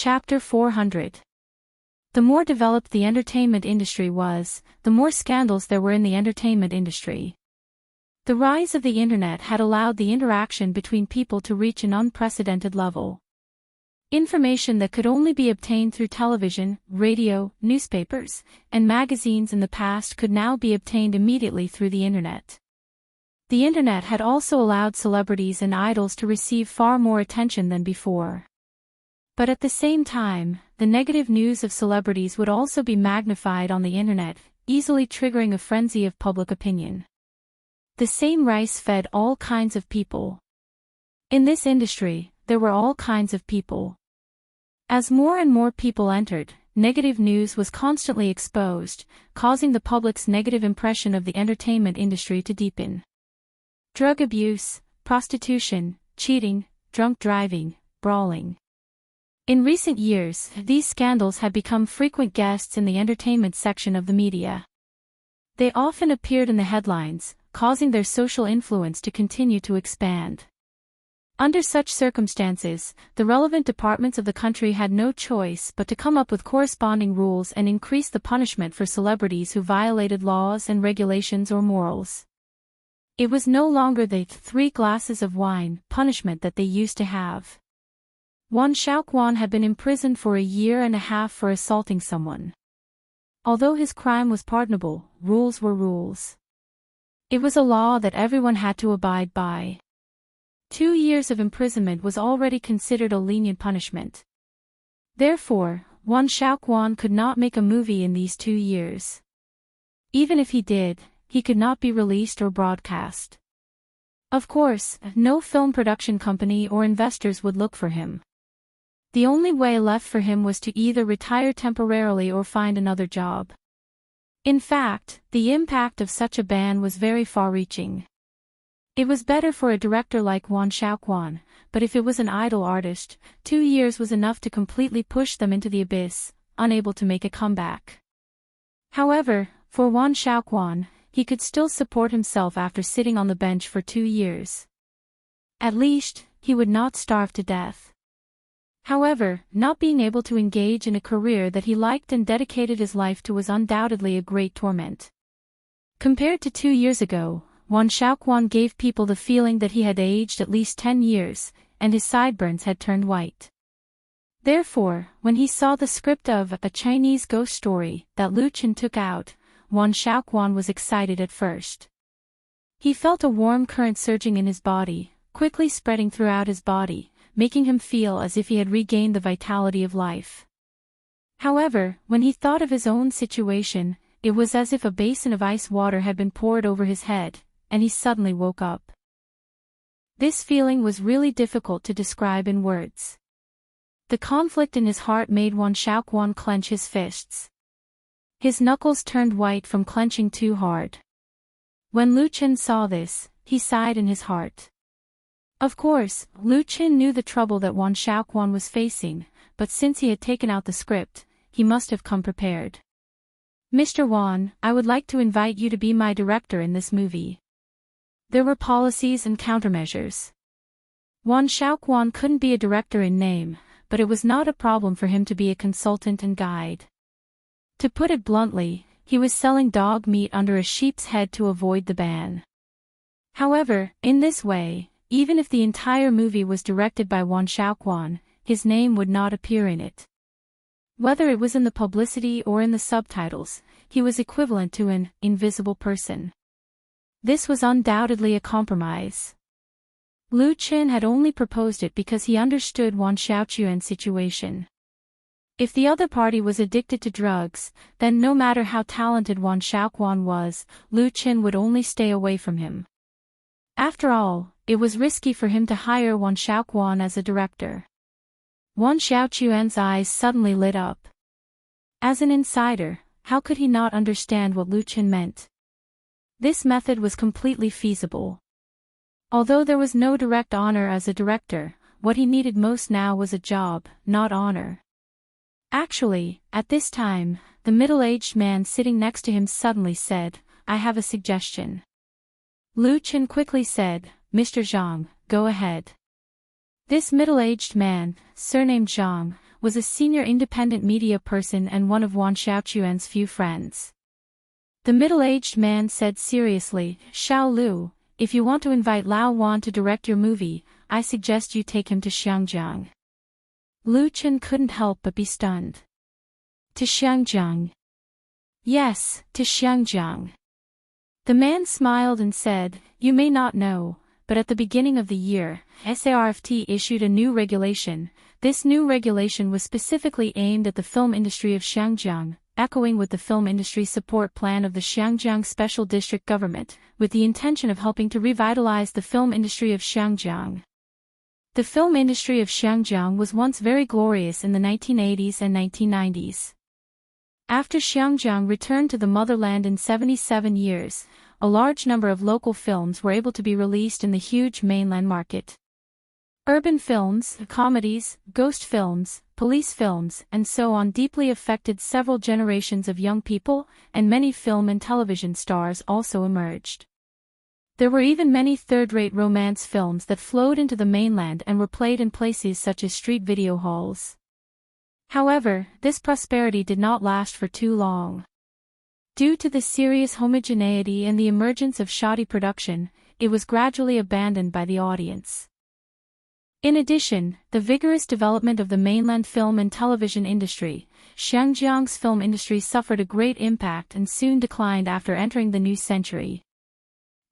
Chapter 400. The more developed the entertainment industry was, the more scandals there were in the entertainment industry. The rise of the internet had allowed the interaction between people to reach an unprecedented level. Information that could only be obtained through television, radio, newspapers, and magazines in the past could now be obtained immediately through the internet. The internet had also allowed celebrities and idols to receive far more attention than before. But at the same time, the negative news of celebrities would also be magnified on the internet, easily triggering a frenzy of public opinion. The same rice fed all kinds of people. In this industry, there were all kinds of people. As more and more people entered, negative news was constantly exposed, causing the public's negative impression of the entertainment industry to deepen. Drug abuse, prostitution, cheating, drunk driving, brawling. In recent years, these scandals had become frequent guests in the entertainment section of the media. They often appeared in the headlines, causing their social influence to continue to expand. Under such circumstances, the relevant departments of the country had no choice but to come up with corresponding rules and increase the punishment for celebrities who violated laws and regulations or morals. It was no longer the 3 glasses of wine punishment that they used to have. Won Xiaoquan had been imprisoned for 1.5 years for assaulting someone. Although his crime was pardonable, rules were rules. It was a law that everyone had to abide by. 2 years of imprisonment was already considered a lenient punishment. Therefore, Won Xiaoquan could not make a movie in these 2 years. Even if he did, he could not be released or broadcast. Of course, no film production company or investors would look for him. The only way left for him was to either retire temporarily or find another job. In fact, the impact of such a ban was very far-reaching. It was better for a director like Won Xiaoquan, but if it was an idol artist, 2 years was enough to completely push them into the abyss, unable to make a comeback. However, for Won Xiaoquan, he could still support himself after sitting on the bench for 2 years. At least, he would not starve to death. However, not being able to engage in a career that he liked and dedicated his life to was undoubtedly a great torment. Compared to 2 years ago, Won Xiaoquan gave people the feeling that he had aged at least 10 years, and his sideburns had turned white. Therefore, when he saw the script of A Chinese Ghost Story that Lu Chen took out, Won Xiaoquan was excited at first. He felt a warm current surging in his body, quickly spreading throughout his body, making him feel as if he had regained the vitality of life. However, when he thought of his own situation, it was as if a basin of ice water had been poured over his head, and he suddenly woke up. This feeling was really difficult to describe in words. The conflict in his heart made Won Xiaoquan clench his fists. His knuckles turned white from clenching too hard. When Lu Chen saw this, he sighed in his heart. Of course, Lu Chen knew the trouble that Won Xiaoquan was facing, but since he had taken out the script, he must have come prepared. Mr. Won, I would like to invite you to be my director in this movie. There were policies and countermeasures. Won Xiaoquan couldn't be a director in name, but it was not a problem for him to be a consultant and guide. To put it bluntly, he was selling dog meat under a sheep's head to avoid the ban. However, in this way, even if the entire movie was directed by Won Xiaoquan, his name would not appear in it. Whether it was in the publicity or in the subtitles, he was equivalent to an invisible person. This was undoubtedly a compromise. Lu Chen had only proposed it because he understood Won Xiaoquan's situation. If the other party was addicted to drugs, then no matter how talented Won Xiaoquan was, Lu Chen would only stay away from him. After all, it was risky for him to hire Won Xiaoquan as a director. Won Xiaoquan's eyes suddenly lit up. As an insider, how could he not understand what Lu Chen meant? This method was completely feasible. Although there was no direct honor as a director, what he needed most now was a job, not honor. Actually, at this time, the middle-aged man sitting next to him suddenly said, "I have a suggestion." Lu Chen quickly said, "Mr. Zhang, go ahead." This middle-aged man, surnamed Zhang, was a senior independent media person and one of Wan Xiaochuan's few friends. The middle-aged man said seriously, "Xiao Lu, if you want to invite Lao Wan to direct your movie, I suggest you take him to Xiangjiang." Lu Chen couldn't help but be stunned. "To Xiangjiang?" "Yes, to Xiangjiang." The man smiled and said, "You may not know, but at the beginning of the year, SARFT issued a new regulation. This new regulation was specifically aimed at the film industry of Xiangjiang, echoing with the film industry support plan of the Xiangjiang Special District Government, with the intention of helping to revitalize the film industry of Xiangjiang. The film industry of Xiangjiang was once very glorious in the 1980s and 1990s. After Xiangjiang returned to the motherland in 77 years, a large number of local films were able to be released in the huge mainland market. Urban films, comedies, ghost films, police films, and so on deeply affected several generations of young people, and many film and television stars also emerged. There were even many third-rate romance films that flowed into the mainland and were played in places such as street video halls. However, this prosperity did not last for too long. Due to the serious homogeneity and the emergence of shoddy production, it was gradually abandoned by the audience. In addition, the vigorous development of the mainland film and television industry, Xiangjiang's film industry suffered a great impact and soon declined after entering the new century.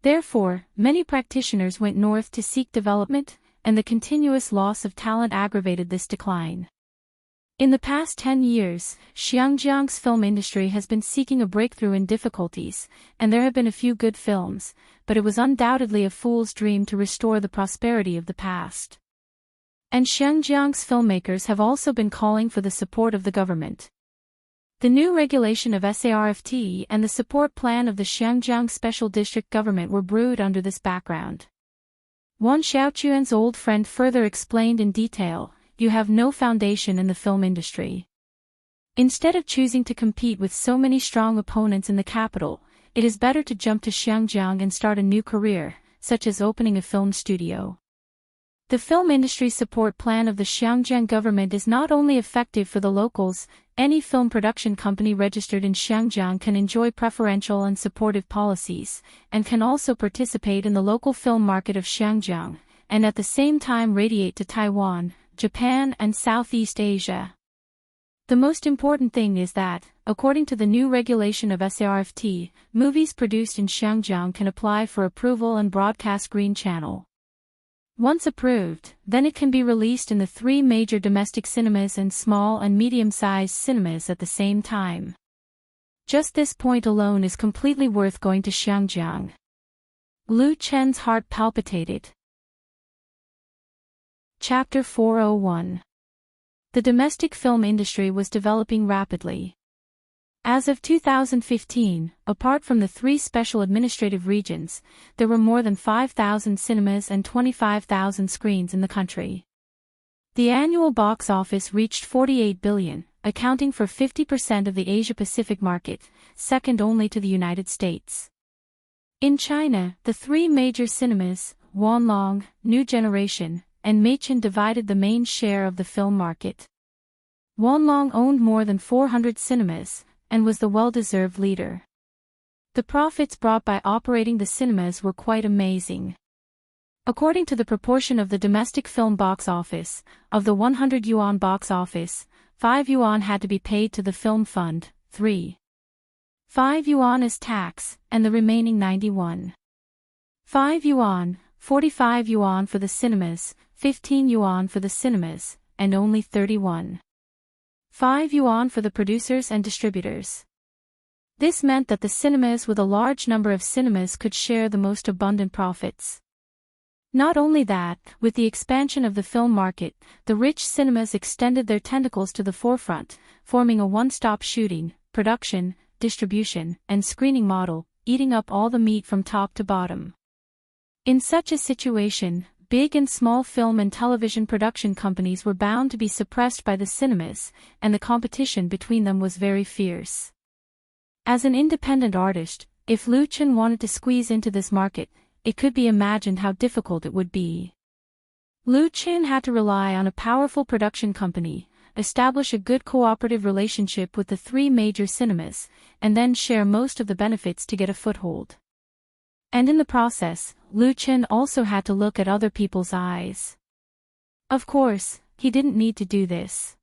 Therefore, many practitioners went north to seek development, and the continuous loss of talent aggravated this decline. In the past 10 years, Xiangjiang's film industry has been seeking a breakthrough in difficulties, and there have been a few good films, but it was undoubtedly a fool's dream to restore the prosperity of the past. And Xiangjiang's filmmakers have also been calling for the support of the government. The new regulation of SARFT and the support plan of the Xiangjiang Special District Government were brewed under this background. Wan Xiaochuan's old friend further explained in detail, "You have no foundation in the film industry. Instead of choosing to compete with so many strong opponents in the capital, it is better to jump to Xiangjiang and start a new career, such as opening a film studio." The film industry support plan of the Xiangjiang government is not only effective for the locals. Any film production company registered in Xiangjiang can enjoy preferential and supportive policies, and can also participate in the local film market of Xiangjiang, and at the same time radiate to Taiwan, Japan and Southeast Asia. The most important thing is that, according to the new regulation of SARFT, movies produced in Xiangjiang can apply for approval and broadcast Green Channel. Once approved, then it can be released in the 3 major domestic cinemas and small and medium-sized cinemas at the same time. Just this point alone is completely worth going to Xiangjiang. Lu Chen's heart palpitated. Chapter 401. The domestic film industry was developing rapidly. As of 2015, apart from the 3 special administrative regions, there were more than 5,000 cinemas and 25,000 screens in the country. The annual box office reached 48 billion, accounting for 50% of the Asia-Pacific market, second only to the United States. In China, the 3 major cinemas, Wanlong, New Generation, and Meichen divided the main share of the film market. Wanlong owned more than 400 cinemas, and was the well-deserved leader. The profits brought by operating the cinemas were quite amazing. According to the proportion of the domestic film box office, of the 100 yuan box office, 5 yuan had to be paid to the film fund, 5 yuan as tax, and the remaining 91. 5 yuan, 45 yuan for the cinemas, 15 yuan for the cinemas, and only 5 yuan for the producers and distributors. This meant that the cinemas with a large number of cinemas could share the most abundant profits. Not only that, with the expansion of the film market, the rich cinemas extended their tentacles to the forefront, forming a one-stop shooting, production, distribution, and screening model, eating up all the meat from top to bottom. In such a situation, big and small film and television production companies were bound to be suppressed by the cinemas, and the competition between them was very fierce. As an independent artist, if Lu Chen wanted to squeeze into this market, it could be imagined how difficult it would be. Lu Chen had to rely on a powerful production company, establish a good cooperative relationship with the three major cinemas, and then share most of the benefits to get a foothold. And in the process, Lu Chen also had to look at other people's eyes. Of course, he didn't need to do this.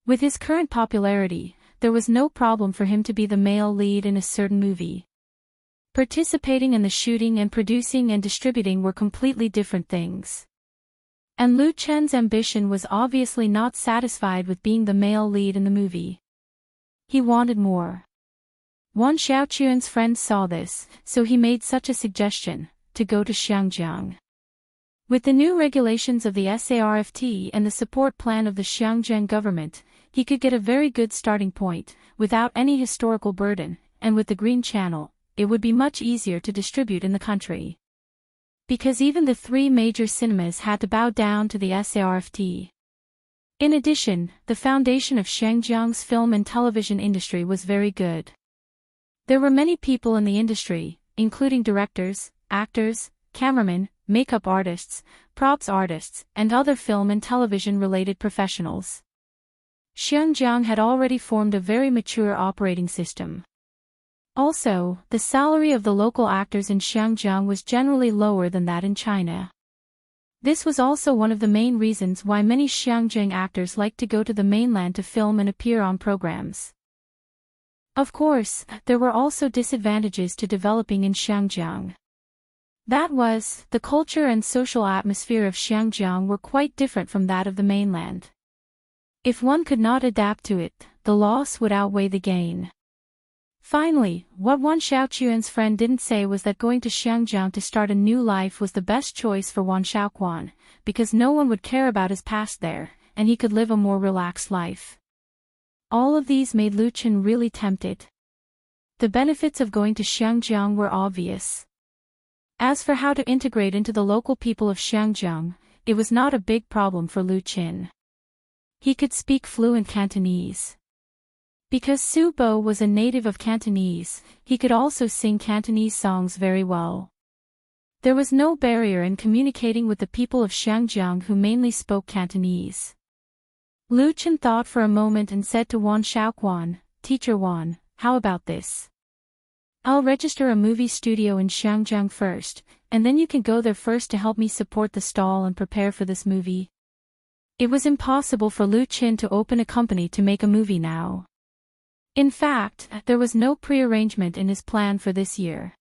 With his current popularity, there was no problem for him to be the male lead in a certain movie. Participating in the shooting and producing and distributing were completely different things. And Lu Chen's ambition was obviously not satisfied with being the male lead in the movie. He wanted more. Wan Xiaoquan's friend saw this, so he made such a suggestion, to go to Xiangjiang. With the new regulations of the SARFT and the support plan of the Xiangjiang government, he could get a very good starting point, without any historical burden, and with the Green Channel, it would be much easier to distribute in the country. Because even the three major cinemas had to bow down to the SARFT. In addition, the foundation of Xiangjiang's film and television industry was very good. There were many people in the industry, including directors, actors, cameramen, makeup artists, props artists, and other film and television-related professionals. Xiangjiang had already formed a very mature operating system. Also, the salary of the local actors in Xiangjiang was generally lower than that in China. This was also one of the main reasons why many Xiangjiang actors liked to go to the mainland to film and appear on programs. Of course, there were also disadvantages to developing in Xiangjiang. That was, the culture and social atmosphere of Xiangjiang were quite different from that of the mainland. If one could not adapt to it, the loss would outweigh the gain. Finally, what Wan Xiaoquan's friend didn't say was that going to Xiangjiang to start a new life was the best choice for Wan Xiaoquan, because no one would care about his past there, and he could live a more relaxed life. All of these made Lu Chen really tempted. The benefits of going to Xiangjiang were obvious. As for how to integrate into the local people of Xiangjiang, it was not a big problem for Lu Chen. He could speak fluent Cantonese. Because Su Bo was a native of Cantonese, he could also sing Cantonese songs very well. There was no barrier in communicating with the people of Xiangjiang who mainly spoke Cantonese. Lu Chen thought for a moment and said to Wan Xiaoquan, "Teacher Wan, how about this? I'll register a movie studio in Xiangjiang first, and then you can go there first to help me support the stall and prepare for this movie." It was impossible for Lu Chen to open a company to make a movie now. In fact, there was no prearrangement in his plan for this year.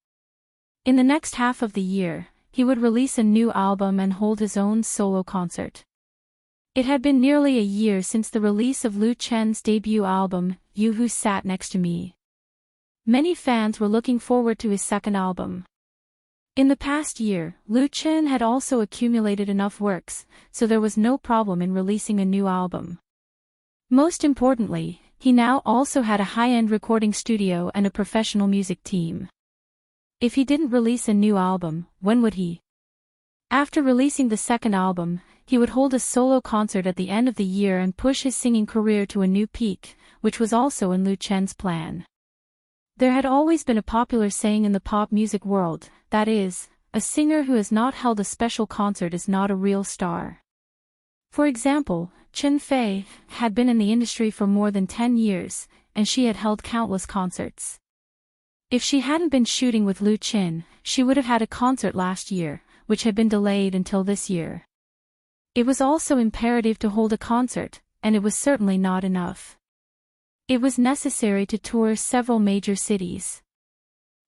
In the next half of the year, he would release a new album and hold his own solo concert. It had been nearly a year since the release of Lu Chen's debut album, You Who Sat Next to Me. Many fans were looking forward to his second album. In the past year, Lu Chen had also accumulated enough works, so there was no problem in releasing a new album. Most importantly, he now also had a high-end recording studio and a professional music team. If he didn't release a new album, when would he? After releasing the second album, he would hold a solo concert at the end of the year and push his singing career to a new peak, which was also in Lu Chen's plan. There had always been a popular saying in the pop music world, that is, a singer who has not held a special concert is not a real star. For example, Chen Fei had been in the industry for more than 10 years, and she had held countless concerts. If she hadn't been shooting with Lu Chen, she would have had a concert last year, which had been delayed until this year. It was also imperative to hold a concert, and it was certainly not enough. It was necessary to tour several major cities.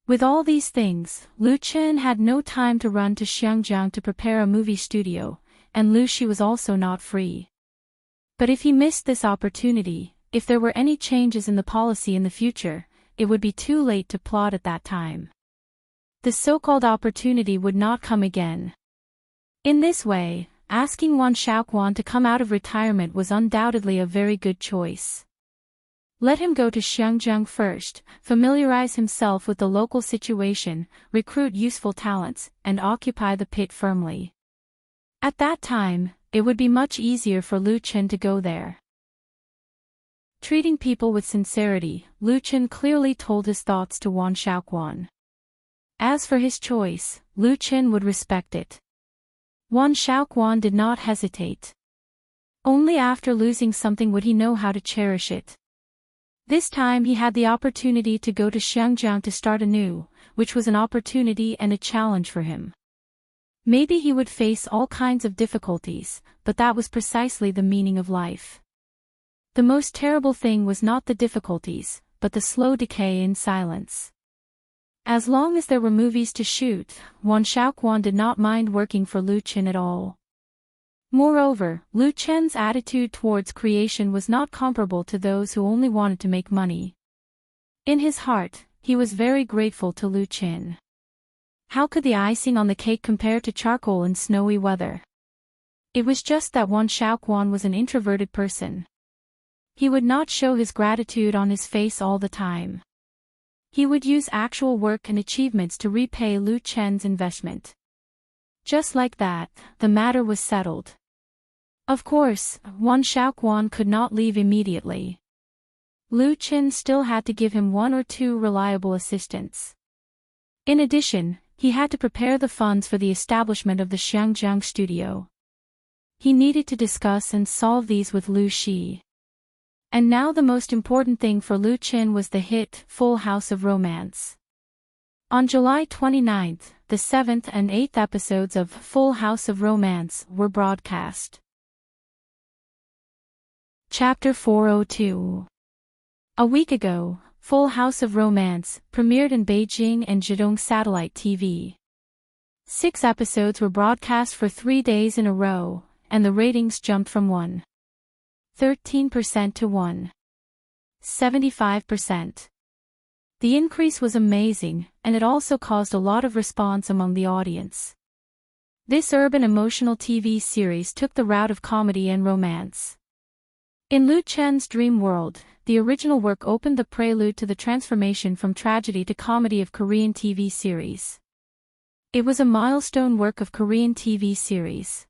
With all these things, Lu Chen had no time to run to Xiangjiang to prepare a movie studio, and Lu Shi was also not free. But if he missed this opportunity, if there were any changes in the policy in the future, it would be too late to plot at that time. The so-called opportunity would not come again. In this way, asking Wan Xiaoquan to come out of retirement was undoubtedly a very good choice. Let him go to Xiangjiang first, familiarize himself with the local situation, recruit useful talents, and occupy the pit firmly. At that time, it would be much easier for Lu Chen to go there. Treating people with sincerity, Lu Chen clearly told his thoughts to Wan Xiaoquan. As for his choice, Lu Chen would respect it. Wan Xiaoquan did not hesitate. Only after losing something would he know how to cherish it. This time he had the opportunity to go to Xiangjiang to start anew, which was an opportunity and a challenge for him. Maybe he would face all kinds of difficulties, but that was precisely the meaning of life. The most terrible thing was not the difficulties, but the slow decay in silence. As long as there were movies to shoot, Wan Shaoquan did not mind working for Lu Qin at all. Moreover, Lu Chen's attitude towards creation was not comparable to those who only wanted to make money. In his heart, he was very grateful to Lu Qin. How could the icing on the cake compare to charcoal in snowy weather? It was just that Wan Shaoquan was an introverted person. He would not show his gratitude on his face all the time. He would use actual work and achievements to repay Lu Chen's investment. Just like that, the matter was settled. Of course, Wan Shaoquan could not leave immediately. Lu Qin still had to give him 1 or 2 reliable assistants. In addition, he had to prepare the funds for the establishment of the Xiangjiang studio. He needed to discuss and solve these with Lu Shi. And now the most important thing for Lu Qin was the hit Full House of Romance. On July 29th, the 7th and 8th episodes of Full House of Romance were broadcast. Chapter 402. A week ago, Full House of Romance premiered in Beijing and Zhejiang Satellite TV. 6 episodes were broadcast for 3 days in a row, and the ratings jumped from 1.13% to 1.75%. The increase was amazing, and it also caused a lot of response among the audience. This urban emotional TV series took the route of comedy and romance. In Lu Chen's dream world, the original work opened the prelude to the transformation from tragedy to comedy of Korean TV series. It was a milestone work of Korean TV series.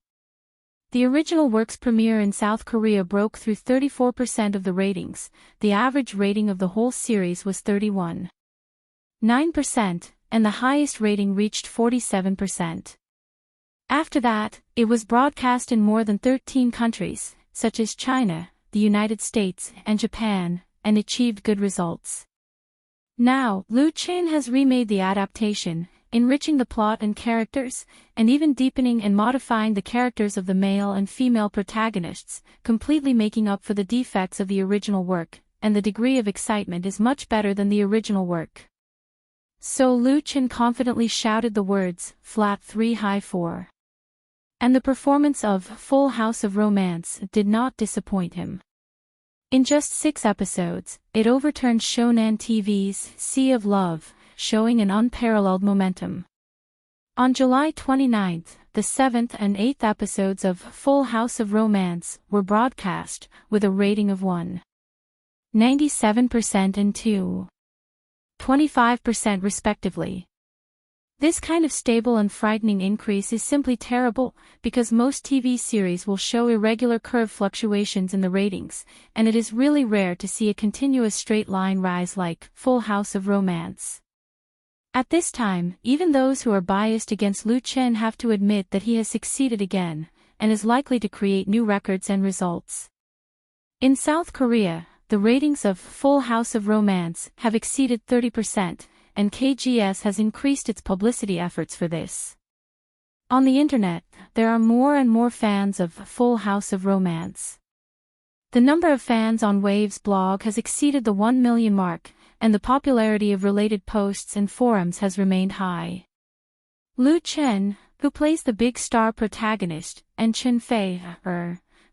The original work's premiere in South Korea broke through 34% of the ratings. The average rating of the whole series was 31.9%, and the highest rating reached 47%. After that, it was broadcast in more than 13 countries, such as China, the United States, and Japan, and achieved good results. Now, Lu Qin has remade the adaptation, enriching the plot and characters, and even deepening and modifying the characters of the male and female protagonists, completely making up for the defects of the original work, and the degree of excitement is much better than the original work. So Lu Qin confidently shouted the words, flat 3 high 4. And the performance of Full House of Romance did not disappoint him. In just 6 episodes, it overturned Shonen TV's Sea of Love, showing an unparalleled momentum. On July 29th, the 7th and 8th episodes of Full House of Romance were broadcast, with a rating of 1.97% and 2.25% respectively. This kind of stable and frightening increase is simply terrible, because most TV series will show irregular curve fluctuations in the ratings, and it is really rare to see a continuous straight line rise like Full House of Romance. At this time, even those who are biased against Lu Qin have to admit that he has succeeded again, and is likely to create new records and results. In South Korea, the ratings of Full House of Romance have exceeded 30%, and KGS has increased its publicity efforts for this. On the internet, there are more and more fans of Full House of Romance. The number of fans on Wave's blog has exceeded the 1 million mark, and the popularity of related posts and forums has remained high. Lu Chen, who plays the big star protagonist, and Chen Fei,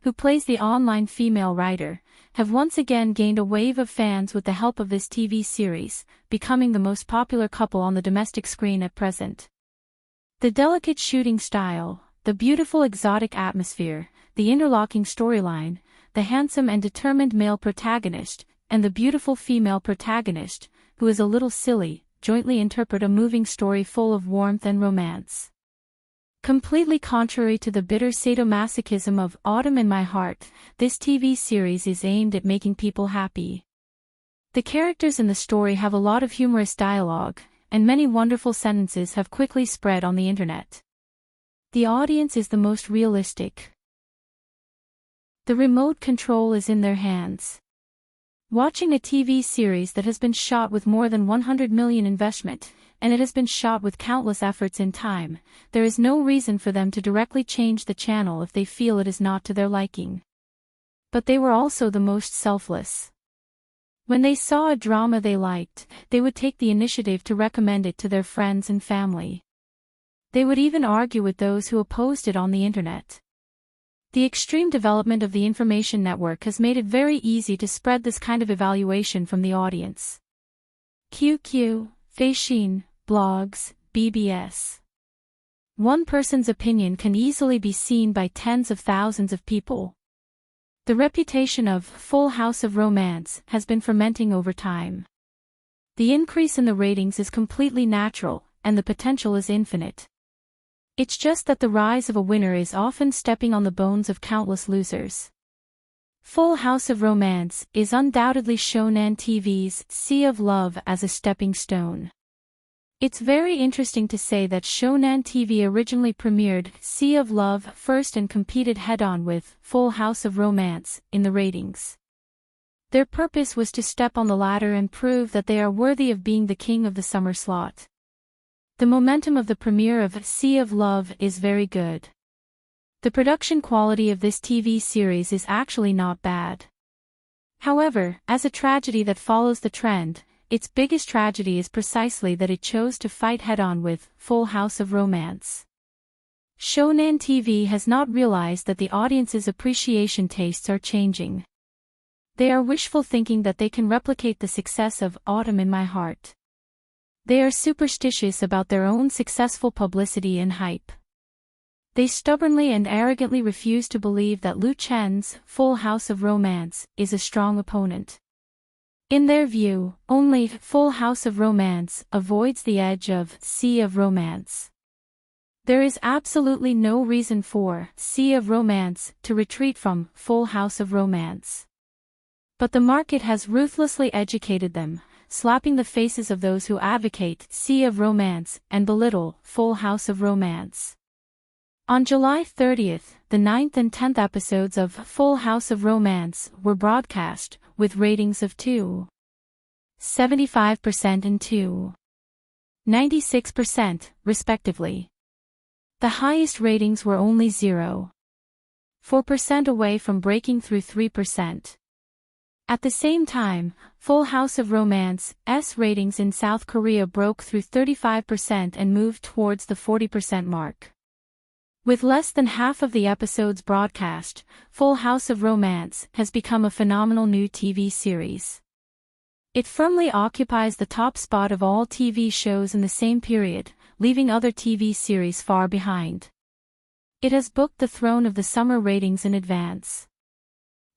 who plays the online female writer, have once again gained a wave of fans with the help of this TV series, becoming the most popular couple on the domestic screen at present. The delicate shooting style, the beautiful exotic atmosphere, the interlocking storyline, the handsome and determined male protagonist, and the beautiful female protagonist, who is a little silly, jointly interpret a moving story full of warmth and romance. Completely contrary to the bitter sadomasochism of Autumn in My Heart, this TV series is aimed at making people happy. The characters in the story have a lot of humorous dialogue, and many wonderful sentences have quickly spread on the internet. The audience is the most realistic. The remote control is in their hands. Watching a TV series that has been shot with more than 100 million investment, and it has been shot with countless efforts in time, there is no reason for them to directly change the channel if they feel it is not to their liking. But they were also the most selfless. When they saw a drama they liked, they would take the initiative to recommend it to their friends and family. They would even argue with those who opposed it on the internet. The extreme development of the information network has made it very easy to spread this kind of evaluation from the audience. QQ, Fictional, blogs, BBS. One person's opinion can easily be seen by tens of thousands of people. The reputation of Full House of Romance has been fermenting over time. The increase in the ratings is completely natural, and the potential is infinite. It's just that the rise of a winner is often stepping on the bones of countless losers. Full House of Romance is undoubtedly Shonen TV's Sea of Love as a stepping stone. It's very interesting to say that Shonen TV originally premiered Sea of Love first and competed head-on with Full House of Romance in the ratings. Their purpose was to step on the ladder and prove that they are worthy of being the king of the summer slot. The momentum of the premiere of Sea of Love is very good. The production quality of this TV series is actually not bad. However, as a tragedy that follows the trend, its biggest tragedy is precisely that it chose to fight head-on with Full House of Romance. Shonen TV has not realized that the audience's appreciation tastes are changing. They are wishful thinking that they can replicate the success of Autumn in My Heart. They are superstitious about their own successful publicity and hype. They stubbornly and arrogantly refuse to believe that Lu Chen's Full House of Romance is a strong opponent. In their view, only Full House of Romance avoids the edge of Sea of Romance. There is absolutely no reason for Sea of Romance to retreat from Full House of Romance. But the market has ruthlessly educated them, slapping the faces of those who advocate Sea of Romance and belittle Full House of Romance. On July 30th, the 9th and 10th episodes of Full House of Romance were broadcast, with ratings of 2.75% and 2.96%, respectively. The highest ratings were only 0.4% away from breaking through 3%. At the same time, Full House of Romance's ratings in South Korea broke through 35% and moved towards the 40% mark. With less than half of the episodes broadcast, Full House of Romance has become a phenomenal new TV series. It firmly occupies the top spot of all TV shows in the same period, leaving other TV series far behind. It has booked the throne of the summer ratings in advance.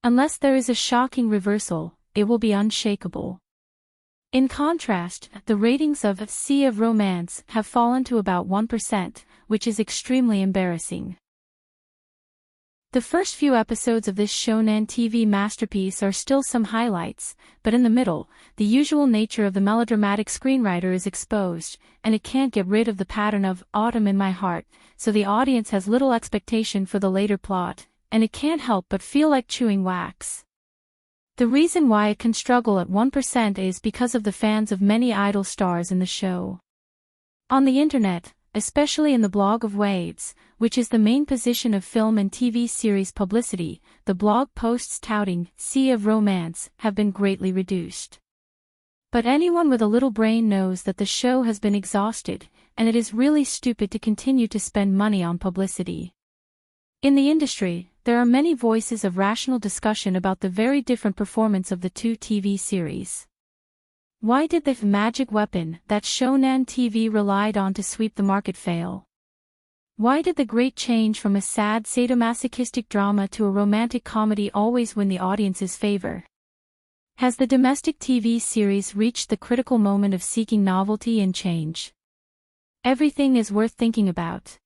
Unless there is a shocking reversal, it will be unshakable. In contrast, the ratings of Sea of Romance have fallen to about 1%, which is extremely embarrassing. The first few episodes of this shonen TV masterpiece are still some highlights, but in the middle, the usual nature of the melodramatic screenwriter is exposed, and it can't get rid of the pattern of Autumn in My Heart, so the audience has little expectation for the later plot, and it can't help but feel like chewing wax. The reason why it can struggle at 1% is because of the fans of many idol stars in the show. On the internet, especially in the blog of Waves, which is the main position of film and TV series publicity, the blog posts touting Sea of Romance have been greatly reduced. But anyone with a little brain knows that the show has been exhausted, and it is really stupid to continue to spend money on publicity. In the industry, there are many voices of rational discussion about the very different performance of the two TV series. Why did the magic weapon that shonen TV relied on to sweep the market fail? Why did the great change from a sad sadomasochistic drama to a romantic comedy always win the audience's favor? Has the domestic TV series reached the critical moment of seeking novelty and change? Everything is worth thinking about.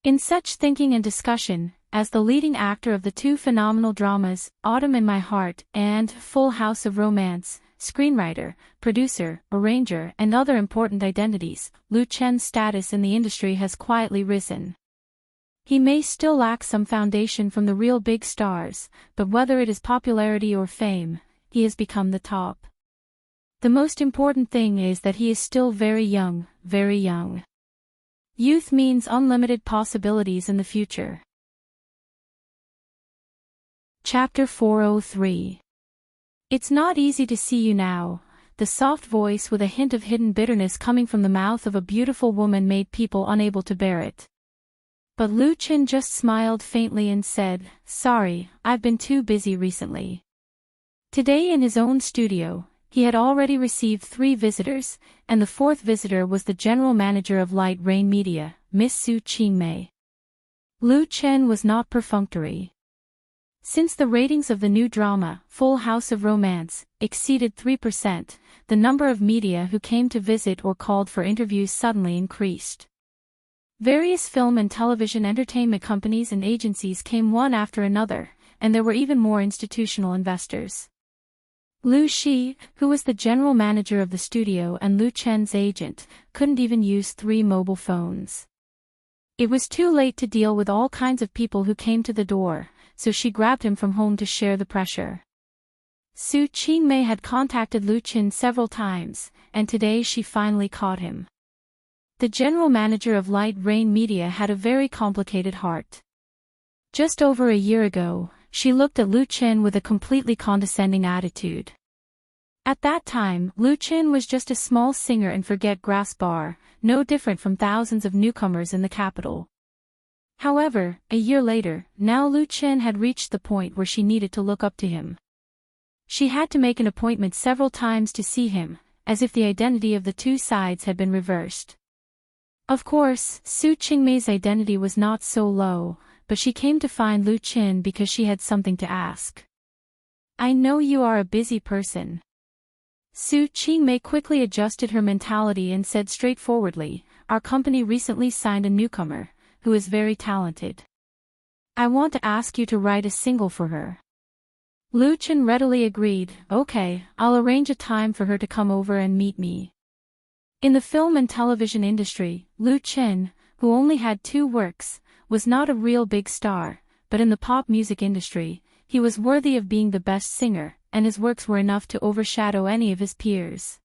In such thinking and discussion, as the leading actor of the two phenomenal dramas, Autumn in My Heart and Full House of Romance, screenwriter, producer, arranger, and other important identities, Lu Chen's status in the industry has quietly risen. He may still lack some foundation from the real big stars, but whether it is popularity or fame, he has become the top. The most important thing is that he is still very young, very young. Youth means unlimited possibilities in the future. Chapter 403. It's not easy to see you now. The soft voice with a hint of hidden bitterness coming from the mouth of a beautiful woman made people unable to bear it. But Lu Qin just smiled faintly and said, "Sorry, I've been too busy recently." Today in his own studio, he had already received 3 visitors, and the 4th visitor was the general manager of Light Rain Media, Miss Su Qingmei. Lu Chen was not perfunctory. Since the ratings of the new drama, Full House of Romance, exceeded 3%, the number of media who came to visit or called for interviews suddenly increased. Various film and television entertainment companies and agencies came one after another, and there were even more institutional investors. Lu Shi, who was the general manager of the studio and Lu Chen's agent, couldn't even use 3 mobile phones. It was too late to deal with all kinds of people who came to the door, so she grabbed him from home to share the pressure. Su Qingmei had contacted Lu Qin several times, and today she finally caught him. The general manager of Light Rain Media had a very complicated heart. Just over a year ago, she looked at Lu Qin with a completely condescending attitude. At that time, Lu Qin was just a small singer-and-forget grass bar, no different from thousands of newcomers in the capital. However, a year later, now Lu Qin had reached the point where she needed to look up to him. She had to make an appointment several times to see him, as if the identity of the 2 sides had been reversed. Of course, Su Qingmei's identity was not so low, but she came to find Lu Qin because she had something to ask. "I know you are a busy person." Su Qingmei quickly adjusted her mentality and said straightforwardly, "Our company recently signed a newcomer, who is very talented. I want to ask you to write a single for her." Lu Qin readily agreed, "Okay, I'll arrange a time for her to come over and meet me." In the film and television industry, Lu Qin, who only had 2 works, was not a real big star, but in the pop music industry, he was worthy of being the best singer, and his works were enough to overshadow any of his peers.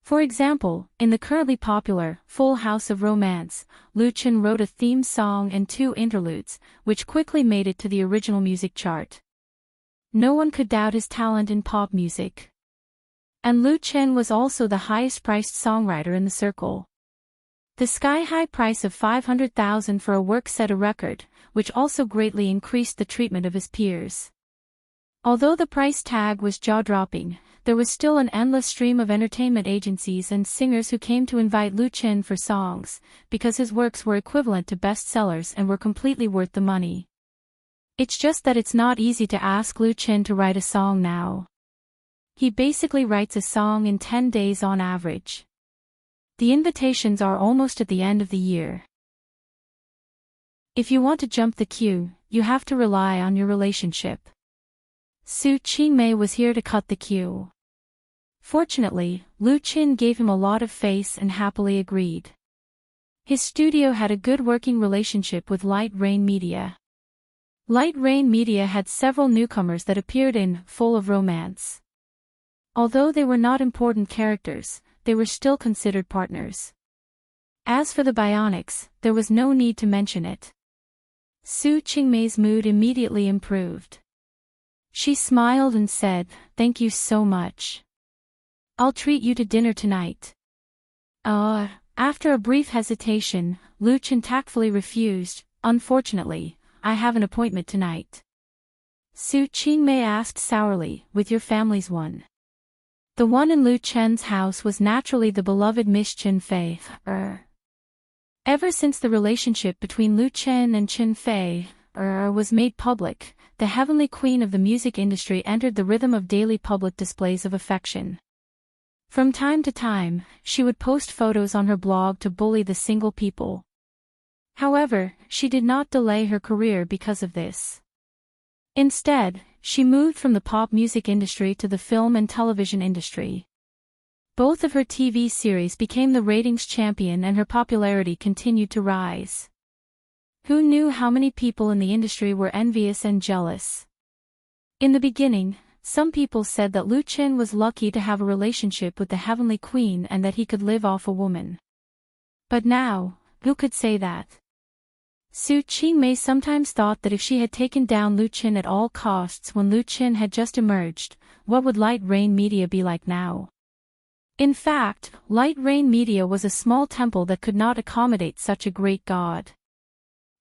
For example, in the currently popular Full House of Romance, Lu Qin wrote a theme song and 2 interludes, which quickly made it to the original music chart. No one could doubt his talent in pop music. And Lu Qin was also the highest-priced songwriter in the circle. The sky-high price of 500,000 for a work set a record, which also greatly increased the treatment of his peers. Although the price tag was jaw-dropping, there was still an endless stream of entertainment agencies and singers who came to invite Lu Qin for songs, because his works were equivalent to bestsellers and were completely worth the money. It's just that it's not easy to ask Lu Qin to write a song now. He basically writes a song in 10 days on average. The invitations are almost at the end of the year. If you want to jump the queue, you have to rely on your relationship. Su Qingmei was here to cut the queue. Fortunately, Lu Qin gave him a lot of face and happily agreed. His studio had a good working relationship with Light Rain Media. Light Rain Media had several newcomers that appeared in Full of Romance. Although they were not important characters, they were still considered partners. As for the Bionics, there was no need to mention it. Su Qingmei's mood immediately improved. She smiled and said, "Thank you so much. I'll treat you to dinner tonight." After a brief hesitation, Lu Qin tactfully refused, "Unfortunately, I have an appointment tonight." Su Qingmei asked sourly, "With your family's one?" The one in Lu Chen's house was naturally the beloved Miss Qin Fei. Ever since the relationship between Lu Chen and Qin Fei was made public, the heavenly queen of the music industry entered the rhythm of daily public displays of affection. From time to time, she would post photos on her blog to bully the single people. However, she did not delay her career because of this. Instead, she moved from the pop music industry to the film and television industry. Both of her TV series became the ratings champion and her popularity continued to rise. Who knew how many people in the industry were envious and jealous? In the beginning, some people said that Lu Qin was lucky to have a relationship with the Heavenly Queen and that he could live off a woman. But now, who could say that? Su Qingmei sometimes thought that if she had taken down Lu Qin at all costs when Lu Qin had just emerged, what would Light Rain Media be like now? In fact, Light Rain Media was a small temple that could not accommodate such a great god.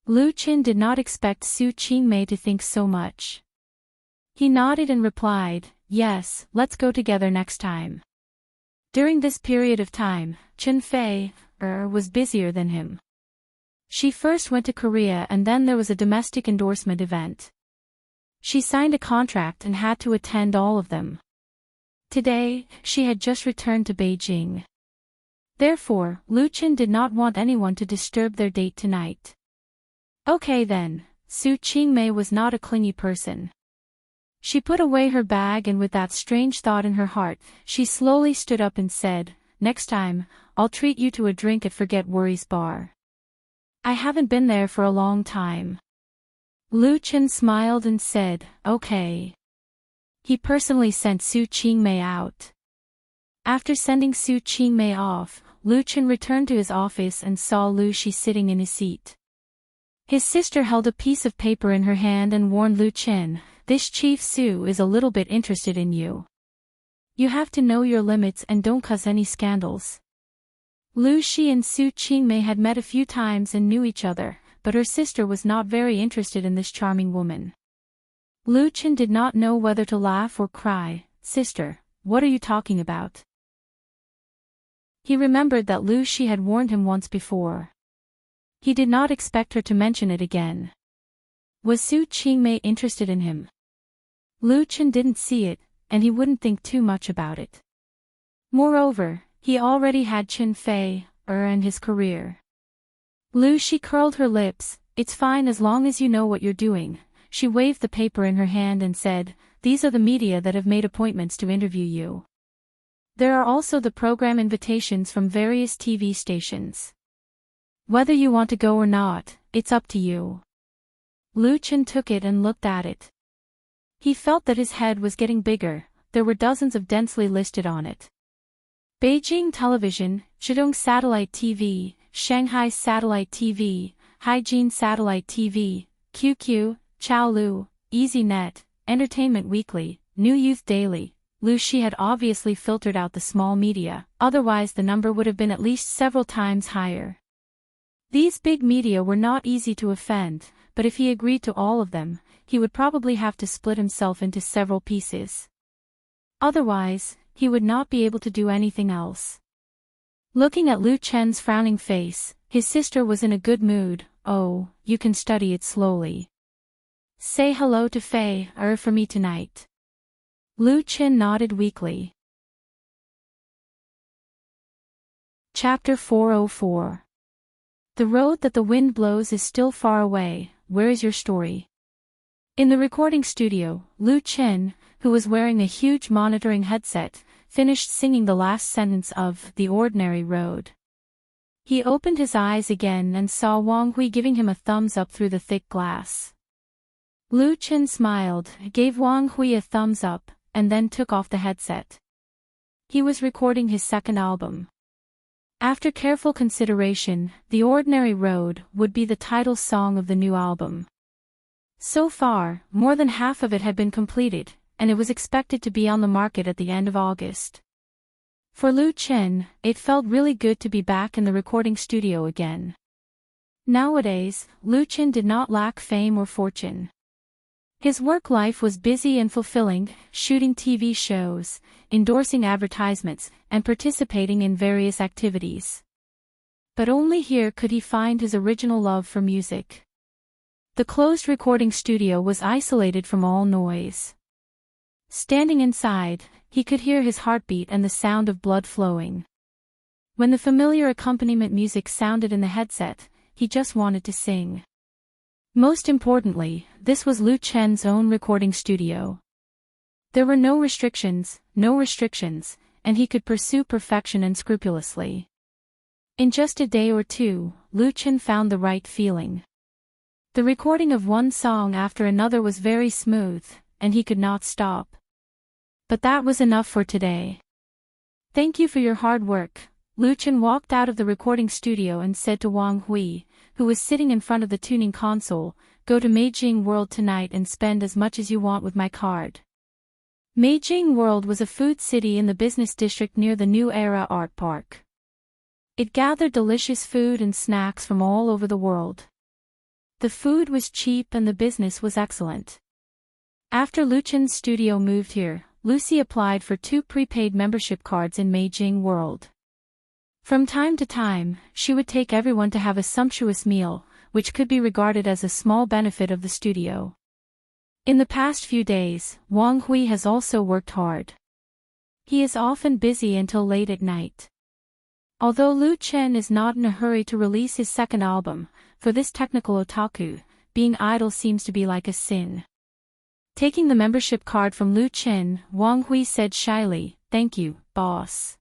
Lu Qin did not expect Su Qingmei to think so much. He nodded and replied, "Yes, let's go together next time." During this period of time, Chen Fei was busier than him. She first went to Korea and then there was a domestic endorsement event. She signed a contract and had to attend all of them. Today, she had just returned to Beijing. Therefore, Lu Qin did not want anyone to disturb their date tonight. Okay then, Su Qingmei was not a clingy person. She put away her bag and with that strange thought in her heart, she slowly stood up and said, "Next time, I'll treat you to a drink at Forget Worries Bar. I haven't been there for a long time." Lu Qin smiled and said, "Okay." He personally sent Su Qingmei out. After sending Su Qingmei off, Lu Qin returned to his office and saw Lu Shi sitting in his seat. His sister held a piece of paper in her hand and warned Lu Qin, "This Chief Su is a little bit interested in you. You have to know your limits and don't cause any scandals." Lu Shi and Su Qingmei had met a few times and knew each other, but her sister was not very interested in this charming woman. Lu Qin did not know whether to laugh or cry. "Sister, what are you talking about?" He remembered that Lu Shi had warned him once before. He did not expect her to mention it again. Was Su Qingmei interested in him? Lu Qin didn't see it, and he wouldn't think too much about it. Moreover, he already had Chen Fei and his career. Lu Shi curled her lips. "It's fine as long as you know what you're doing." She waved the paper in her hand and said, "These are the media that have made appointments to interview you. There are also the program invitations from various TV stations. Whether you want to go or not, it's up to you." Lu Qin took it and looked at it. He felt that his head was getting bigger. There were dozens of densely listed on it. Beijing Television, Zhejiang Satellite TV, Shanghai Satellite TV, Haijin Satellite TV, QQ, Chaolu, EasyNet, Entertainment Weekly, New Youth Daily. Lu Shi had obviously filtered out the small media, otherwise the number would have been at least several times higher. These big media were not easy to offend, but if he agreed to all of them, he would probably have to split himself into several pieces. Otherwise, he would not be able to do anything else. Looking at Lu Chen's frowning face, his sister was in a good mood. "Oh, you can study it slowly. Say hello to Fei for me tonight." Lu Qin nodded weakly. Chapter 404. The road that the wind blows is still far away. Where is your story? In the recording studio, Lu Qin, who was wearing a huge monitoring headset, finished singing the last sentence of The Ordinary Road. He opened his eyes again and saw Wang Hui giving him a thumbs up through the thick glass. Lu Qin smiled, gave Wang Hui a thumbs up, and then took off the headset. He was recording his second album. After careful consideration, The Ordinary Road would be the title song of the new album. So far, more than half of it had been completed, and it was expected to be on the market at the end of August. For Lu Qin, it felt really good to be back in the recording studio again. Nowadays, Lu Qin did not lack fame or fortune. His work life was busy and fulfilling, shooting TV shows, endorsing advertisements, and participating in various activities. But only here could he find his original love for music. The closed recording studio was isolated from all noise. Standing inside, he could hear his heartbeat and the sound of blood flowing. When the familiar accompaniment music sounded in the headset, he just wanted to sing. Most importantly, this was Lu Chen's own recording studio. There were no restrictions, and he could pursue perfection unscrupulously. In just a day or two, Lu Chen found the right feeling. The recording of one song after another was very smooth, and he could not stop. But that was enough for today. Thank you for your hard work. Lu Chen walked out of the recording studio and said to Wang Hui, who was sitting in front of the tuning console, go to Meijing World tonight and spend as much as you want with my card. Meijing World was a food city in the business district near the New Era Art Park. It gathered delicious food and snacks from all over the world. The food was cheap and the business was excellent. After Lu Chen's studio moved here, Lucy applied for 2 prepaid membership cards in Meijing World. From time to time, she would take everyone to have a sumptuous meal, which could be regarded as a small benefit of the studio. In the past few days, Wang Hui has also worked hard. He is often busy until late at night. Although Lu Chen is not in a hurry to release his second album, for this technical otaku, being idle seems to be like a sin. Taking the membership card from Lu Chen, Wang Hui said shyly, "Thank you, boss."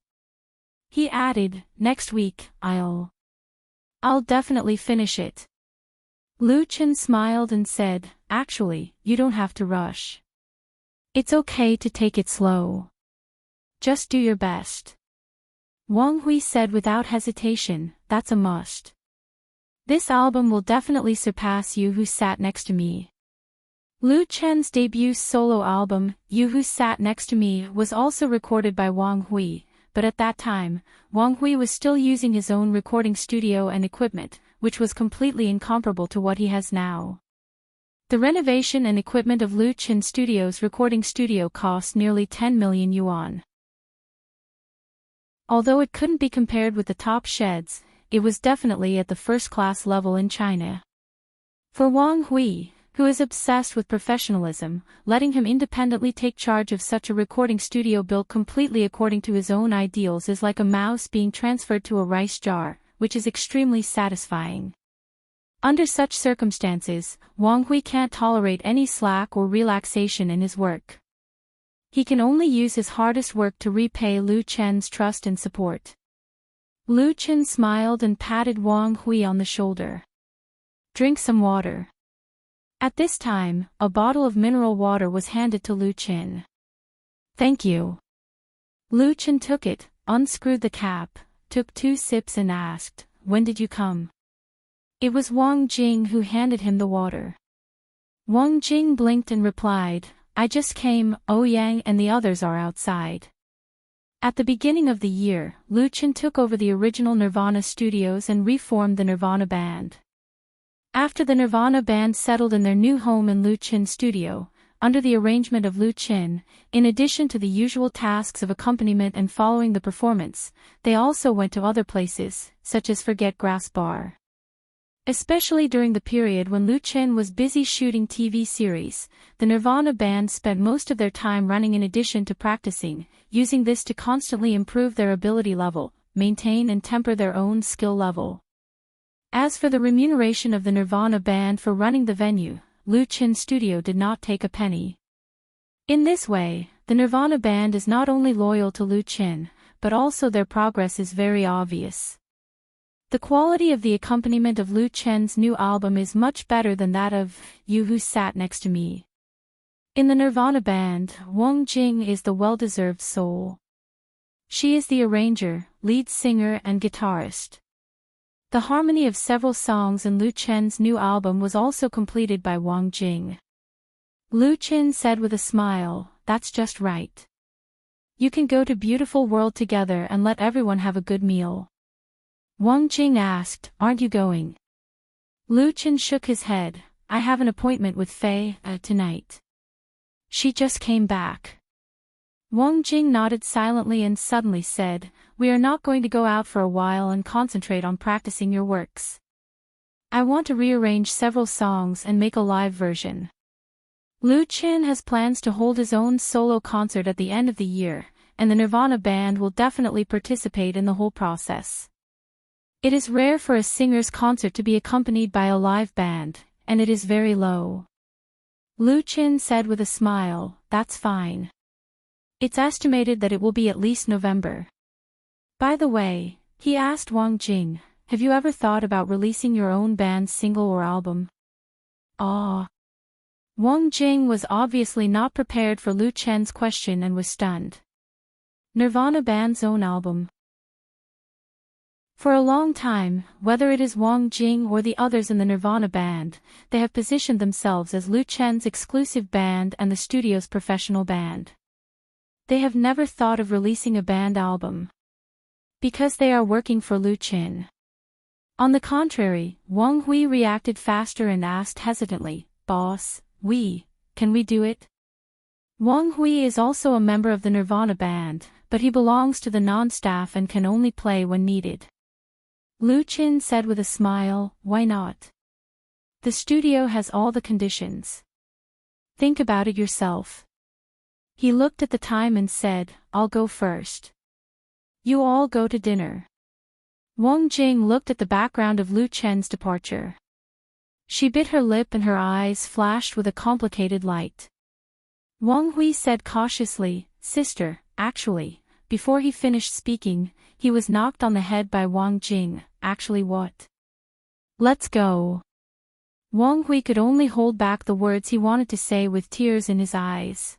He added, "Next week, I'll definitely finish it." Lu Chen smiled and said, "Actually, you don't have to rush. It's okay to take it slow. Just do your best." Wang Hui said without hesitation, "That's a must. This album will definitely surpass You Who Sat Next to Me." Lu Chen's debut solo album, You Who Sat Next to Me, was also recorded by Wang Hui, but at that time, Wang Hui was still using his own recording studio and equipment, which was completely incomparable to what he has now. The renovation and equipment of Lu Chen Studios' recording studio cost nearly 10 million yuan. Although it couldn't be compared with the top sheds, it was definitely at the first-class level in China. For Wang Hui, who is obsessed with professionalism, letting him independently take charge of such a recording studio built completely according to his own ideals is like a mouse being transferred to a rice jar, which is extremely satisfying. Under such circumstances, Wang Hui can't tolerate any slack or relaxation in his work. He can only use his hardest work to repay Lu Chen's trust and support. Lu Chen smiled and patted Wang Hui on the shoulder. "Drink some water." At this time, a bottle of mineral water was handed to Lu Chen. "Thank you." Lu Chen took it, unscrewed the cap, took 2 sips and asked, "When did you come?" It was Wang Jing who handed him the water. Wang Jing blinked and replied, "I just came, Yang and the others are outside." At the beginning of the year, Lu Chen took over the original Nirvana studios and reformed the Nirvana band. After the Nirvana band settled in their new home in Lu Chen studio, under the arrangement of Lu Chen, in addition to the usual tasks of accompaniment and following the performance, they also went to other places, such as Forget Grass Bar. Especially during the period when Lu Chen was busy shooting TV series, the Nirvana band spent most of their time running in addition to practicing, using this to constantly improve their ability level, maintain and temper their own skill level. As for the remuneration of the Nirvana band for running the venue, Lu Chen Studio did not take a penny. In this way, the Nirvana band is not only loyal to Lu Chen, but also their progress is very obvious. The quality of the accompaniment of Lu Chen's new album is much better than that of You Who Sat Next to Me. In the Nirvana band, Wang Jing is the well-deserved soul. She is the arranger, lead singer and guitarist. The harmony of several songs in Lu Chen's new album was also completed by Wang Jing. Lu Chen said with a smile, "That's just right. You can go to Beautiful World together and let everyone have a good meal." Wang Jing asked, "Aren't you going?" Lu Chen shook his head, "I have an appointment with Fei, tonight. She just came back." Wang Jing nodded silently and suddenly said, "We are not going to go out for a while and concentrate on practicing your works. I want to rearrange several songs and make a live version." Lu Chen has plans to hold his own solo concert at the end of the year, and the Nirvana band will definitely participate in the whole process. It is rare for a singer's concert to be accompanied by a live band, and it is very low. Lu Chen said with a smile, "That's fine. It's estimated that it will be at least November." By the way, he asked Wang Jing, "Have you ever thought about releasing your own band's single or album?" Ah. Wang Jing was obviously not prepared for Lu Chen's question and was stunned. Nirvana band's own album. For a long time, whether it is Wang Jing or the others in the Nirvana band, they have positioned themselves as Lu Chen's exclusive band and the studio's professional band. They have never thought of releasing a band album, because they are working for Lu Chen. On the contrary, Wang Hui reacted faster and asked hesitantly, "Boss, can we do it?" Wang Hui is also a member of the Nirvana band, but he belongs to the non-staff and can only play when needed. Lu Chen said with a smile, "Why not? The studio has all the conditions. Think about it yourself." He looked at the time and said, "I'll go first. You all go to dinner." Wang Jing looked at the background of Lu Chen's departure. She bit her lip and her eyes flashed with a complicated light. Wang Hui said cautiously, "Sister, actually," before he finished speaking, he was knocked on the head by Wang Jing. "Actually what? Let's go." Wang Hui could only hold back the words he wanted to say with tears in his eyes.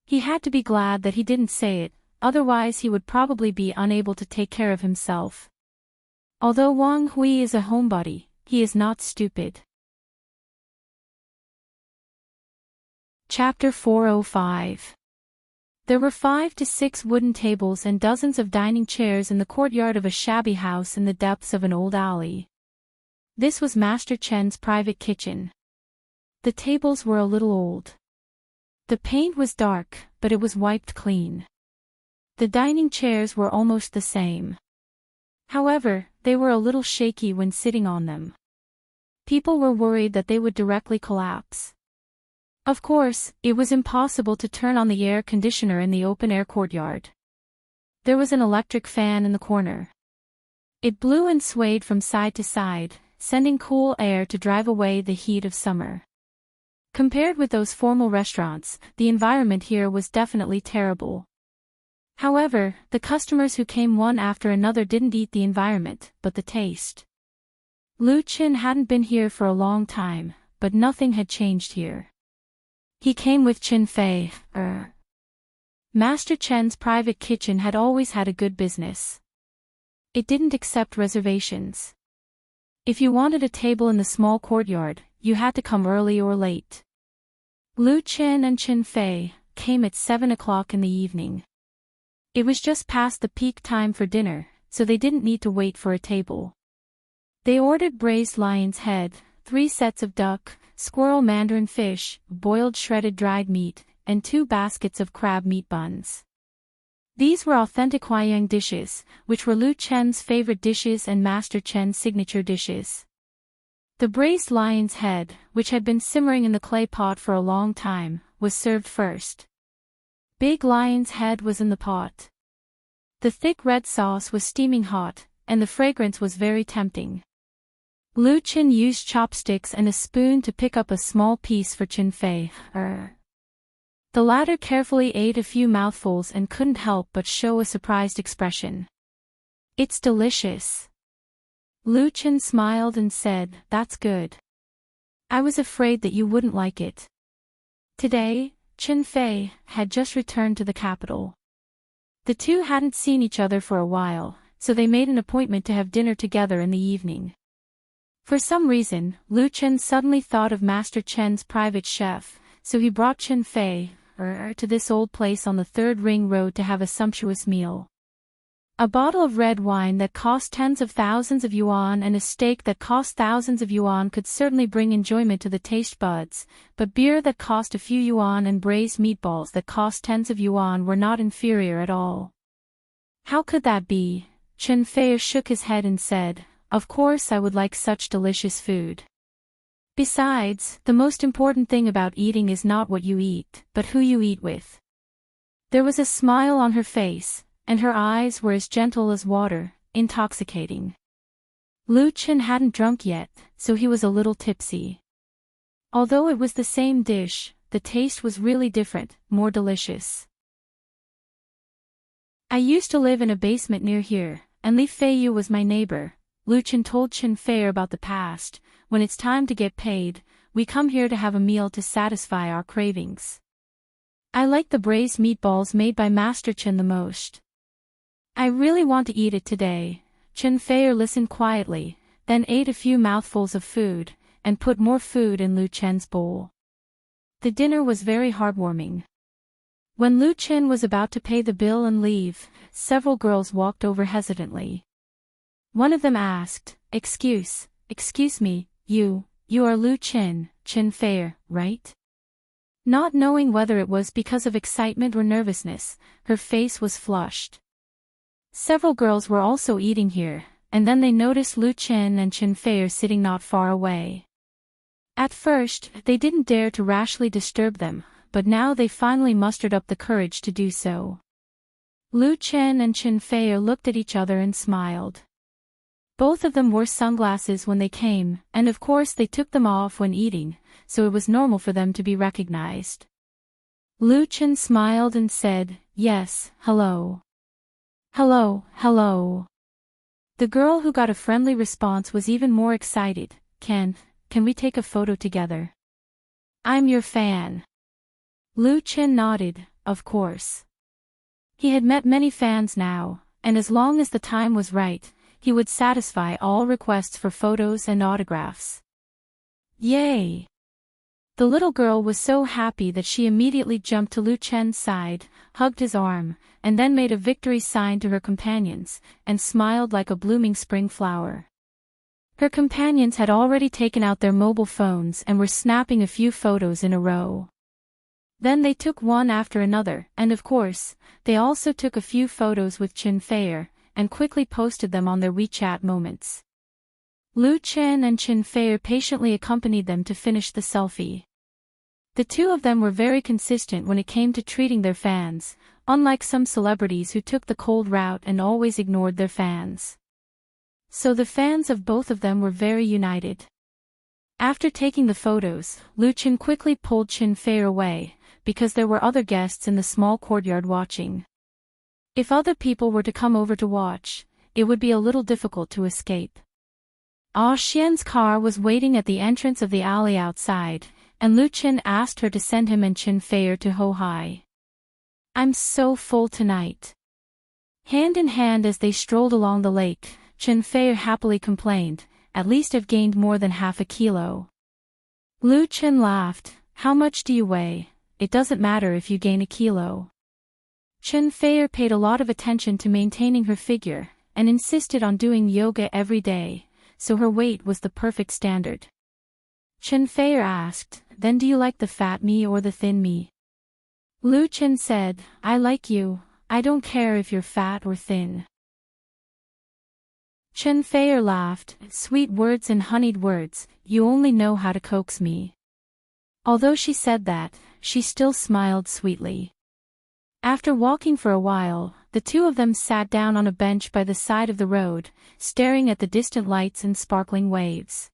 He had to be glad that he didn't say it, otherwise he would probably be unable to take care of himself. Although Wang Hui is a homebody, he is not stupid. Chapter 405. There were 5 to 6 wooden tables and dozens of dining chairs in the courtyard of a shabby house in the depths of an old alley. This was Master Chen's private kitchen. The tables were a little old. The paint was dark, but it was wiped clean. The dining chairs were almost the same. However, they were a little shaky when sitting on them. People were worried that they would directly collapse. Of course, it was impossible to turn on the air conditioner in the open-air courtyard. There was an electric fan in the corner. It blew and swayed from side to side, sending cool air to drive away the heat of summer. Compared with those formal restaurants, the environment here was definitely terrible. However, the customers who came one after another didn't eat the environment, but the taste. Lu Chen hadn't been here for a long time, but nothing had changed here. He came with Chen Fei. Master Chen's private kitchen had always had a good business. It didn't accept reservations. If you wanted a table in the small courtyard, you had to come early or late. Lu Chen and Chen Fei came at 7 o'clock in the evening. It was just past the peak time for dinner, so they didn't need to wait for a table. They ordered braised lion's head, 3 sets of duck, squirrel mandarin fish, boiled shredded dried meat, and 2 baskets of crab meat buns. These were authentic Huaiyang dishes, which were Lu Chen's favorite dishes and Master Chen's signature dishes. The braised lion's head, which had been simmering in the clay pot for a long time, was served first. Big lion's head was in the pot. The thick red sauce was steaming hot, and the fragrance was very tempting. Lu Chen used chopsticks and a spoon to pick up a small piece for Chen Fei. The latter carefully ate a few mouthfuls and couldn't help but show a surprised expression. "It's delicious." Lu Chen smiled and said, "That's good. I was afraid that you wouldn't like it." Today, Chen Fei had just returned to the capital. The two hadn't seen each other for a while, so they made an appointment to have dinner together in the evening. For some reason, Lu Chen suddenly thought of Master Chen's private chef, so he brought Chen Fei to this old place on the 3rd Ring Road to have a sumptuous meal. A bottle of red wine that cost tens of thousands of yuan and a steak that cost thousands of yuan could certainly bring enjoyment to the taste buds, but beer that cost a few yuan and braised meatballs that cost tens of yuan were not inferior at all. How could that be? Chen Fei shook his head and said, "Of course I would like such delicious food. Besides, the most important thing about eating is not what you eat, but who you eat with." There was a smile on her face, and her eyes were as gentle as water, intoxicating. Lu Chen hadn't drunk yet, so he was a little tipsy. Although it was the same dish, the taste was really different, more delicious. "I used to live in a basement near here, and Li Feiyu was my neighbor," Lu Chen told Chen Fei about the past. "When it's time to get paid, we come here to have a meal to satisfy our cravings. I like the braised meatballs made by Master Chen the most. I really want to eat it today. Chen Feier listened quietly, then ate a few mouthfuls of food, and put more food in Lu Chen's bowl. The dinner was very heartwarming. When Lu Chen was about to pay the bill and leave, several girls walked over hesitantly. One of them asked, Excuse me, you are Lu Chen, Chen Feier, right? Not knowing whether it was because of excitement or nervousness, her face was flushed. Several girls were also eating here, and then they noticed Lu Chen and Chen Feier sitting not far away. At first, they didn't dare to rashly disturb them, but now they finally mustered up the courage to do so. Lu Chen and Chen Feier looked at each other and smiled. Both of them wore sunglasses when they came, and of course they took them off when eating, so it was normal for them to be recognized. Lu Chen smiled and said, Yes, hello. Hello. The girl who got a friendly response was even more excited. Can we take a photo together? I'm your fan. Lu Chen nodded, of course. He had met many fans now, and as long as the time was right, he would satisfy all requests for photos and autographs. Yay! The little girl was so happy that she immediately jumped to Lu Chen's side, hugged his arm, and then made a victory sign to her companions, and smiled like a blooming spring flower. Her companions had already taken out their mobile phones and were snapping a few photos in a row. Then they took one after another, and of course, they also took a few photos with Chen Feier, and quickly posted them on their WeChat moments. Lu Chen and Chen Feier patiently accompanied them to finish the selfie. The two of them were very consistent when it came to treating their fans, unlike some celebrities who took the cold route and always ignored their fans. So the fans of both of them were very united. After taking the photos, Lu Chen quickly pulled Chen Feier away, because there were other guests in the small courtyard watching. If other people were to come over to watch, it would be a little difficult to escape. Ah Xian's car was waiting at the entrance of the alley outside, and Lu Chen asked her to send him and Chen Feier to Hohai. I'm so full tonight. Hand in hand as they strolled along the lake, Chen Feier happily complained, At least I've gained more than half a kilo. Lu Chen laughed, How much do you weigh? It doesn't matter if you gain a kilo. Chen Feier paid a lot of attention to maintaining her figure, and insisted on doing yoga every day, so her weight was the perfect standard. Chen Feier asked, Then do you like the fat me or the thin me? Lu Chen said, I like you, I don't care if you're fat or thin. Chen Feier laughed, Sweet words and honeyed words, you only know how to coax me. Although she said that, she still smiled sweetly. After walking for a while, the two of them sat down on a bench by the side of the road, staring at the distant lights and sparkling waves.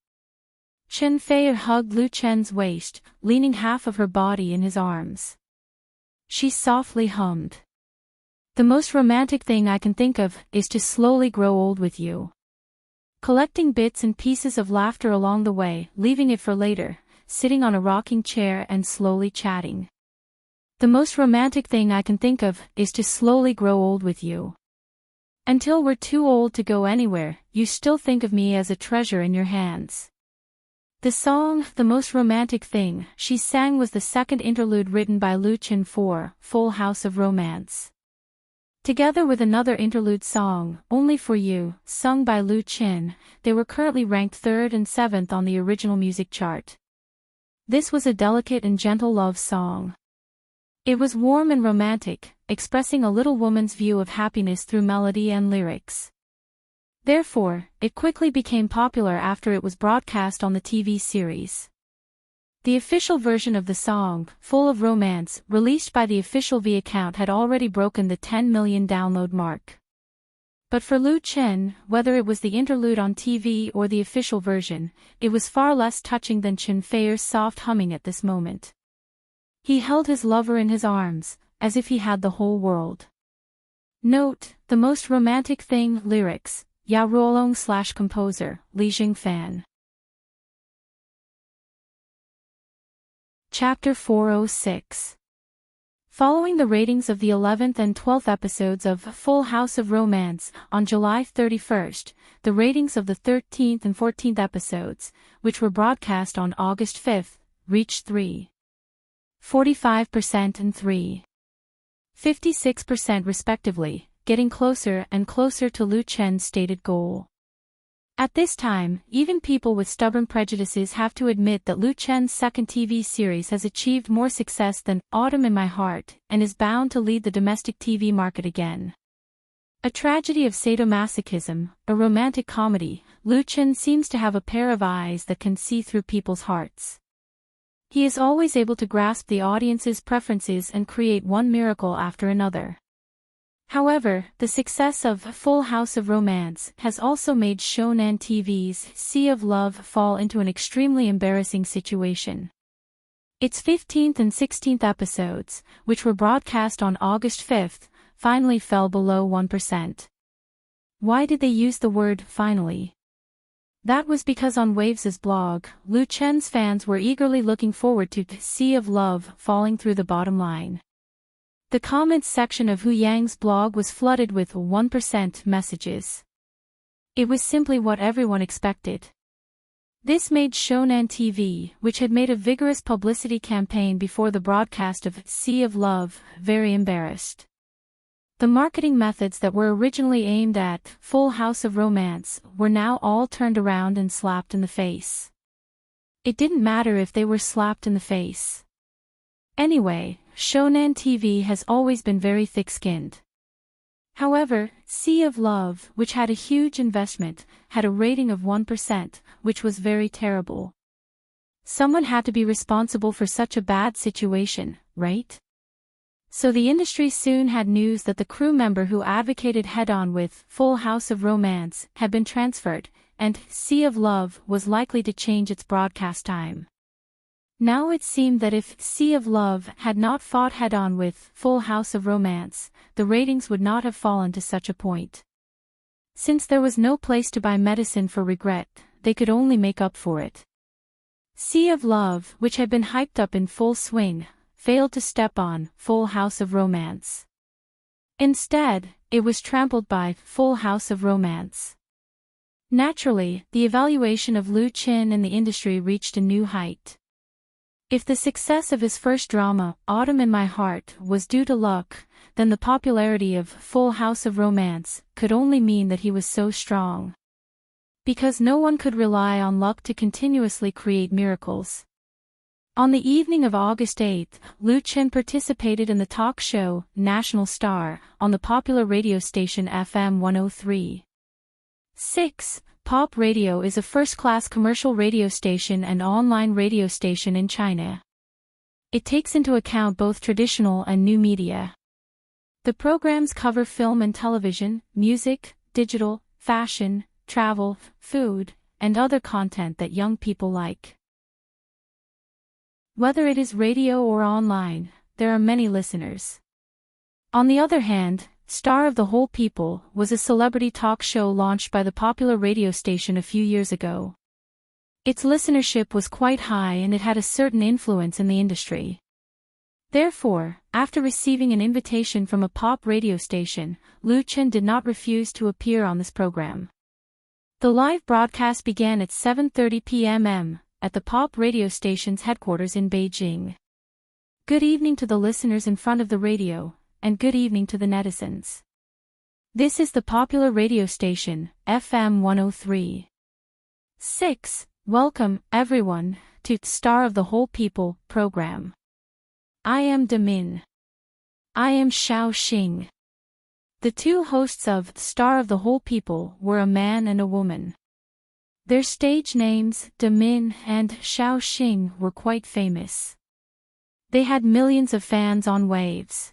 Chen Feier hugged Lu Chen's waist, leaning half of her body in his arms. She softly hummed. The most romantic thing I can think of is to slowly grow old with you. Collecting bits and pieces of laughter along the way, leaving it for later, sitting on a rocking chair and slowly chatting. The most romantic thing I can think of is to slowly grow old with you. Until we're too old to go anywhere, you still think of me as a treasure in your hands. The song, The Most Romantic Thing, she sang was the second interlude written by Lu Chen for Full House of Romance. Together with another interlude song, Only for You, sung by Lu Chen, they were currently ranked 3rd and 7th on the original music chart. This was a delicate and gentle love song. It was warm and romantic, expressing a little woman's view of happiness through melody and lyrics. Therefore, it quickly became popular after it was broadcast on the TV series. The official version of the song, Full of Romance, released by the official V account had already broken the 10 million download mark. But for Lu Chen, whether it was the interlude on TV or the official version, it was far less touching than Chen Feier's soft humming at this moment. He held his lover in his arms, as if he had the whole world. Note, The Most Romantic Thing, lyrics, Ya Rolong / composer, Li Jingfan. Chapter 406. Following the ratings of the 11th and 12th episodes of Full House of Romance on July 31st, the ratings of the 13th and 14th episodes, which were broadcast on August 5th, reached 3.45% and 3.56% respectively, getting closer and closer to Lu Chen's stated goal. At this time, even people with stubborn prejudices have to admit that Lu Chen's second TV series has achieved more success than Autumn in My Heart and is bound to lead the domestic TV market again. A tragedy of sadomasochism, a romantic comedy, Lu Chen seems to have a pair of eyes that can see through people's hearts. He is always able to grasp the audience's preferences and create one miracle after another. However, the success of Full House of Romance has also made Shonen TV's Sea of Love fall into an extremely embarrassing situation. Its 15th and 16th episodes, which were broadcast on August 5th, finally fell below 1%. Why did they use the word finally? That was because on Waves' blog, Lu Chen's fans were eagerly looking forward to Sea of Love falling through the bottom line. The comments section of Hu Yang's blog was flooded with 1% messages. It was simply what everyone expected. This made Shonen TV, which had made a vigorous publicity campaign before the broadcast of Sea of Love, very embarrassed. The marketing methods that were originally aimed at Full House of Romance were now all turned around and slapped in the face. It didn't matter if they were slapped in the face. Anyway, Shonen TV has always been very thick-skinned. However, Sea of Love, which had a huge investment, had a rating of 1%, which was very terrible. Someone had to be responsible for such a bad situation, right? So the industry soon had news that the crew member who advocated head-on with Full House of Romance had been transferred, and Sea of Love was likely to change its broadcast time. Now it seemed that if Sea of Love had not fought head-on with Full House of Romance, the ratings would not have fallen to such a point. Since there was no place to buy medicine for regret, they could only make up for it. Sea of Love, which had been hyped up in full swing, failed to step on Full House of Romance. Instead, it was trampled by Full House of Romance. Naturally, the evaluation of Lu Chen in the industry reached a new height. If the success of his first drama, Autumn in My Heart, was due to luck, then the popularity of Full House of Romance could only mean that he was so strong. Because no one could rely on luck to continuously create miracles. On the evening of August 8th, Lu Chen participated in the talk show, National Star, on the popular radio station FM 103.6. Pop Radio is a first-class commercial radio station and online radio station in China. It takes into account both traditional and new media. The programs cover film and television, music, digital, fashion, travel, food, and other content that young people like. Whether it is radio or online, there are many listeners. On the other hand, Star of the Whole People was a celebrity talk show launched by the popular radio station a few years ago. Its listenership was quite high and it had a certain influence in the industry. Therefore, after receiving an invitation from a pop radio station, Lu Chen did not refuse to appear on this program. The live broadcast began at 7:30 p.m. at the pop radio station's headquarters in Beijing. Good evening to the listeners in front of the radio, and good evening to the netizens. This is the popular radio station, FM 103.6. Welcome, everyone, to Star of the Whole People program. I am Damin. I am Xiao Xing. The two hosts of Star of the Whole People were a man and a woman. Their stage names, Damin and Xiao Xing, were quite famous. They had millions of fans on Waves.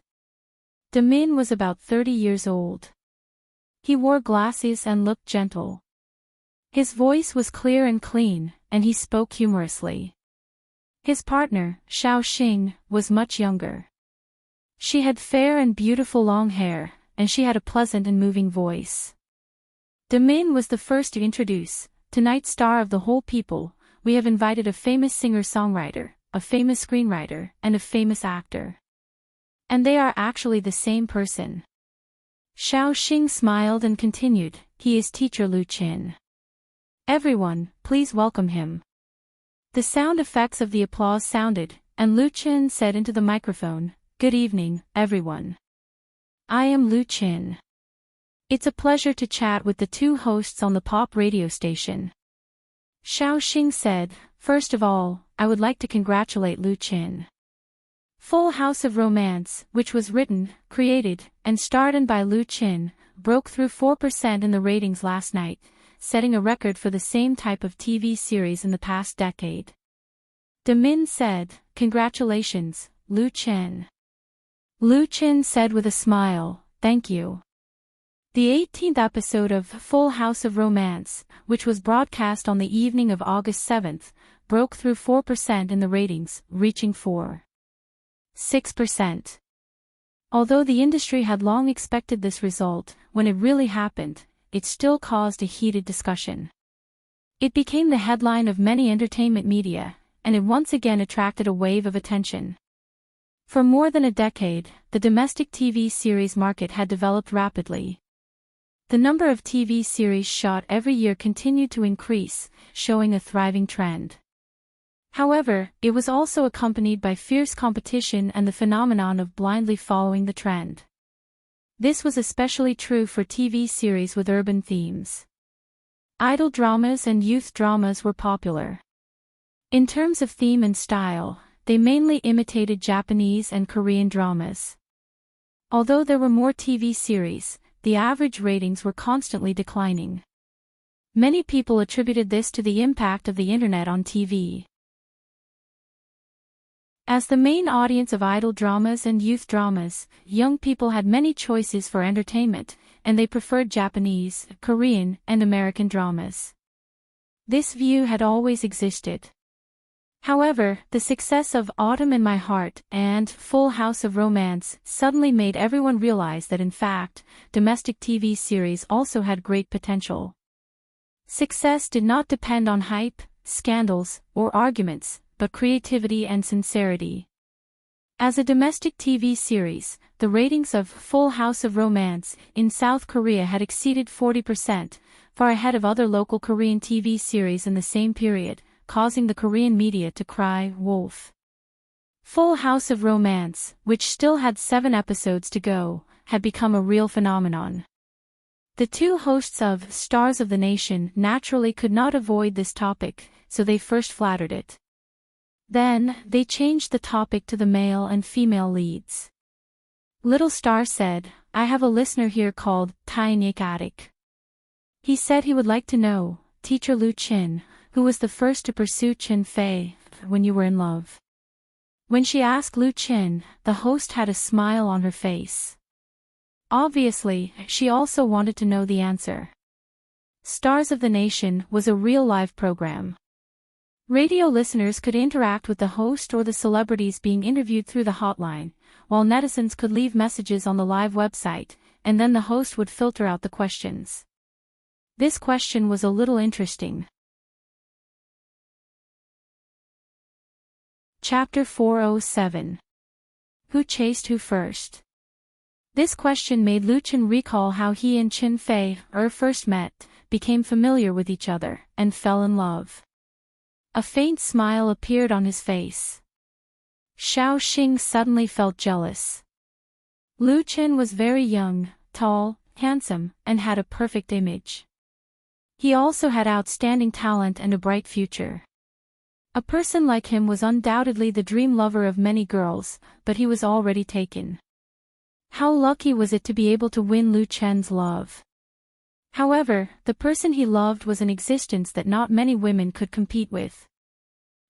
Damin was about 30 years old. He wore glasses and looked gentle. His voice was clear and clean, and he spoke humorously. His partner, Xiao Xing, was much younger. She had fair and beautiful long hair, and she had a pleasant and moving voice. Damin was the first to introduce, tonight's Star of the Whole People, we have invited a famous singer-songwriter, a famous screenwriter, and a famous actor. And they are actually the same person. Xiao Xing smiled and continued, he is teacher Lu Qin. Everyone, please welcome him. The sound effects of the applause sounded, and Lu Qin said into the microphone, good evening, everyone. I am Lu Qin. It's a pleasure to chat with the two hosts on the pop radio station. Xiao Xing said, first of all, I would like to congratulate Lu Qin. Full House of Romance, which was written, created, and starred in by Lu Qin, broke through 4% in the ratings last night, setting a record for the same type of TV series in the past decade. De Min said, congratulations, Lu Qin. Lu Qin said with a smile, thank you. The 18th episode of Full House of Romance, which was broadcast on the evening of August 7th, broke through 4% in the ratings, reaching 4.6%. Although the industry had long expected this result, when it really happened, it still caused a heated discussion. It became the headline of many entertainment media, and it once again attracted a wave of attention. For more than a decade, the domestic TV series market had developed rapidly. The number of TV series shot every year continued to increase, showing a thriving trend. However, it was also accompanied by fierce competition and the phenomenon of blindly following the trend. This was especially true for TV series with urban themes. Idol dramas and youth dramas were popular. In terms of theme and style, they mainly imitated Japanese and Korean dramas. Although there were more TV series, the average ratings were constantly declining. Many people attributed this to the impact of the internet on TV. As the main audience of idol dramas and youth dramas, young people had many choices for entertainment, and they preferred Japanese, Korean, and American dramas. This view had always existed. However, the success of Autumn in My Heart and Full House of Romance suddenly made everyone realize that in fact, domestic TV series also had great potential. Success did not depend on hype, scandals, or arguments, but creativity and sincerity. As a domestic TV series, the ratings of Full House of Romance in South Korea had exceeded 40%, far ahead of other local Korean TV series in the same period, causing the Korean media to cry wolf. Full House of Romance, which still had 7 episodes to go, had become a real phenomenon. The two hosts of Stars of the Nation naturally could not avoid this topic, so they first flattered it. Then, they changed the topic to the male and female leads. Little Star said, I have a listener here called Tainik Attic. He said he would like to know, Teacher Lu Qin, who was the first to pursue Qin Fei, when you were in love. When she asked Lu Qin, the host had a smile on her face. Obviously, she also wanted to know the answer. Stars of the Nation was a real live program. Radio listeners could interact with the host or the celebrities being interviewed through the hotline, while netizens could leave messages on the live website, and then the host would filter out the questions. This question was a little interesting. Chapter 407. Who chased who first? This question made Lu Qin recall how he and Qin Fei first met, became familiar with each other, and fell in love. A faint smile appeared on his face. Xiao Xing suddenly felt jealous. Lu Qin was very young, tall, handsome, and had a perfect image. He also had outstanding talent and a bright future. A person like him was undoubtedly the dream lover of many girls, but he was already taken. How lucky was it to be able to win Lu Qin's love? However, the person he loved was an existence that not many women could compete with.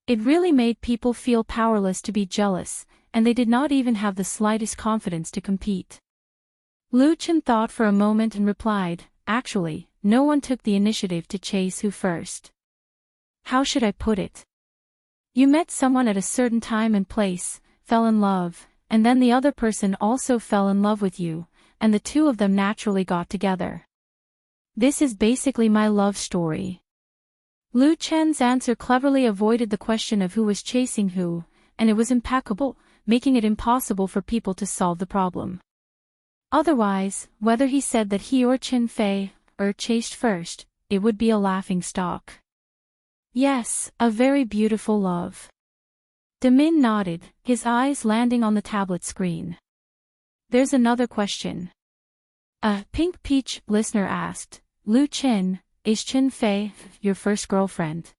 It really made people feel powerless to be jealous, and they did not even have the slightest confidence to compete. Lu Qin thought for a moment and replied, actually, no one took the initiative to chase who first. How should I put it? You met someone at a certain time and place, fell in love, and then the other person also fell in love with you, and the two of them naturally got together. This is basically my love story. Lu Qin's answer cleverly avoided the question of who was chasing who, and it was impeccable, making it impossible for people to solve the problem. Otherwise, whether he said that he or Chin Fei chased first, it would be a laughing stock. Yes, a very beautiful love. Demin nodded, his eyes landing on the tablet screen. There's another question. A Pink Peach listener asked, Lu Chin, is Chin Fei your first girlfriend?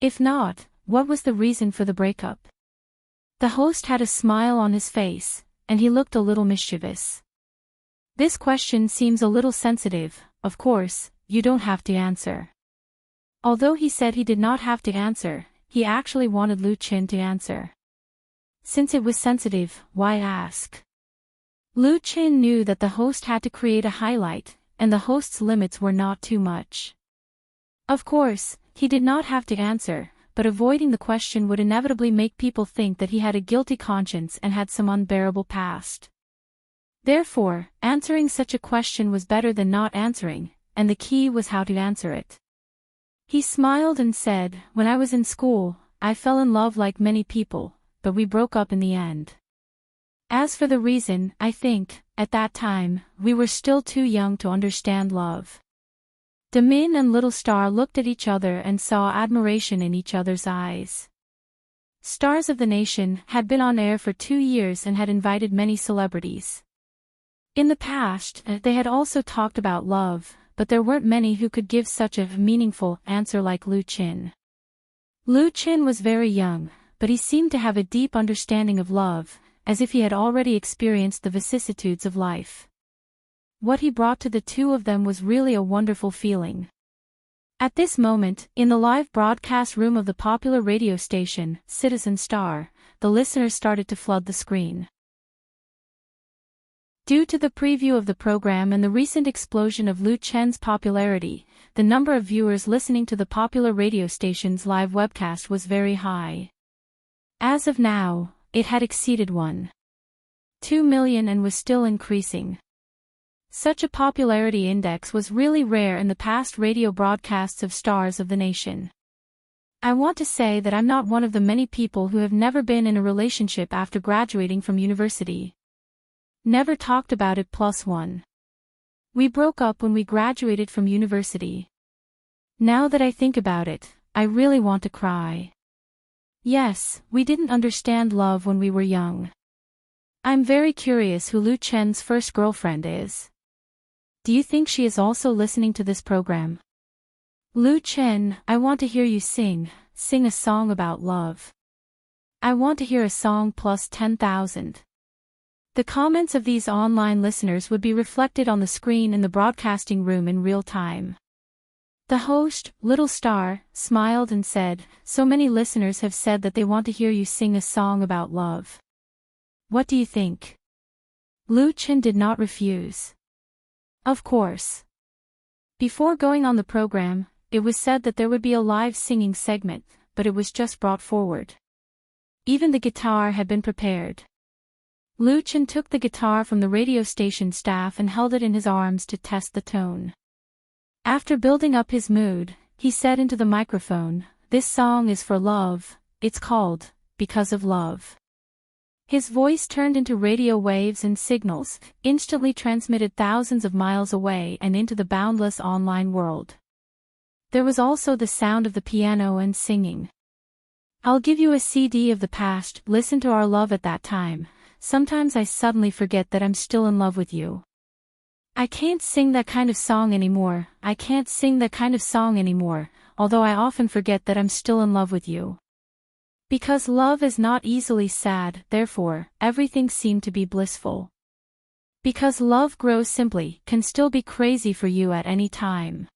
If not, what was the reason for the breakup? The host had a smile on his face, and he looked a little mischievous. This question seems a little sensitive, of course, you don't have to answer. Although he said he did not have to answer, he actually wanted Lu Chin to answer. Since it was sensitive, why ask? Lu Chin knew that the host had to create a highlight, and the host's limits were not too much. Of course, he did not have to answer, but avoiding the question would inevitably make people think that he had a guilty conscience and had some unbearable past. Therefore, answering such a question was better than not answering, and the key was how to answer it. He smiled and said, when I was in school, I fell in love like many people, but we broke up in the end. As for the reason, I think, at that time, we were still too young to understand love. Demin and Little Star looked at each other and saw admiration in each other's eyes. Stars of the Nation had been on air for 2 years and had invited many celebrities. In the past, they had also talked about love, but there weren't many who could give such a meaningful answer like Lu Chin. Lu Chin was very young, but he seemed to have a deep understanding of love, as if he had already experienced the vicissitudes of life. What he brought to the two of them was really a wonderful feeling. At this moment, in the live broadcast room of the popular radio station, Citizen Star, the listeners started to flood the screen. Due to the preview of the program and the recent explosion of Lu Chen's popularity, the number of viewers listening to the popular radio station's live webcast was very high. As of now, it had exceeded 1.2 million and was still increasing. Such a popularity index was really rare in the past radio broadcasts of Stars of the Nation. I want to say that I'm not one of the many people who have never been in a relationship after graduating from university. Never talked about it +1. We broke up when we graduated from university. Now that I think about it, I really want to cry. Yes, we didn't understand love when we were young. I'm very curious who Lu Chen's first girlfriend is. Do you think she is also listening to this program? Lu Chen, I want to hear you sing a song about love. I want to hear a song plus 10,000. The comments of these online listeners would be reflected on the screen in the broadcasting room in real time. The host, Little Star, smiled and said, so many listeners have said that they want to hear you sing a song about love. What do you think? Lu Chen did not refuse. Of course. Before going on the program, it was said that there would be a live singing segment, but it was just brought forward. Even the guitar had been prepared. Lu Chen took the guitar from the radio station staff and held it in his arms to test the tone. After building up his mood, he said into the microphone, this song is for love, it's called, Because of Love. His voice turned into radio waves and signals, instantly transmitted thousands of miles away and into the boundless online world. There was also the sound of the piano and singing. I'll give you a CD of the past, listen to our love at that time. Sometimes I suddenly forget that I'm still in love with you. I can't sing that kind of song anymore, although I often forget that I'm still in love with you. Because love is not easily sad, therefore, everything seemed to be blissful. Because love grows simply, can still be crazy for you at any time.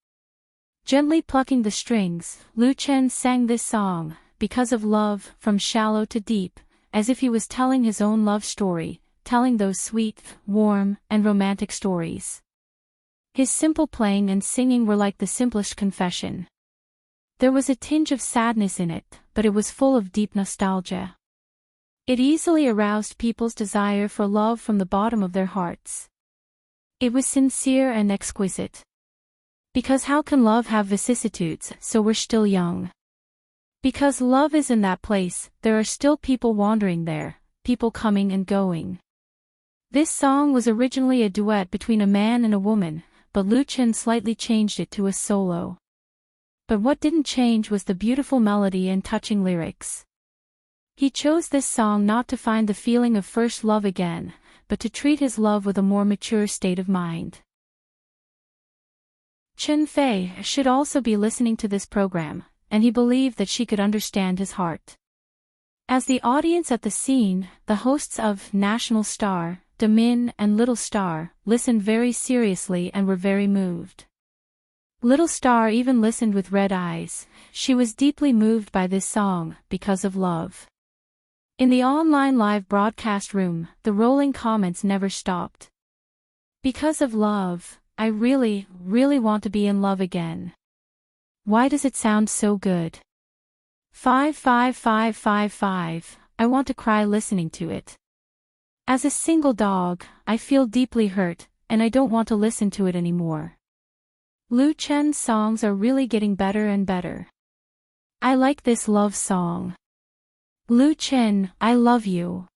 Gently plucking the strings, Lu Chen sang this song, Because of Love, from shallow to deep, as if he was telling his own love story, telling those sweet, warm, and romantic stories. His simple playing and singing were like the simplest confession. There was a tinge of sadness in it, but it was full of deep nostalgia. It easily aroused people's desire for love from the bottom of their hearts. It was sincere and exquisite. Because how can love have vicissitudes, so we're still young? Because love is in that place, there are still people wandering there, people coming and going. This song was originally a duet between a man and a woman, but Lu Chen slightly changed it to a solo. But what didn't change was the beautiful melody and touching lyrics. He chose this song not to find the feeling of first love again, but to treat his love with a more mature state of mind. Chen Fei should also be listening to this program, and he believed that she could understand his heart. As the audience at the scene, the hosts of National Star, Damin and Little Star, listened very seriously and were very moved. Little Star even listened with red eyes. She was deeply moved by this song, because of love. In the online live broadcast room, the rolling comments never stopped. Because of love, I really, really want to be in love again. Why does it sound so good? 55555, I want to cry listening to it. As a single dog, I feel deeply hurt, and I don't want to listen to it anymore. Lu Chen's songs are really getting better and better. I like this love song. Lu Chen, I love you.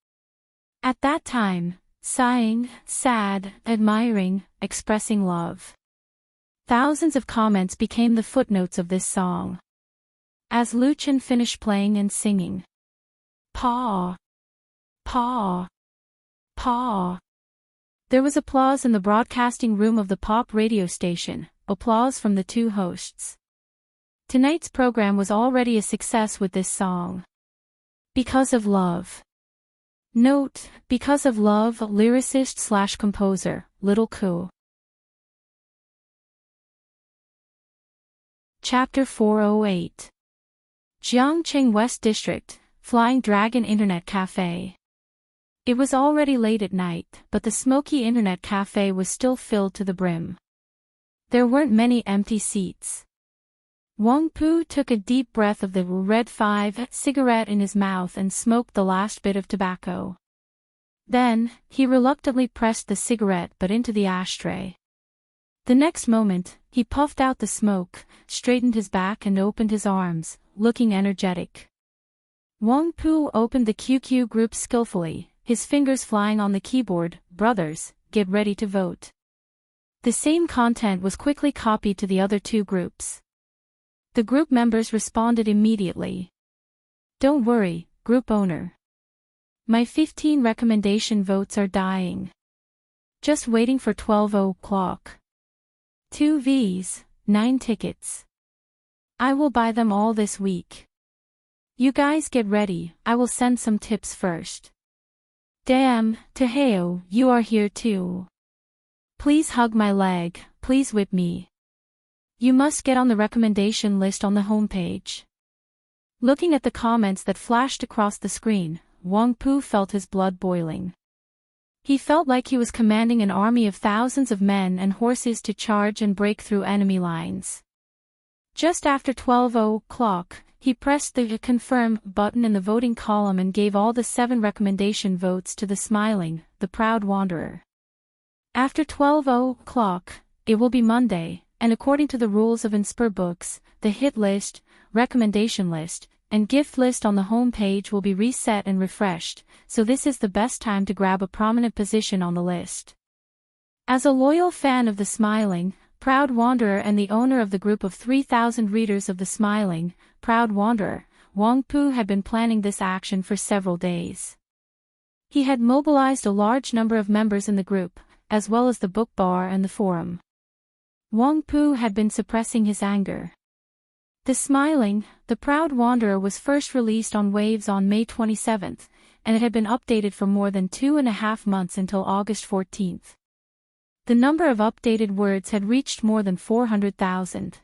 At that time, sighing, sad, admiring, expressing love. Thousands of comments became the footnotes of this song. As Lu Chen finished playing and singing. Paw. Paw. Paw. There was applause in the broadcasting room of the pop radio station, applause from the two hosts. Tonight's program was already a success with this song. Because of love. Note, because of love, lyricist/composer, Little Ku. Chapter 408. Jiangcheng West District, Flying Dragon Internet Cafe. It was already late at night, but the smoky internet cafe was still filled to the brim. There weren't many empty seats. Wang Pu took a deep breath of the Red 5 cigarette in his mouth and smoked the last bit of tobacco. Then, he reluctantly pressed the cigarette butt into the ashtray. The next moment, he puffed out the smoke, straightened his back and opened his arms, looking energetic. Wang Pu opened the QQ group skillfully, his fingers flying on the keyboard. Brothers, get ready to vote. The same content was quickly copied to the other two groups. The group members responded immediately. Don't worry, group owner. My 15 recommendation votes are dying. Just waiting for 12 o'clock. 2 Vs, 9 tickets. I will buy them all this week. You guys get ready, I will send some tips first. Damn, Taheo, you are here too. Please hug my leg, please whip me. You must get on the recommendation list on the homepage. Looking at the comments that flashed across the screen, Wang Pu felt his blood boiling. He felt like he was commanding an army of thousands of men and horses to charge and break through enemy lines. Just after 12 o'clock, he pressed the confirm button in the voting column and gave all the 7 recommendation votes to the smiling, the proud wanderer. After 12 o'clock, it will be Monday, and according to the rules of Inspire Books, the hit list, recommendation list, and gift list on the home page will be reset and refreshed, so this is the best time to grab a prominent position on the list. As a loyal fan of the Smiling, Proud Wanderer and the owner of the group of 3,000 readers of the Smiling, Proud Wanderer, Wang Pu had been planning this action for several days. He had mobilized a large number of members in the group, as well as the book bar and the forum. Wang Pu had been suppressing his anger. The Smiling, the Proud Wanderer was first released on Waves on May 27th, and it had been updated for more than 2.5 months until August 14th. The number of updated words had reached more than 400,000.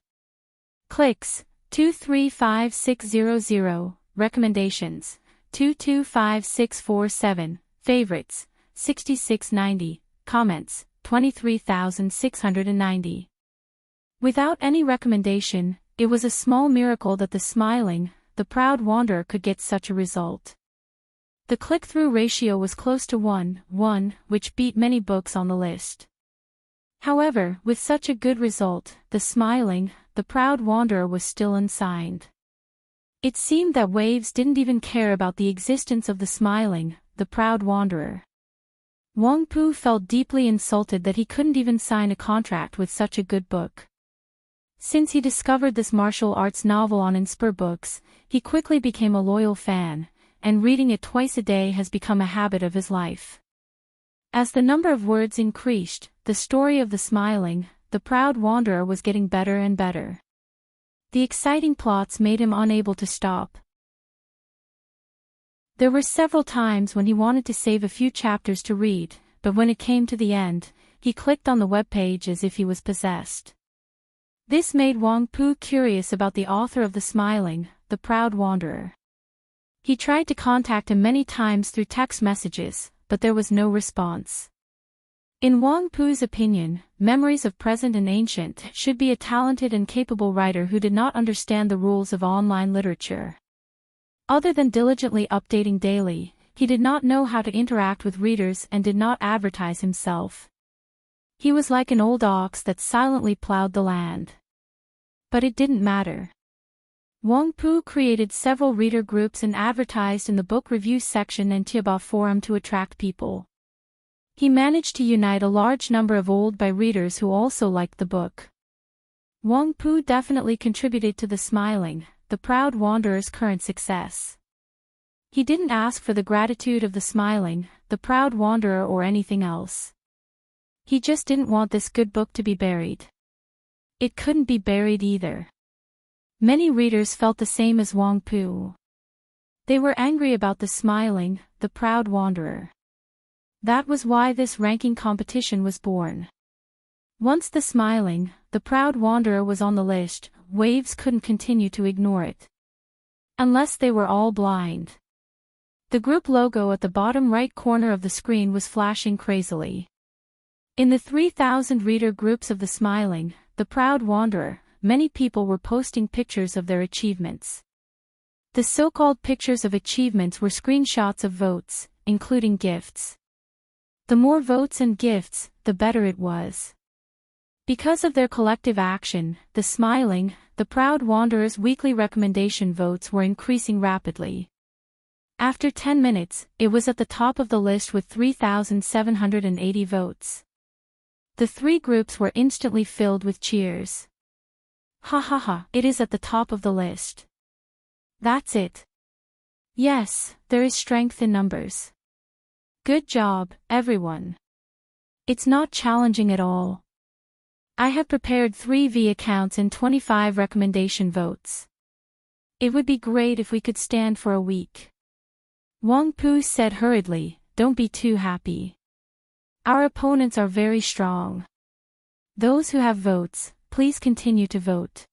Clicks, 235600, recommendations, 225647, favorites, 6690, comments, 23,690. Without any recommendation, it was a small miracle that the Smiling, the Proud Wanderer could get such a result. The click-through ratio was close to 1:1, which beat many books on the list. However, with such a good result, the Smiling, the Proud Wanderer was still unsigned. It seemed that Waves didn't even care about the existence of the smiling, the proud wanderer. Wang Pu felt deeply insulted that he couldn't even sign a contract with such a good book. Since he discovered this martial arts novel on Inspire Books, he quickly became a loyal fan, and reading it twice a day has become a habit of his life. As the number of words increased, the story of the smiling, the proud wanderer was getting better and better. The exciting plots made him unable to stop. There were several times when he wanted to save a few chapters to read, but when it came to the end, he clicked on the web page as if he was possessed. This made Wang Pu curious about the author of the smiling, the proud wanderer. He tried to contact him many times through text messages, but there was no response. In Wang Pu's opinion, Memories of Present and Ancient should be a talented and capable writer who did not understand the rules of online literature. Other than diligently updating daily, he did not know how to interact with readers and did not advertise himself. He was like an old ox that silently plowed the land. But it didn't matter. Wang Pu created several reader groups and advertised in the book review section and Taobao forum to attract people. He managed to unite a large number of old-buy readers who also liked the book. Wang Pu definitely contributed to the smiling, the proud wanderer's current success. He didn't ask for the gratitude of the smiling, the proud wanderer or anything else. He just didn't want this good book to be buried. It couldn't be buried either. Many readers felt the same as Wang Pu. They were angry about the smiling, the proud wanderer. That was why this ranking competition was born. Once the smiling, the proud wanderer was on the list, Waves couldn't continue to ignore it. Unless they were all blind. The group logo at the bottom right corner of the screen was flashing crazily. In the 3,000 reader groups of the smiling, the proud wanderer, many people were posting pictures of their achievements. The so-called pictures of achievements were screenshots of votes, including gifts. The more votes and gifts, the better it was. Because of their collective action, the smiling, the proud wanderer's weekly recommendation votes were increasing rapidly. After 10 minutes, it was at the top of the list with 3,780 votes. The three groups were instantly filled with cheers. Ha ha ha, it is at the top of the list. That's it. Yes, there is strength in numbers. Good job, everyone. It's not challenging at all. I have prepared 3V accounts and 25 recommendation votes. It would be great if we could stand for a week. Wang Pu said hurriedly, don't be too happy. Our opponents are very strong. Those who have votes, please continue to vote.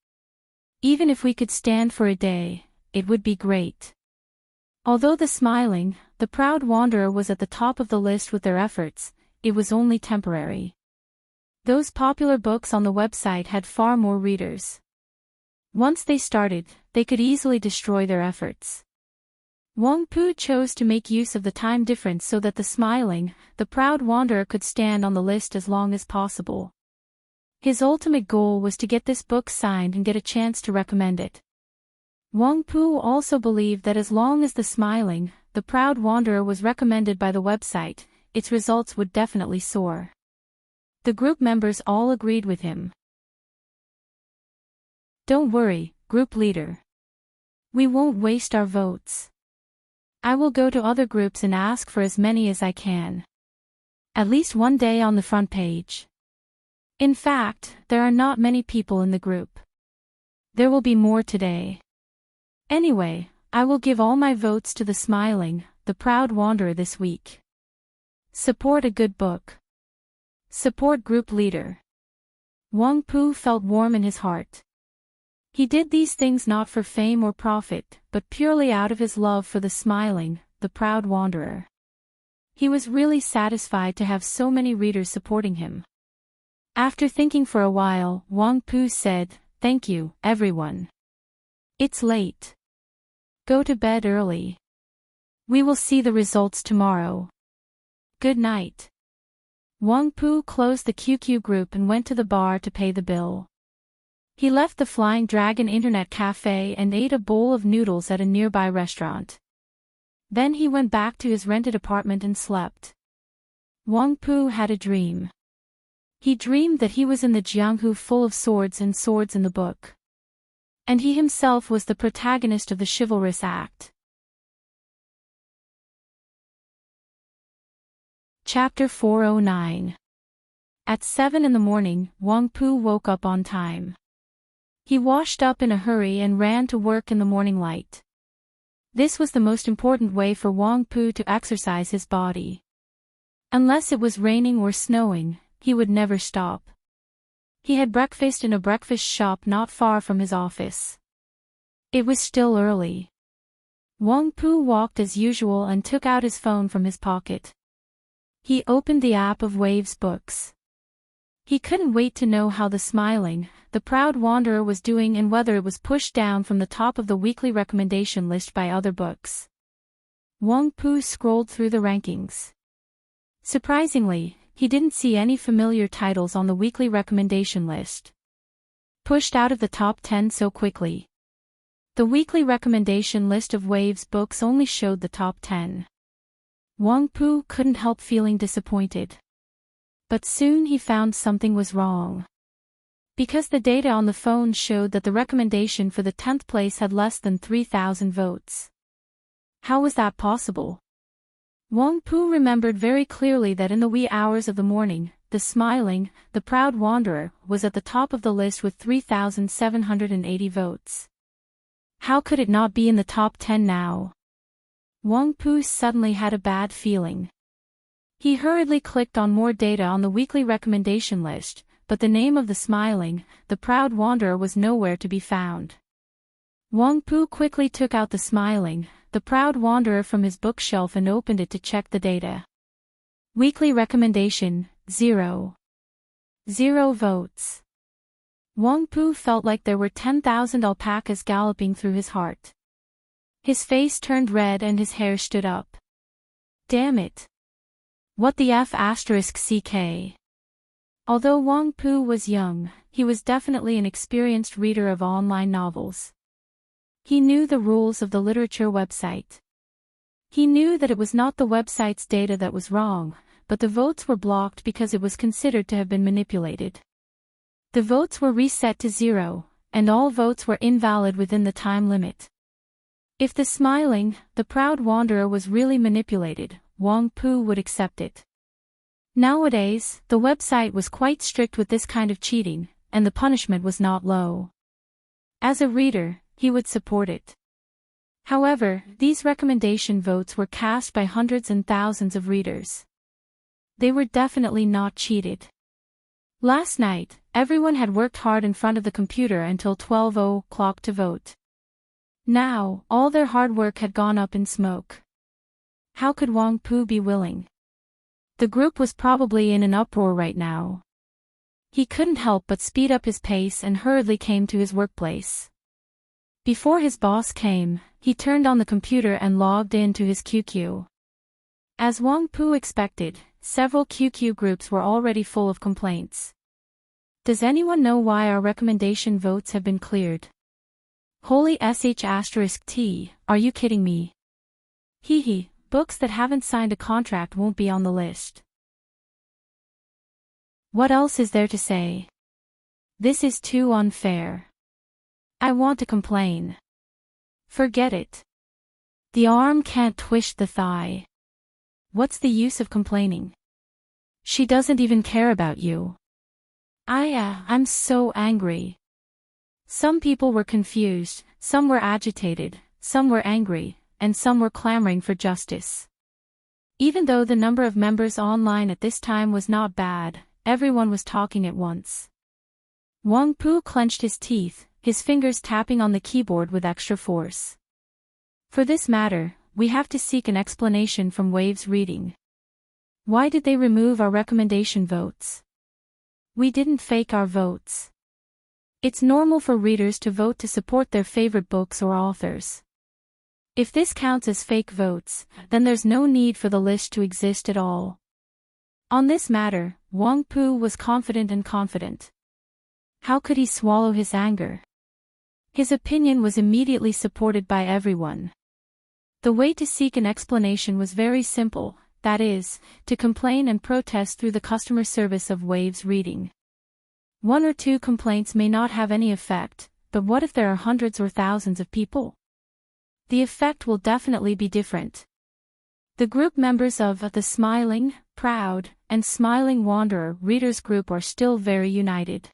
Even if we could stand for a day, it would be great. Although the smiling, the proud wanderer was at the top of the list with their efforts, it was only temporary. Those popular books on the website had far more readers. Once they started, they could easily destroy their efforts. Wang Pu chose to make use of the time difference so that the smiling, the proud wanderer could stand on the list as long as possible. His ultimate goal was to get this book signed and get a chance to recommend it. Wang Pu also believed that as long as the smiling, the proud wanderer was recommended by the website, its results would definitely soar. The group members all agreed with him. Don't worry, group leader. We won't waste our votes. I will go to other groups and ask for as many as I can. At least one day on the front page. In fact, there are not many people in the group. There will be more today. Anyway, I will give all my votes to the smiling, the proud wanderer this week. Support a good book. Support group leader. Wang Pu felt warm in his heart. He did these things not for fame or profit, but purely out of his love for the smiling, the proud wanderer. He was really satisfied to have so many readers supporting him. After thinking for a while, Wang Pu said, "Thank you, everyone. It's late. Go to bed early. We will see the results tomorrow. Good night." Wang Pu closed the QQ group and went to the bar to pay the bill. He left the Flying Dragon Internet Cafe and ate a bowl of noodles at a nearby restaurant. Then he went back to his rented apartment and slept. Wang Pu had a dream. He dreamed that he was in the Jianghu full of swords and swords in the book. And he himself was the protagonist of the chivalrous act. Chapter 409. At 7 in the morning, Wang Pu woke up on time. He washed up in a hurry and ran to work in the morning light. This was the most important way for Wang Pu to exercise his body. Unless it was raining or snowing, he would never stop. He had breakfast in a breakfast shop not far from his office. It was still early. Wang Pu walked as usual and took out his phone from his pocket. He opened the app of Waves Books. He couldn't wait to know how the smiling, the proud wanderer was doing and whether it was pushed down from the top of the weekly recommendation list by other books. Wang Pu scrolled through the rankings. Surprisingly, he didn't see any familiar titles on the weekly recommendation list. Pushed out of the top 10 so quickly. The weekly recommendation list of Waves Books only showed the top 10. Wang Pu couldn't help feeling disappointed. But soon he found something was wrong. Because the data on the phone showed that the recommendation for the 10th place had less than 3,000 votes. How was that possible? Wang Pu remembered very clearly that in the wee hours of the morning, the smiling, the proud wanderer, was at the top of the list with 3,780 votes. How could it not be in the top 10 now? Wang Pu suddenly had a bad feeling. He hurriedly clicked on more data on the weekly recommendation list, but the name of the smiling, the proud wanderer was nowhere to be found. Wang Pu quickly took out the smiling, the proud wanderer from his bookshelf and opened it to check the data. Weekly recommendation, 0. 0 votes. Wang Pu felt like there were 10,000 alpacas galloping through his heart. His face turned red and his hair stood up. Damn it. What the F***ck? Although Wang Pu was young, he was definitely an experienced reader of online novels. He knew the rules of the literature website. He knew that it was not the website's data that was wrong, but the votes were blocked because it was considered to have been manipulated. The votes were reset to 0, and all votes were invalid within the time limit. If the smiling, the proud wanderer was really manipulated, Wang Pu would accept it. Nowadays, the website was quite strict with this kind of cheating, and the punishment was not low. As a reader, he would support it. However, these recommendation votes were cast by hundreds and thousands of readers. They were definitely not cheated. Last night, everyone had worked hard in front of the computer until 12 o'clock to vote. Now, all their hard work had gone up in smoke. How could Wang Pu be willing? The group was probably in an uproar right now. He couldn't help but speed up his pace and hurriedly came to his workplace. Before his boss came, he turned on the computer and logged in to his QQ. As Wang Pu expected, several QQ groups were already full of complaints. Does anyone know why our recommendation votes have been cleared? Holy sh**t, are you kidding me? Hehe, books that haven't signed a contract won't be on the list. What else is there to say? This is too unfair. I want to complain. Forget it. The arm can't twist the thigh. What's the use of complaining? She doesn't even care about you. I'm so angry. Some people were confused, some were agitated, some were angry, and some were clamoring for justice. Even though the number of members online at this time was not bad, everyone was talking at once. Wang Pu clenched his teeth, his fingers tapping on the keyboard with extra force. For this matter, we have to seek an explanation from Waves Reading. Why did they remove our recommendation votes? We didn't fake our votes. It's normal for readers to vote to support their favorite books or authors. If this counts as fake votes, then there's no need for the list to exist at all. On this matter, Wang Pu was confident. How could he swallow his anger? His opinion was immediately supported by everyone. The way to seek an explanation was very simple, that is, to complain and protest through the customer service of Waves Reading. One or two complaints may not have any effect, but what if there are hundreds or thousands of people? The effect will definitely be different. The group members of the Smiling, Proud, and Smiling Wanderer readers group are still very united.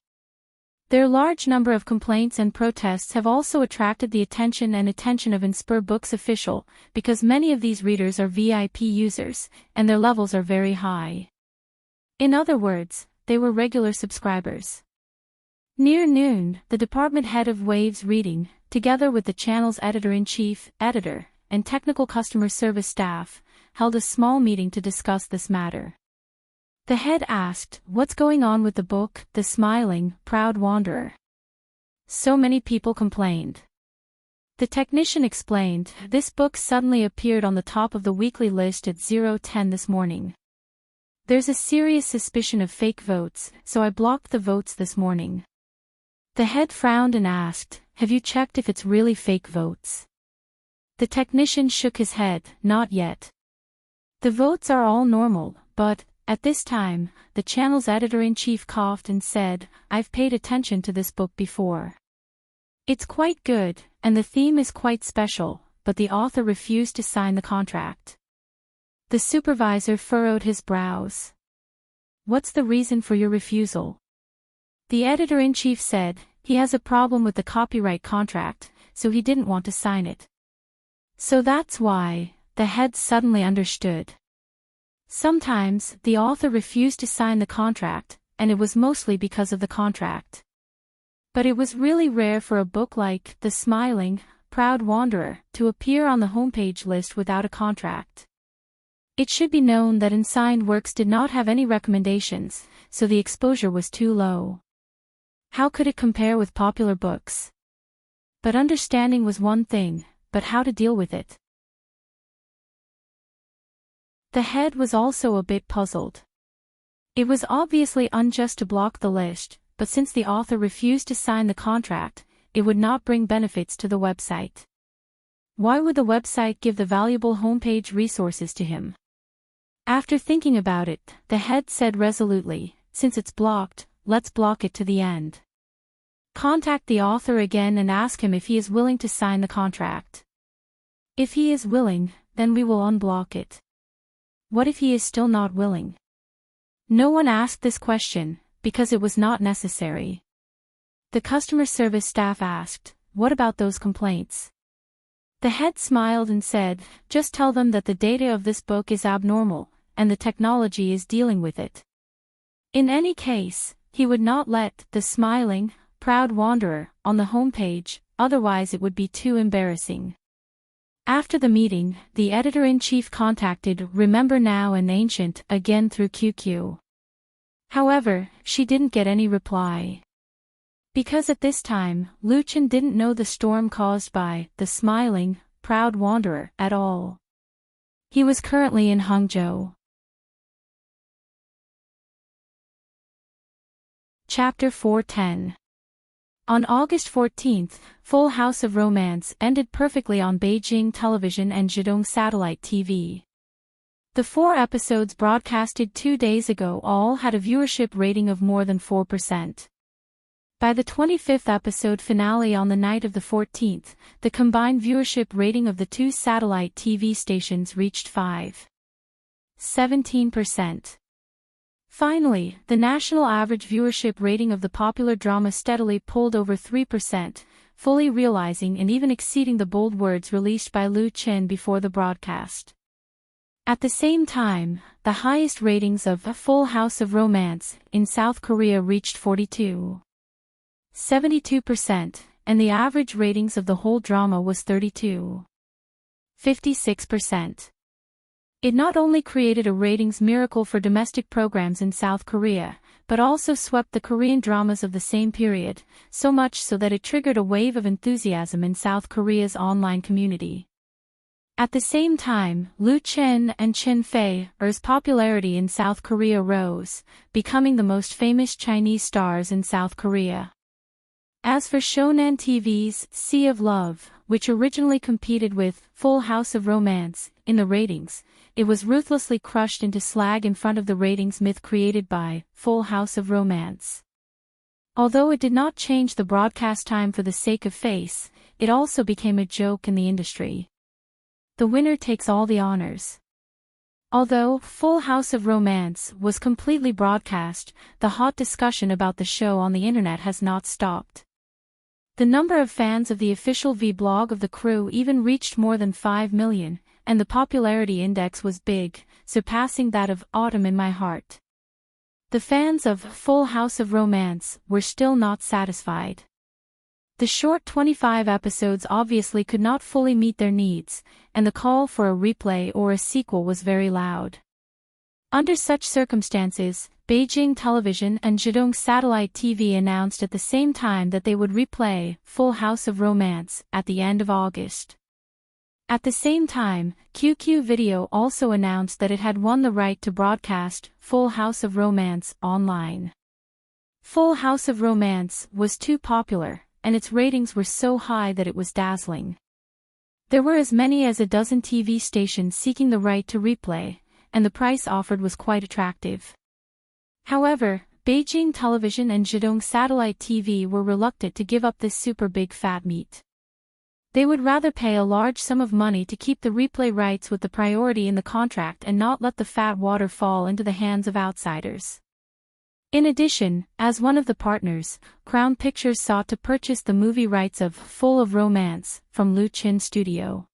Their large number of complaints and protests have also attracted the attention of Inspire Books Official, because many of these readers are VIP users, and their levels are very high. In other words, they were regular subscribers. Near noon, the department head of Waves Reading, together with the channel's editor-in-chief, editor, and technical customer service staff, held a small meeting to discuss this matter. The head asked, "What's going on with the book, The Smiling, Proud Wanderer? So many people complained." The technician explained, "This book suddenly appeared on the top of the weekly list at 0:10 this morning. There's a serious suspicion of fake votes, so I blocked the votes this morning." The head frowned and asked, "Have you checked if it's really fake votes?" The technician shook his head, "Not yet. The votes are all normal, but, at this time," the channel's editor-in-chief coughed and said, "I've paid attention to this book before. It's quite good, and the theme is quite special, but the author refused to sign the contract." The supervisor furrowed his brows. "What's the reason for your refusal?" The editor-in-chief said, "He has a problem with the copyright contract, so he didn't want to sign it." "So that's why," the head suddenly understood. Sometimes, the author refused to sign the contract, and it was mostly because of the contract. But it was really rare for a book like The Smiling, Proud Wanderer to appear on the homepage list without a contract. It should be known that unsigned works did not have any recommendations, so the exposure was too low. How could it compare with popular books? But understanding was one thing, but how to deal with it? The head was also a bit puzzled. It was obviously unjust to block the list, but since the author refused to sign the contract, it would not bring benefits to the website. Why would the website give the valuable homepage resources to him? After thinking about it, the head said resolutely, "Since it's blocked, let's block it to the end. Contact the author again and ask him if he is willing to sign the contract. If he is willing, then we will unblock it. What if he is still not willing?" No one asked this question, because it was not necessary. The customer service staff asked, "What about those complaints?" The head smiled and said, "Just tell them that the data of this book is abnormal, and the technology is dealing with it." In any case, he would not let The Smiling, Proud Wanderer on the homepage, otherwise it would be too embarrassing. After the meeting, the editor-in-chief contacted Remember Now and Ancient again through QQ. However, she didn't get any reply. Because at this time, Lu Chen didn't know the storm caused by The Smiling, Proud Wanderer at all. He was currently in Hangzhou. Chapter 410. On August 14, Full House of Romance ended perfectly on Beijing Television and Zhejiang Satellite TV. The 4 episodes broadcasted 2 days ago all had a viewership rating of more than 4%. By the 25th episode finale on the night of the 14th, the combined viewership rating of the 2 satellite TV stations reached 5.17%. Finally, the national average viewership rating of the popular drama steadily pulled over 3%, fully realizing and even exceeding the bold words released by Lu Chen before the broadcast. At the same time, the highest ratings of A Full House of Romance in South Korea reached 42.72%, and the average ratings of the whole drama was 32.56%. It not only created a ratings miracle for domestic programs in South Korea, but also swept the Korean dramas of the same period, so much so that it triggered a wave of enthusiasm in South Korea's online community. At the same time, Lu Chen and Chen Fei's popularity in South Korea rose, becoming the most famous Chinese stars in South Korea. As for Shonen TV's Sea of Love, which originally competed with Full House of Romance in the ratings, it was ruthlessly crushed into slag in front of the ratings myth created by Full House of Romance. Although it did not change the broadcast time for the sake of face, it also became a joke in the industry. The winner takes all the honors. Although Full House of Romance was completely broadcast, the hot discussion about the show on the internet has not stopped. The number of fans of the official vlog of the crew even reached more than 5 million, and the popularity index was big, surpassing that of Autumn in My Heart. The fans of Full House of Romance were still not satisfied. The short 25 episodes obviously could not fully meet their needs, and the call for a replay or a sequel was very loud. Under such circumstances, Beijing Television and Zhejiang Satellite TV announced at the same time that they would replay Full House of Romance at the end of August. At the same time, QQ Video also announced that it had won the right to broadcast Full House of Romance online. Full House of Romance was too popular, and its ratings were so high that it was dazzling. There were as many as a dozen TV stations seeking the right to replay, and the price offered was quite attractive. However, Beijing Television and Zhejiang Satellite TV were reluctant to give up this super big fat meat. They would rather pay a large sum of money to keep the replay rights with the priority in the contract and not let the fat water fall into the hands of outsiders. In addition, as one of the partners, Crown Pictures sought to purchase the movie rights of Full of Romance from Lu Qin Studio.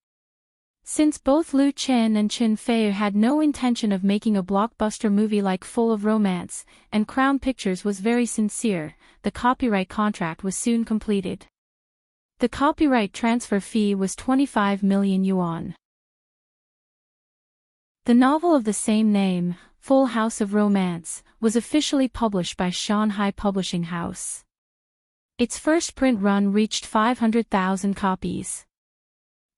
Since both Lu Qin and Qin Fei had no intention of making a blockbuster movie like Full of Romance, and Crown Pictures was very sincere, the copyright contract was soon completed. The copyright transfer fee was 25 million yuan. The novel of the same name, Full House of Romance, was officially published by Shanghai Publishing House. Its first print run reached 500,000 copies.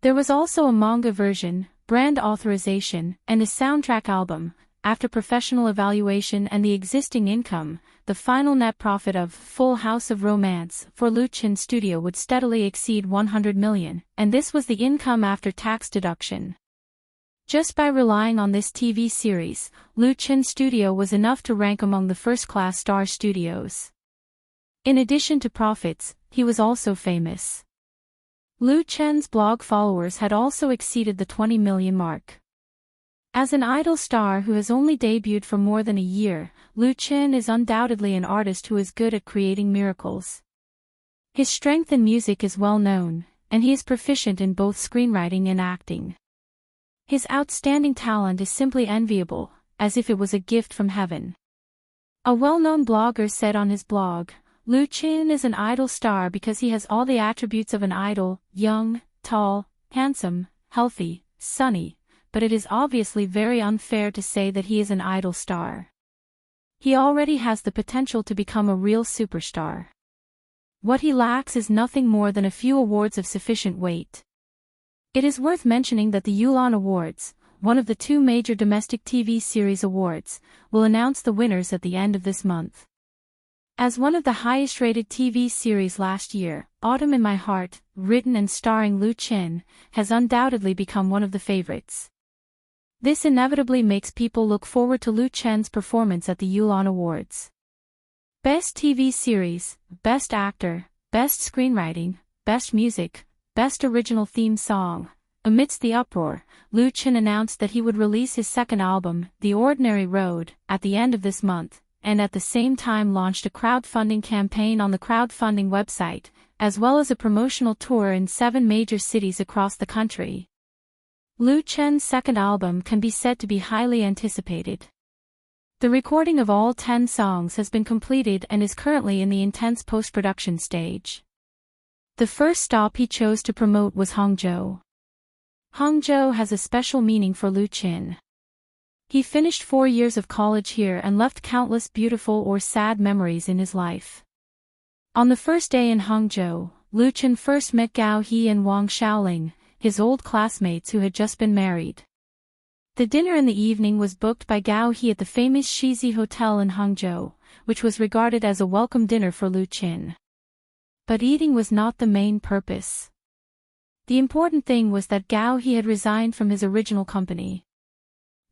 There was also a manga version, brand authorization, and a soundtrack album. After professional evaluation and the existing income, the final net profit of Full House of Romance for Lu Qin Studio would steadily exceed 100 million, and this was the income after tax deduction. Just by relying on this TV series, Lu Qin Studio was enough to rank among the first-class star studios. In addition to profits, he was also famous. Lu Qin's blog followers had also exceeded the 20 million mark. As an idol star who has only debuted for more than a year, Lu Qin is undoubtedly an artist who is good at creating miracles. His strength in music is well known, and he is proficient in both screenwriting and acting. His outstanding talent is simply enviable, as if it was a gift from heaven. A well-known blogger said on his blog, Lu Qin is an idol star because he has all the attributes of an idol, young, tall, handsome, healthy, sunny, but it is obviously very unfair to say that he is an idol star. He already has the potential to become a real superstar. What he lacks is nothing more than a few awards of sufficient weight. It is worth mentioning that the Yulan Awards, one of the two major domestic TV series awards, will announce the winners at the end of this month. As one of the highest-rated TV series last year, Autumn in My Heart, written and starring Lu Qin, has undoubtedly become one of the favorites. This inevitably makes people look forward to Lu Qin's performance at the Yulan Awards. Best TV Series, Best Actor, Best Screenwriting, Best Music, Best Original Theme Song. Amidst the uproar, Lu Qin announced that he would release his second album, The Ordinary Road, at the end of this month, and at the same time launched a crowdfunding campaign on the crowdfunding website, as well as a promotional tour in 7 major cities across the country. Lu Qin's second album can be said to be highly anticipated. The recording of all 10 songs has been completed and is currently in the intense post-production stage. The first stop he chose to promote was Hangzhou. Hangzhou has a special meaning for Lu Qin. He finished 4 years of college here and left countless beautiful or sad memories in his life. On the first day in Hangzhou, Lu Qin first met Gao He and Wang Xiaoling, his old classmates who had just been married. The dinner in the evening was booked by Gao He at the famous Shizi Hotel in Hangzhou, which was regarded as a welcome dinner for Lu Qin. But eating was not the main purpose. The important thing was that Gao He had resigned from his original company.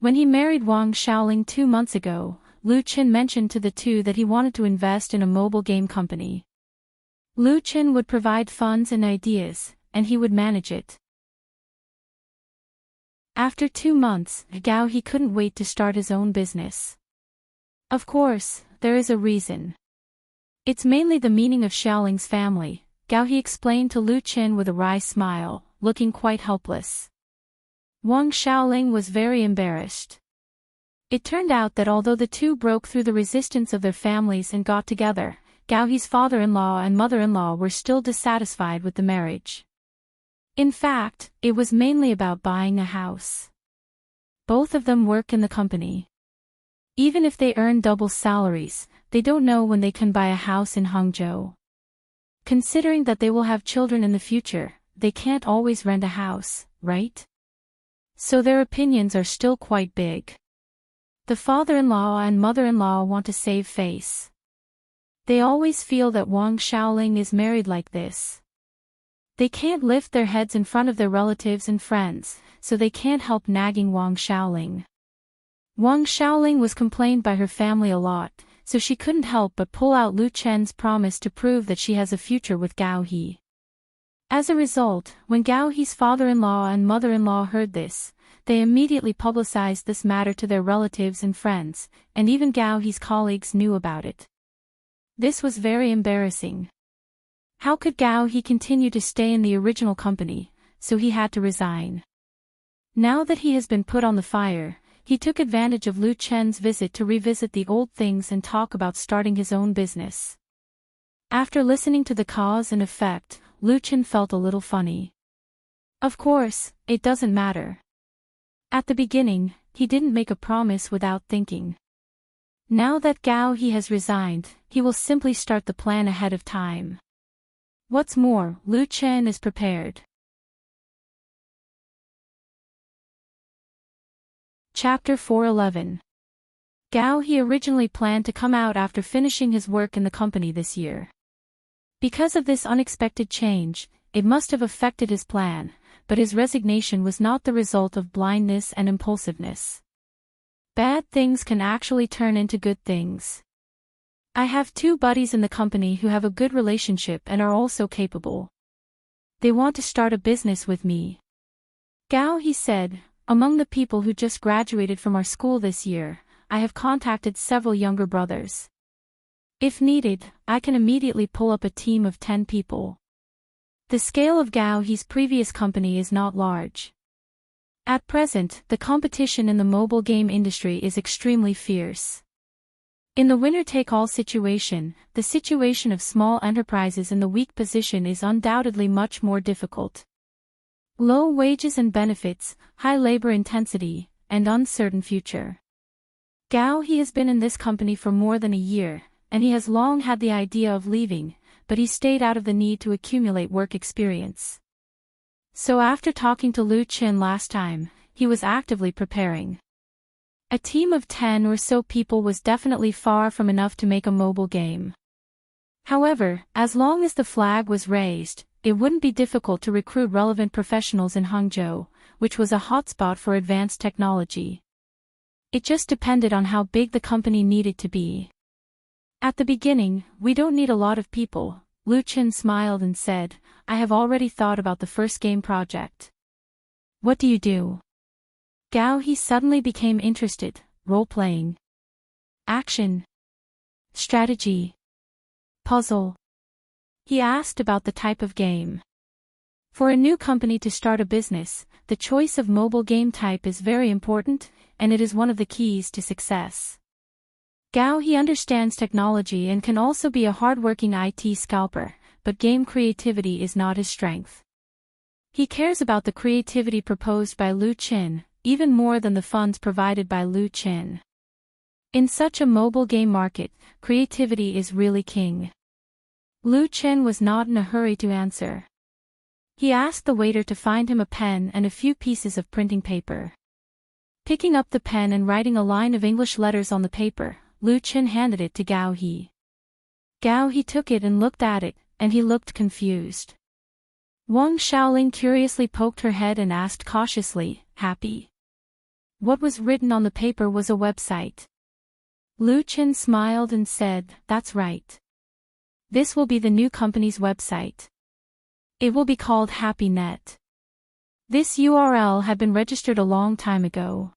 When he married Wang Xiaoling 2 months ago, Lu Qin mentioned to the two that he wanted to invest in a mobile game company. Lu Qin would provide funds and ideas, and he would manage it. After 2 months, Gao He couldn't wait to start his own business. Of course, there is a reason. It's mainly the meaning of Xiaoling's family, Gao He explained to Lu Qin with a wry smile, looking quite helpless. Wang Xiaoling was very embarrassed. It turned out that although the two broke through the resistance of their families and got together, Gao He's father-in-law and mother-in-law were still dissatisfied with the marriage. In fact, it was mainly about buying a house. Both of them work in the company. Even if they earn double salaries, they don't know when they can buy a house in Hangzhou. Considering that they will have children in the future, they can't always rent a house, right? So their opinions are still quite big. The father-in-law and mother-in-law want to save face. They always feel that Wang Xiaoling is married like this. They can't lift their heads in front of their relatives and friends, so they can't help nagging Wang Xiaoling. Wang Xiaoling was complained by her family a lot, so she couldn't help but pull out Lu Chen's promise to prove that she has a future with Gao He. As a result, when Gao He's father-in-law and mother-in-law heard this, they immediately publicized this matter to their relatives and friends, and even Gao He's colleagues knew about it. This was very embarrassing. How could Gao He continue to stay in the original company, so he had to resign. Now that he has been put on the fire, he took advantage of Lu Chen's visit to revisit the old things and talk about starting his own business. After listening to the cause and effect, Lu Chen felt a little funny. Of course, it doesn't matter. At the beginning, he didn't make a promise without thinking. Now that Gao He has resigned, he will simply start the plan ahead of time. What's more, Lu Chen is prepared. Chapter 411. Gao He originally planned to come out after finishing his work in the company this year. Because of this unexpected change, it must have affected his plan, but his resignation was not the result of blindness and impulsiveness. Bad things can actually turn into good things. I have 2 buddies in the company who have a good relationship and are also capable. They want to start a business with me. Gao He said, among the people who just graduated from our school this year, I have contacted several younger brothers. If needed, I can immediately pull up a team of 10 people. The scale of Gao He's previous company is not large. At present, the competition in the mobile game industry is extremely fierce. In the winner-take-all situation, the situation of small enterprises in the weak position is undoubtedly much more difficult. Low wages and benefits, high labor intensity, and uncertain future. Gao He has been in this company for more than a year, and he has long had the idea of leaving, but he stayed out of the need to accumulate work experience. So after talking to Lu Qin last time, he was actively preparing. A team of 10 or so people was definitely far from enough to make a mobile game. However, as long as the flag was raised, it wouldn't be difficult to recruit relevant professionals in Hangzhou, which was a hotspot for advanced technology. It just depended on how big the company needed to be. At the beginning, we don't need a lot of people, Lu Qin smiled and said, I have already thought about the first game project. What do you do? Gao He suddenly became interested. Role-playing. Action. Strategy. Puzzle. He asked about the type of game. For a new company to start a business, the choice of mobile game type is very important, and it is one of the keys to success. Gao He understands technology and can also be a hardworking IT scalper, but game creativity is not his strength. He cares about the creativity proposed by Lu Qin, even more than the funds provided by Lu Qin. In such a mobile game market, creativity is really king. Lu Qin was not in a hurry to answer. He asked the waiter to find him a pen and a few pieces of printing paper. Picking up the pen and writing a line of English letters on the paper, Lu Qin handed it to Gao He. Gao He took it and looked at it, and he looked confused. Wang Xiaoling curiously poked her head and asked cautiously, "Happy?" What was written on the paper was a website. Lu Chen smiled and said, "That's right. This will be the new company's website. It will be called HappyNet." This URL had been registered a long time ago.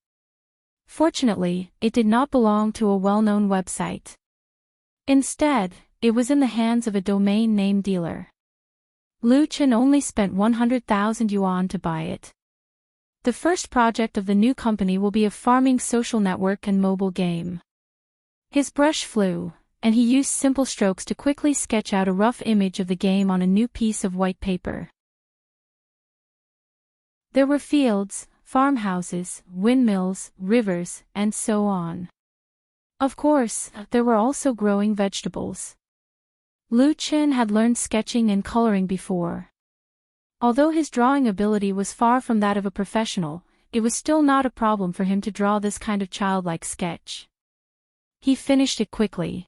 Fortunately, it did not belong to a well-known website. Instead, it was in the hands of a domain name dealer. Lu Chen only spent 100,000 yuan to buy it. The first project of the new company will be a farming social network and mobile game. His brush flew, and he used simple strokes to quickly sketch out a rough image of the game on a new piece of white paper. There were fields, farmhouses, windmills, rivers, and so on. Of course, there were also growing vegetables. Lu Chen had learned sketching and coloring before. Although his drawing ability was far from that of a professional, it was still not a problem for him to draw this kind of childlike sketch. He finished it quickly.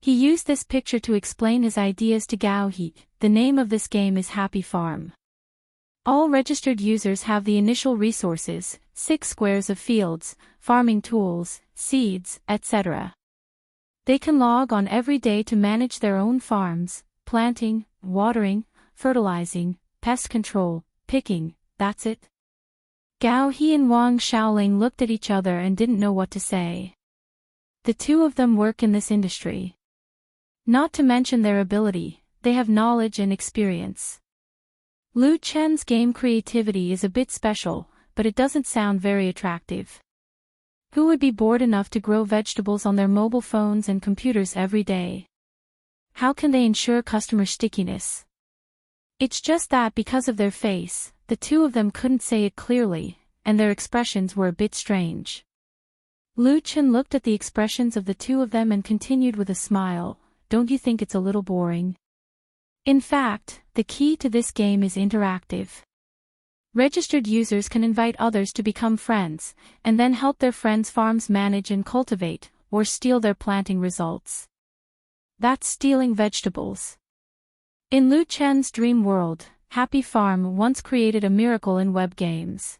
He used this picture to explain his ideas to Gao He. The name of this game is Happy Farm. All registered users have the initial resources, 6 squares of fields, farming tools, seeds, etc. They can log on every day to manage their own farms, planting, watering, fertilizing, pest control, picking, that's it. Gao He and Wang Xiaoling looked at each other and didn't know what to say. The two of them work in this industry. Not to mention their ability, they have knowledge and experience. Lu Chen's game creativity is a bit special, but it doesn't sound very attractive. Who would be bored enough to grow vegetables on their mobile phones and computers every day? How can they ensure customer stickiness? It's just that because of their face, the two of them couldn't say it clearly, and their expressions were a bit strange. Lu Chen looked at the expressions of the two of them and continued with a smile, "Don't you think it's a little boring? In fact, the key to this game is interactive. Registered users can invite others to become friends, and then help their friends' farms manage and cultivate, or steal their planting results. That's stealing vegetables." In Lu Chen's dream world, Happy Farm once created a miracle in web games.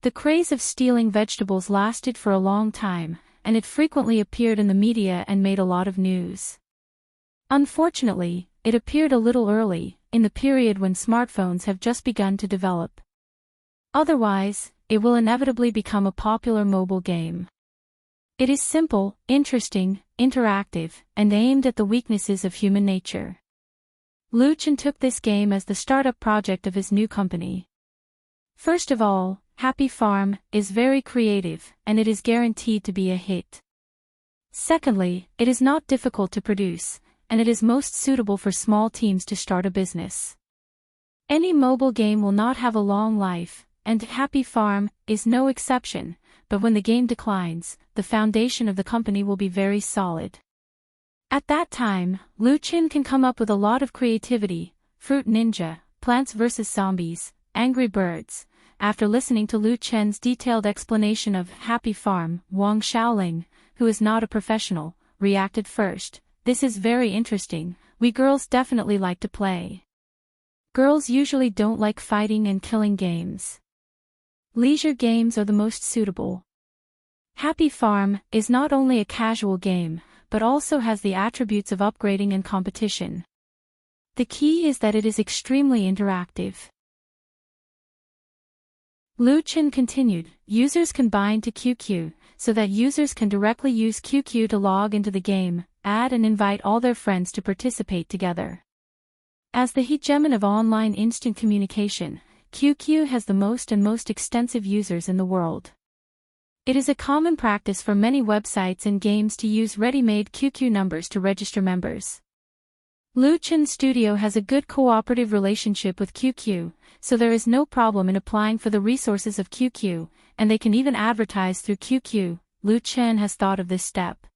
The craze of stealing vegetables lasted for a long time, and it frequently appeared in the media and made a lot of news. Unfortunately, it appeared a little early, in the period when smartphones have just begun to develop. Otherwise, it will inevitably become a popular mobile game. It is simple, interesting, interactive, and aimed at the weaknesses of human nature. Lu Chen took this game as the startup project of his new company. First of all, Happy Farm is very creative, and it is guaranteed to be a hit. Secondly, it is not difficult to produce, and it is most suitable for small teams to start a business. Any mobile game will not have a long life, and Happy Farm is no exception, but when the game declines, the foundation of the company will be very solid. At that time, Lu Chen can come up with a lot of creativity: Fruit Ninja, Plants vs. Zombies, Angry Birds. After listening to Lu Chen's detailed explanation of Happy Farm, Wang Xiaoling, who is not a professional, reacted first. "This is very interesting, we girls definitely like to play. Girls usually don't like fighting and killing games. Leisure games are the most suitable." Happy Farm is not only a casual game, but also has the attributes of upgrading and competition. The key is that it is extremely interactive. Lu Chen continued, "Users can bind to QQ, so that users can directly use QQ to log into the game, add and invite all their friends to participate together. As the hegemon of online instant communication, QQ has the most extensive users in the world. It is a common practice for many websites and games to use ready-made QQ numbers to register members. Lu Chen's studio has a good cooperative relationship with QQ, so there is no problem in applying for the resources of QQ, and they can even advertise through QQ. Lu Chen has thought of this step.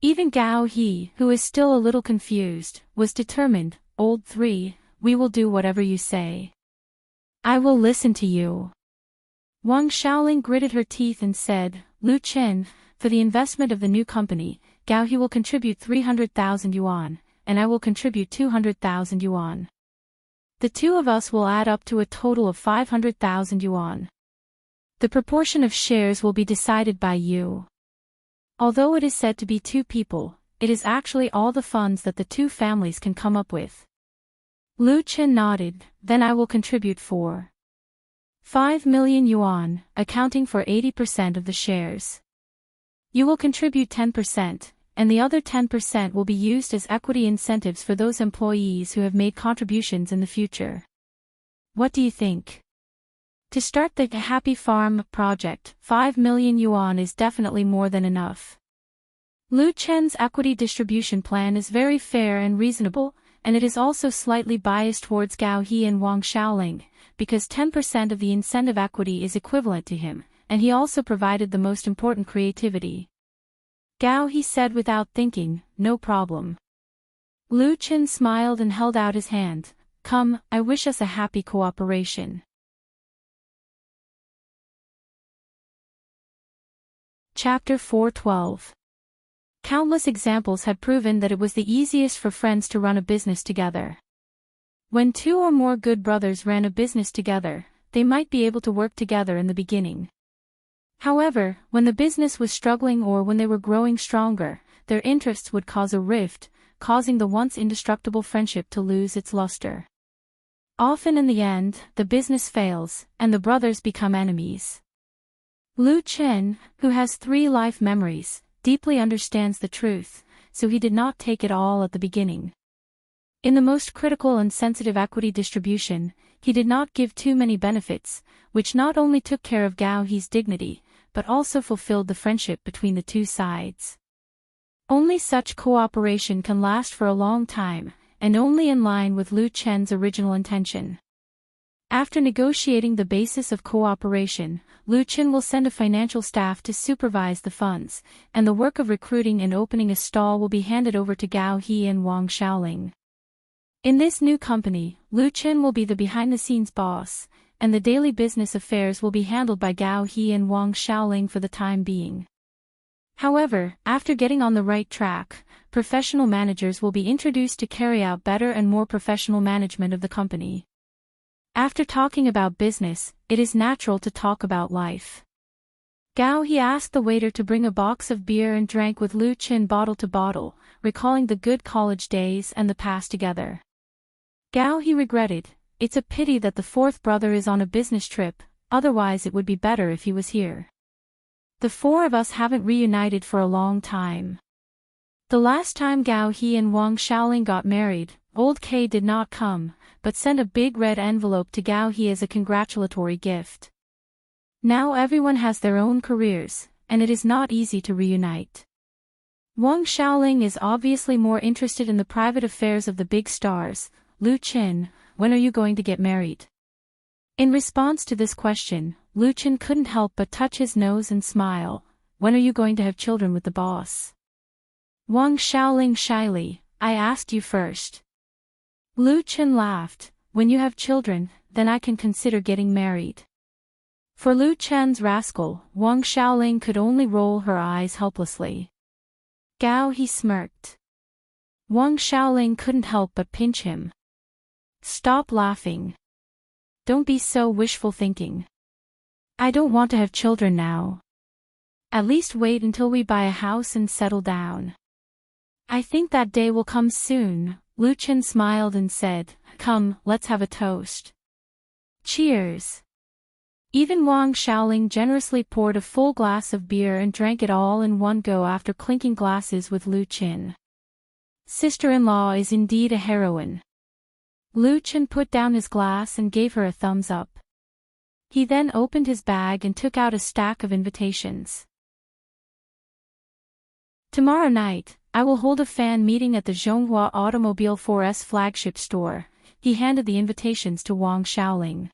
Even Gao He, who is still a little confused, was determined. "Old 3, we will do whatever you say. I will listen to you." Wang Xiaoling gritted her teeth and said, "Lu Chen, for the investment of the new company, Gao He will contribute 300,000 yuan, and I will contribute 200,000 yuan. The two of us will add up to a total of 500,000 yuan. The proportion of shares will be decided by you. Although it is said to be two people, it is actually all the funds that the two families can come up with. Lu Chen nodded. Then I will contribute 5 million yuan, accounting for 80% of the shares. You will contribute 10%, and the other 10% will be used as equity incentives for those employees who have made contributions in the future. What do you think? To start the Happy Farm project, 5 million yuan is definitely more than enough. Lu Chen's equity distribution plan is very fair and reasonable, and it is also slightly biased towards Gao He and Wang Xiaoling, because 10% of the incentive equity is equivalent to him, and he also provided the most important creativity. Gao He said without thinking, no problem. Lu Chen smiled and held out his hand. Come, I wish us a happy cooperation. Chapter 4:12. Countless examples had proven that it was the easiest for friends to run a business together. When two or more good brothers ran a business together, they might be able to work together in the beginning. However, when the business was struggling or when they were growing stronger, their interests would cause a rift, causing the once indestructible friendship to lose its luster. Often in the end, the business fails, and the brothers become enemies. Lu Chen, who has 3 life memories, deeply understands the truth, so he did not take it all at the beginning. In the most critical and sensitive equity distribution, he did not give too many benefits, which not only took care of Gao He's dignity, but also fulfilled the friendship between the two sides. Only such cooperation can last for a long time, and only in line with Lu Chen's original intention. After negotiating the basis of cooperation, Lu Chen will send a financial staff to supervise the funds, and the work of recruiting and opening a stall will be handed over to Gao He and Wang Xiaoling. In this new company, Lu Chen will be the behind-the-scenes boss, and the daily business affairs will be handled by Gao He and Wang Xiaoling for the time being. However, after getting on the right track, professional managers will be introduced to carry out better and more professional management of the company. After talking about business, it is natural to talk about life. Gao He asked the waiter to bring a box of beer and drank with Lu Chen bottle to bottle, recalling the good college days and the past together. Gao He regretted, it's a pity that the 4th brother is on a business trip, otherwise it would be better if he was here. The 4 of us haven't reunited for a long time. The last time Gao He and Wang Xiaoling got married, old K did not come, but sent a big red envelope to Gao He as a congratulatory gift. Now everyone has their own careers, and it is not easy to reunite. Wang Xiaoling is obviously more interested in the private affairs of the big stars. Lu Chen, when are you going to get married? In response to this question, Lu Chen couldn't help but touch his nose and smile. When are you going to have children with the boss? Wang Xiaoling shyly, I asked you first. Lu Chen laughed, when you have children, then I can consider getting married. For Lu Chen's rascal, Wang Xiaoling could only roll her eyes helplessly. Gao He smirked. Wang Xiaoling couldn't help but pinch him. Stop laughing. Don't be so wishful thinking. I don't want to have children now. At least wait until we buy a house and settle down. I think that day will come soon. Lu Chen smiled and said, come, let's have a toast. Cheers. Even Wang Xiaoling generously poured a full glass of beer and drank it all in one go after clinking glasses with Lu Chen. Sister-in-law is indeed a heroine. Lu Chen put down his glass and gave her a thumbs up. He then opened his bag and took out a stack of invitations. Tomorrow night, I will hold a fan meeting at the Zhonghua Automobile 4S flagship store. He handed the invitations to Wang Xiaoling.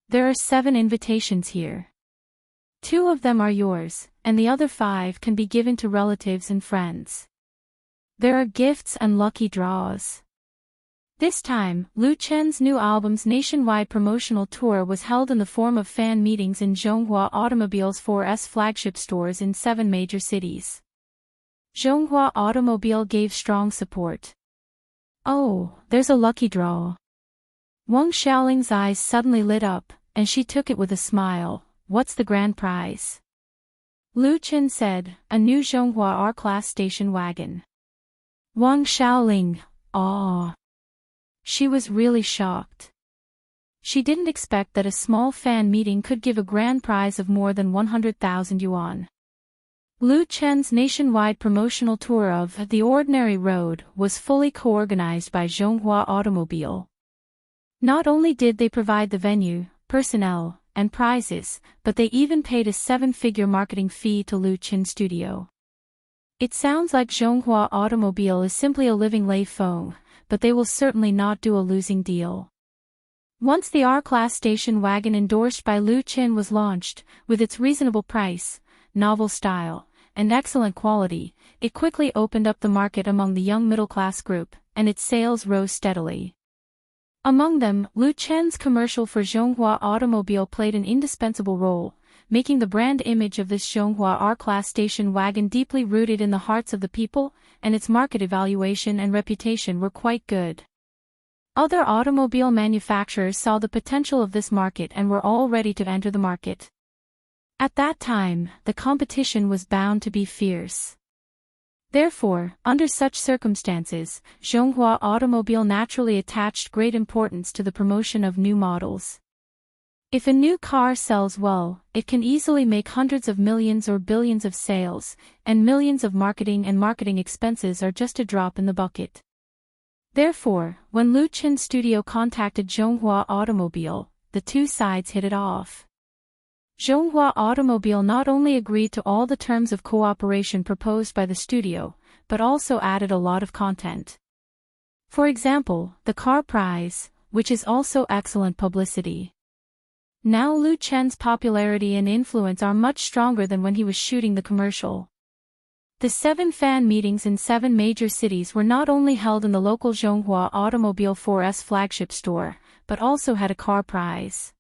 There are 7 invitations here. 2 of them are yours, and the other 5 can be given to relatives and friends. There are gifts and lucky draws. This time, Lu Chen's new album's nationwide promotional tour was held in the form of fan meetings in Zhonghua Automobile's 4S flagship stores in 7 major cities. Zhonghua Automobile gave strong support. Oh, there's a lucky draw. Wang Xiaoling's eyes suddenly lit up, and she took it with a smile. What's the grand prize? Lu Qin said, a new Zhonghua R-Class station wagon. Wang Xiaoling, aw. She was really shocked. She didn't expect that a small fan meeting could give a grand prize of more than 100,000 yuan. Lu Chen's nationwide promotional tour of The Ordinary Road was fully co-organized by Zhonghua Automobile. Not only did they provide the venue, personnel, and prizes, but they even paid a 7-figure marketing fee to Lu Chen Studio. It sounds like Zhonghua Automobile is simply a living lei feng, but they will certainly not do a losing deal. Once the R-Class station wagon endorsed by Lu Chen was launched, with its reasonable price, novel style, and excellent quality, it quickly opened up the market among the young middle-class group, and its sales rose steadily. Among them, Lu Chen's commercial for Zhonghua Automobile played an indispensable role, making the brand image of this Zhonghua R-Class station wagon deeply rooted in the hearts of the people, and its market evaluation and reputation were quite good. Other automobile manufacturers saw the potential of this market and were all ready to enter the market. At that time, the competition was bound to be fierce. Therefore, under such circumstances, Zhonghua Automobile naturally attached great importance to the promotion of new models. If a new car sells well, it can easily make hundreds of millions or billions of sales, and millions of marketing expenses are just a drop in the bucket. Therefore, when Lu Chen Studio contacted Zhonghua Automobile, the two sides hit it off. Zhonghua Automobile not only agreed to all the terms of cooperation proposed by the studio, but also added a lot of content. For example, the car prize, which is also excellent publicity. Now Lu Chen's popularity and influence are much stronger than when he was shooting the commercial. The 7 fan meetings in 7 major cities were not only held in the local Zhonghua Automobile 4S flagship store, but also had a car prize.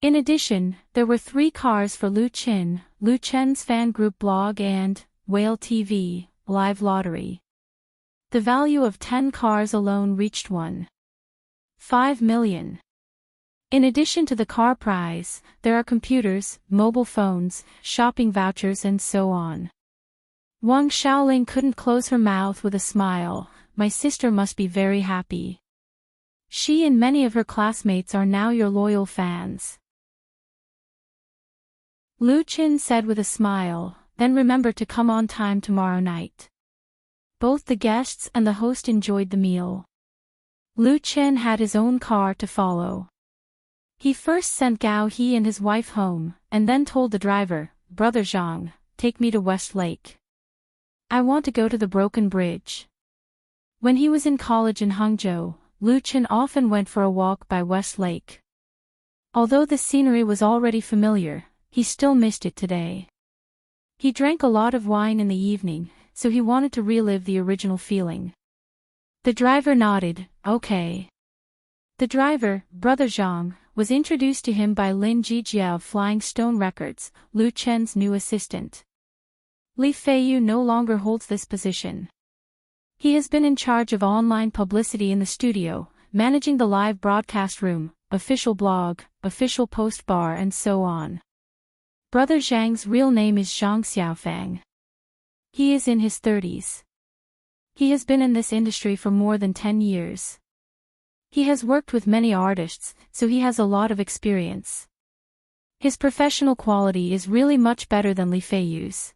In addition, there were 3 cars for Lu Chen's fan group blog and Whale TV, live lottery. The value of 10 cars alone reached 1.5 million. In addition to the car prize, there are computers, mobile phones, shopping vouchers and so on. Wang Xiaoling couldn't close her mouth with a smile. My sister must be very happy. She and many of her classmates are now your loyal fans. Lu Chen said with a smile, then remember to come on time tomorrow night. Both the guests and the host enjoyed the meal. Lu Chen had his own car to follow. He first sent Gao He and his wife home, and then told the driver, Brother Zhang, take me to West Lake. I want to go to the broken bridge. When he was in college in Hangzhou, Lu Chen often went for a walk by West Lake. Although the scenery was already familiar, he still missed it today. He drank a lot of wine in the evening, so he wanted to relive the original feeling. The driver nodded, okay. The driver, Brother Zhang, was introduced to him by Lin Jijia of Flying Stone Records, Lu Chen's new assistant. Li Feiyu no longer holds this position. He has been in charge of online publicity in the studio, managing the live broadcast room, official blog, official post bar and so on. Brother Zhang's real name is Zhang Xiaofang. He is in his 30s. He has been in this industry for more than 10 years. He has worked with many artists, so he has a lot of experience. His professional quality is really much better than Li Feiyu's.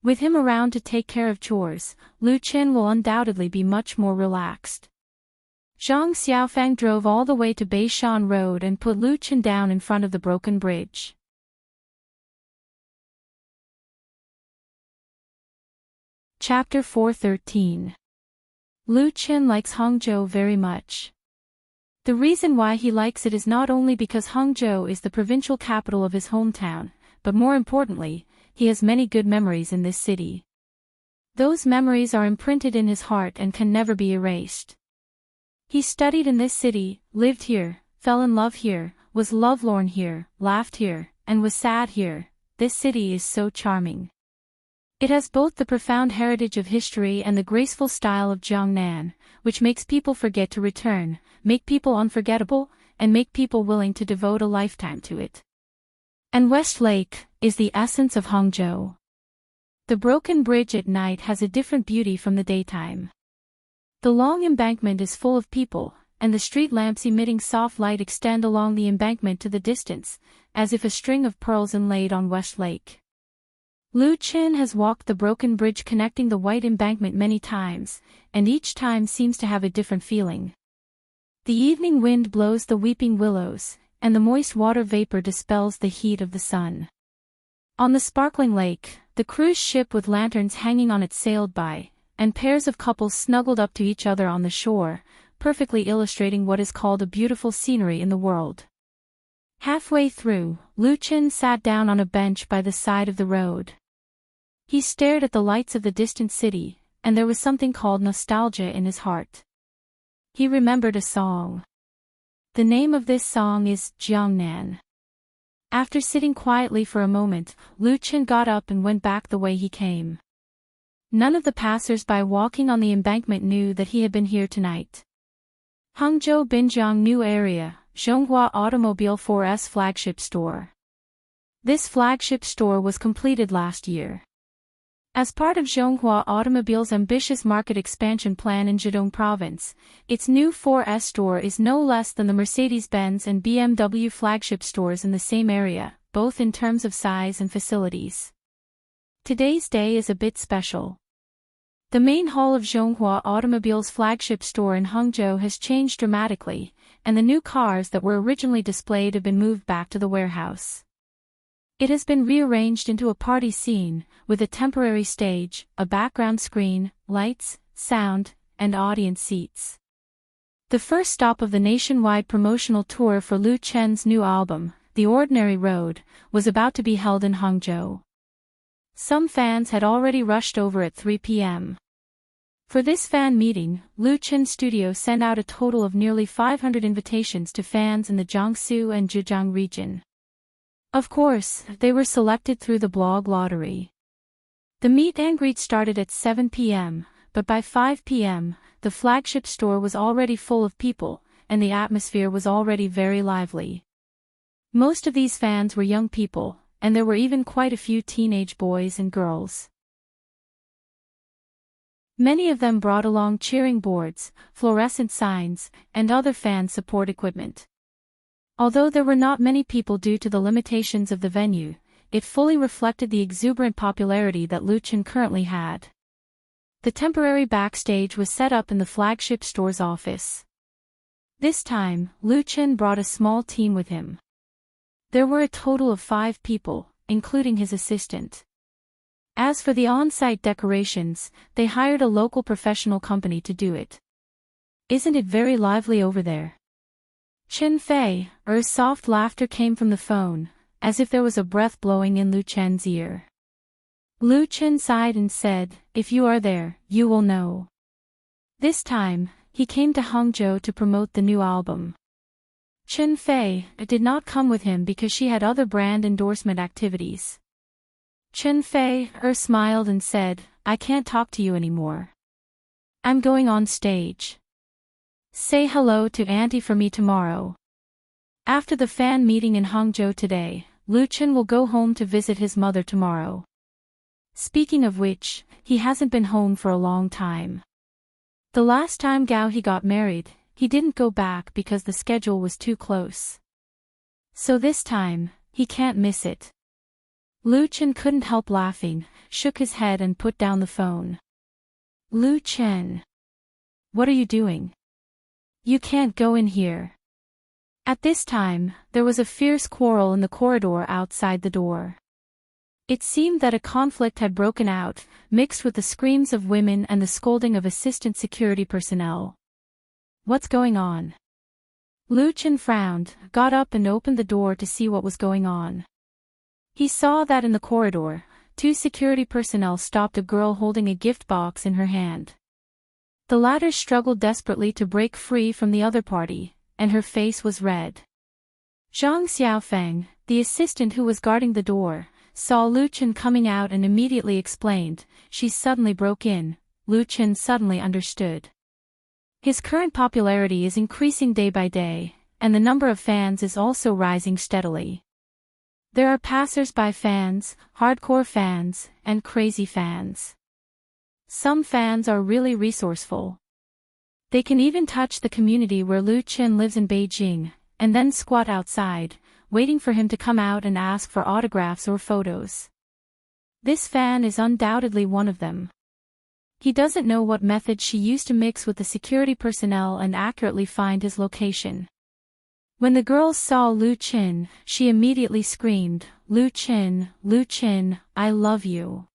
With him around to take care of chores, Lu Chen will undoubtedly be much more relaxed. Zhang Xiaofang drove all the way to Beishan Road and put Lu Chen down in front of the broken bridge. Chapter 413. Lu Chen likes Hangzhou very much. The reason why he likes it is not only because Hangzhou is the provincial capital of his hometown, but more importantly, he has many good memories in this city. Those memories are imprinted in his heart and can never be erased. He studied in this city, lived here, fell in love here, was lovelorn here, laughed here, and was sad here. This city is so charming. It has both the profound heritage of history and the graceful style of Jiangnan, which makes people forget to return, make people unforgettable, and make people willing to devote a lifetime to it. And West Lake is the essence of Hangzhou. The broken bridge at night has a different beauty from the daytime. The long embankment is full of people, and the street lamps emitting soft light extend along the embankment to the distance, as if a string of pearls inlaid on West Lake. Lu Qin has walked the broken bridge connecting the white embankment many times, and each time seems to have a different feeling. The evening wind blows the weeping willows, and the moist water vapor dispels the heat of the sun. On the sparkling lake, the cruise ship with lanterns hanging on it sailed by, and pairs of couples snuggled up to each other on the shore, perfectly illustrating what is called a beautiful scenery in the world. Halfway through, Lu Qin sat down on a bench by the side of the road. He stared at the lights of the distant city, and there was something called nostalgia in his heart. He remembered a song. The name of this song is Jiangnan. After sitting quietly for a moment, Lu Qin got up and went back the way he came. None of the passers-by walking on the embankment knew that he had been here tonight. Hangzhou Binjiang New Area, Zhonghua Automobile 4S flagship store. This flagship store was completed last year. As part of Zhonghua Automobile's ambitious market expansion plan in Zhejiang Province, its new 4S store is no less than the Mercedes-Benz and BMW flagship stores in the same area, both in terms of size and facilities. Today's day is a bit special. The main hall of Zhonghua Automobile's flagship store in Hangzhou has changed dramatically, and the new cars that were originally displayed have been moved back to the warehouse. It has been rearranged into a party scene, with a temporary stage, a background screen, lights, sound, and audience seats. The first stop of the nationwide promotional tour for Lu Chen's new album, The Ordinary Road, was about to be held in Hangzhou. Some fans had already rushed over at 3 p.m. For this fan meeting, Lu Chen's studio sent out a total of nearly 500 invitations to fans in the Jiangsu and Zhejiang region. Of course, they were selected through the blog lottery. The meet and greet started at 7 p.m., but by 5 p.m., the flagship store was already full of people, and the atmosphere was already very lively. Most of these fans were young people, and there were even quite a few teenage boys and girls. Many of them brought along cheering boards, fluorescent signs, and other fan support equipment. Although there were not many people due to the limitations of the venue, it fully reflected the exuberant popularity that Lu Chen currently had. The temporary backstage was set up in the flagship store's office. This time, Lu Chen brought a small team with him. There were a total of 5 people, including his assistant. As for the on-site decorations, they hired a local professional company to do it. Isn't it very lively over there? Chen Fei, soft laughter came from the phone, as if there was a breath blowing in Lu Chen's ear. Lu Chen sighed and said, "If you are there, you will know." This time, he came to Hangzhou to promote the new album. Chen Fei did not come with him because she had other brand endorsement activities. Chen Fei smiled and said, "I can't talk to you anymore. I'm going on stage. Say hello to Auntie for me tomorrow." After the fan meeting in Hangzhou today, Lu Chen will go home to visit his mother tomorrow. Speaking of which, he hasn't been home for a long time. The last time Gao he got married, he didn't go back because the schedule was too close. So this time, he can't miss it. Lu Chen couldn't help laughing, shook his head and put down the phone. "Lu Chen. What are you doing? You can't go in here." At this time, there was a fierce quarrel in the corridor outside the door. It seemed that a conflict had broken out, mixed with the screams of women and the scolding of assistant security personnel. "What's going on?" Lu Chen frowned, got up and opened the door to see what was going on. He saw that in the corridor, 2 security personnel stopped a girl holding a gift box in her hand. The latter struggled desperately to break free from the other party, and her face was red. Zhang Xiaofeng, the assistant who was guarding the door, saw Lu Chen coming out and immediately explained, "She suddenly broke in." Lu Chen suddenly understood. His current popularity is increasing day by day, and the number of fans is also rising steadily. There are passers-by fans, hardcore fans, and crazy fans. Some fans are really resourceful. They can even touch the community where Lu Chen lives in Beijing, and then squat outside, waiting for him to come out and ask for autographs or photos. This fan is undoubtedly one of them. He doesn't know what method she used to mix with the security personnel and accurately find his location. When the girls saw Lu Chen, she immediately screamed, Lu Chen, I love you."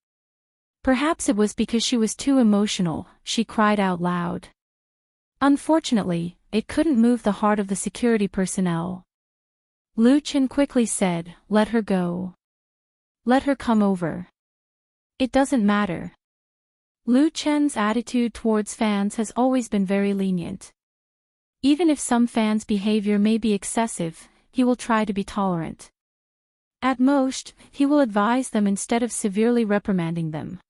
Perhaps it was because she was too emotional, she cried out loud. Unfortunately, it couldn't move the heart of the security personnel. Lu Chen quickly said, "Let her go. Let her come over. It doesn't matter." Lu Chen's attitude towards fans has always been very lenient. Even if some fans' behavior may be excessive, he will try to be tolerant. At most, he will advise them instead of severely reprimanding them.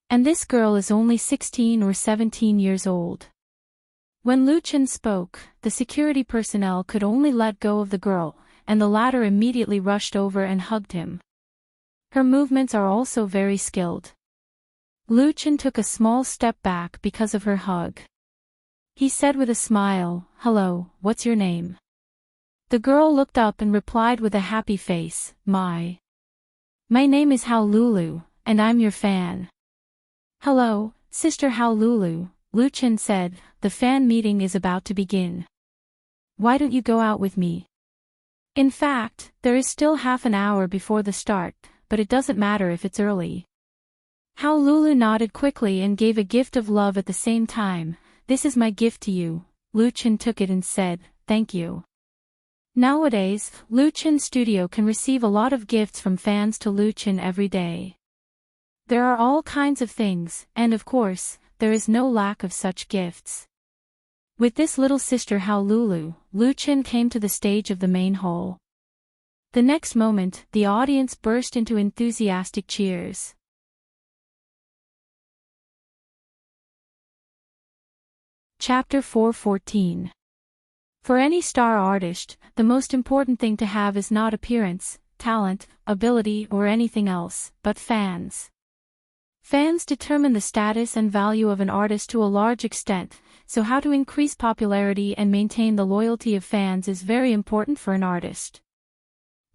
And this girl is only 16 or 17 years old. When Lu Chen spoke, the security personnel could only let go of the girl, and the latter immediately rushed over and hugged him. Her movements are also very skilled. Lu Chen took a small step back because of her hug. He said with a smile, "Hello, what's your name?" The girl looked up and replied with a happy face, My name is Hao Lulu, and I'm your fan." "Hello, Sister Hao Lulu," Lu Chen said, "the fan meeting is about to begin. Why don't you go out with me? In fact, there is still half an hour before the start, but it doesn't matter if it's early." Hao Lulu nodded quickly and gave a gift of love at the same time. "This is my gift to you." Lu Chen took it and said, "Thank you." Nowadays, Lu Chen's studio can receive a lot of gifts from fans to Lu Chen every day. There are all kinds of things, and of course, there is no lack of such gifts. With this little sister Hao Lulu, Lu Chen came to the stage of the main hall. The next moment, the audience burst into enthusiastic cheers. Chapter 4:14. For any star artist, the most important thing to have is not appearance, talent, ability or anything else, but fans. Fans determine the status and value of an artist to a large extent, so how to increase popularity and maintain the loyalty of fans is very important for an artist.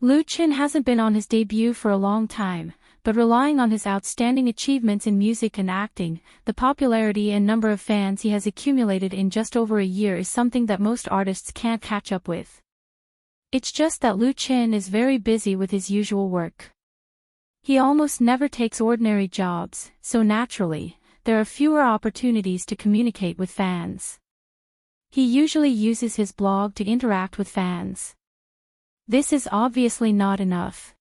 Lu Chen hasn't been on his debut for a long time, but relying on his outstanding achievements in music and acting, the popularity and number of fans he has accumulated in just over a year is something that most artists can't catch up with. It's just that Lu Chen is very busy with his usual work. He almost never takes ordinary jobs, so naturally, there are fewer opportunities to communicate with fans. He usually uses his blog to interact with fans. This is obviously not enough.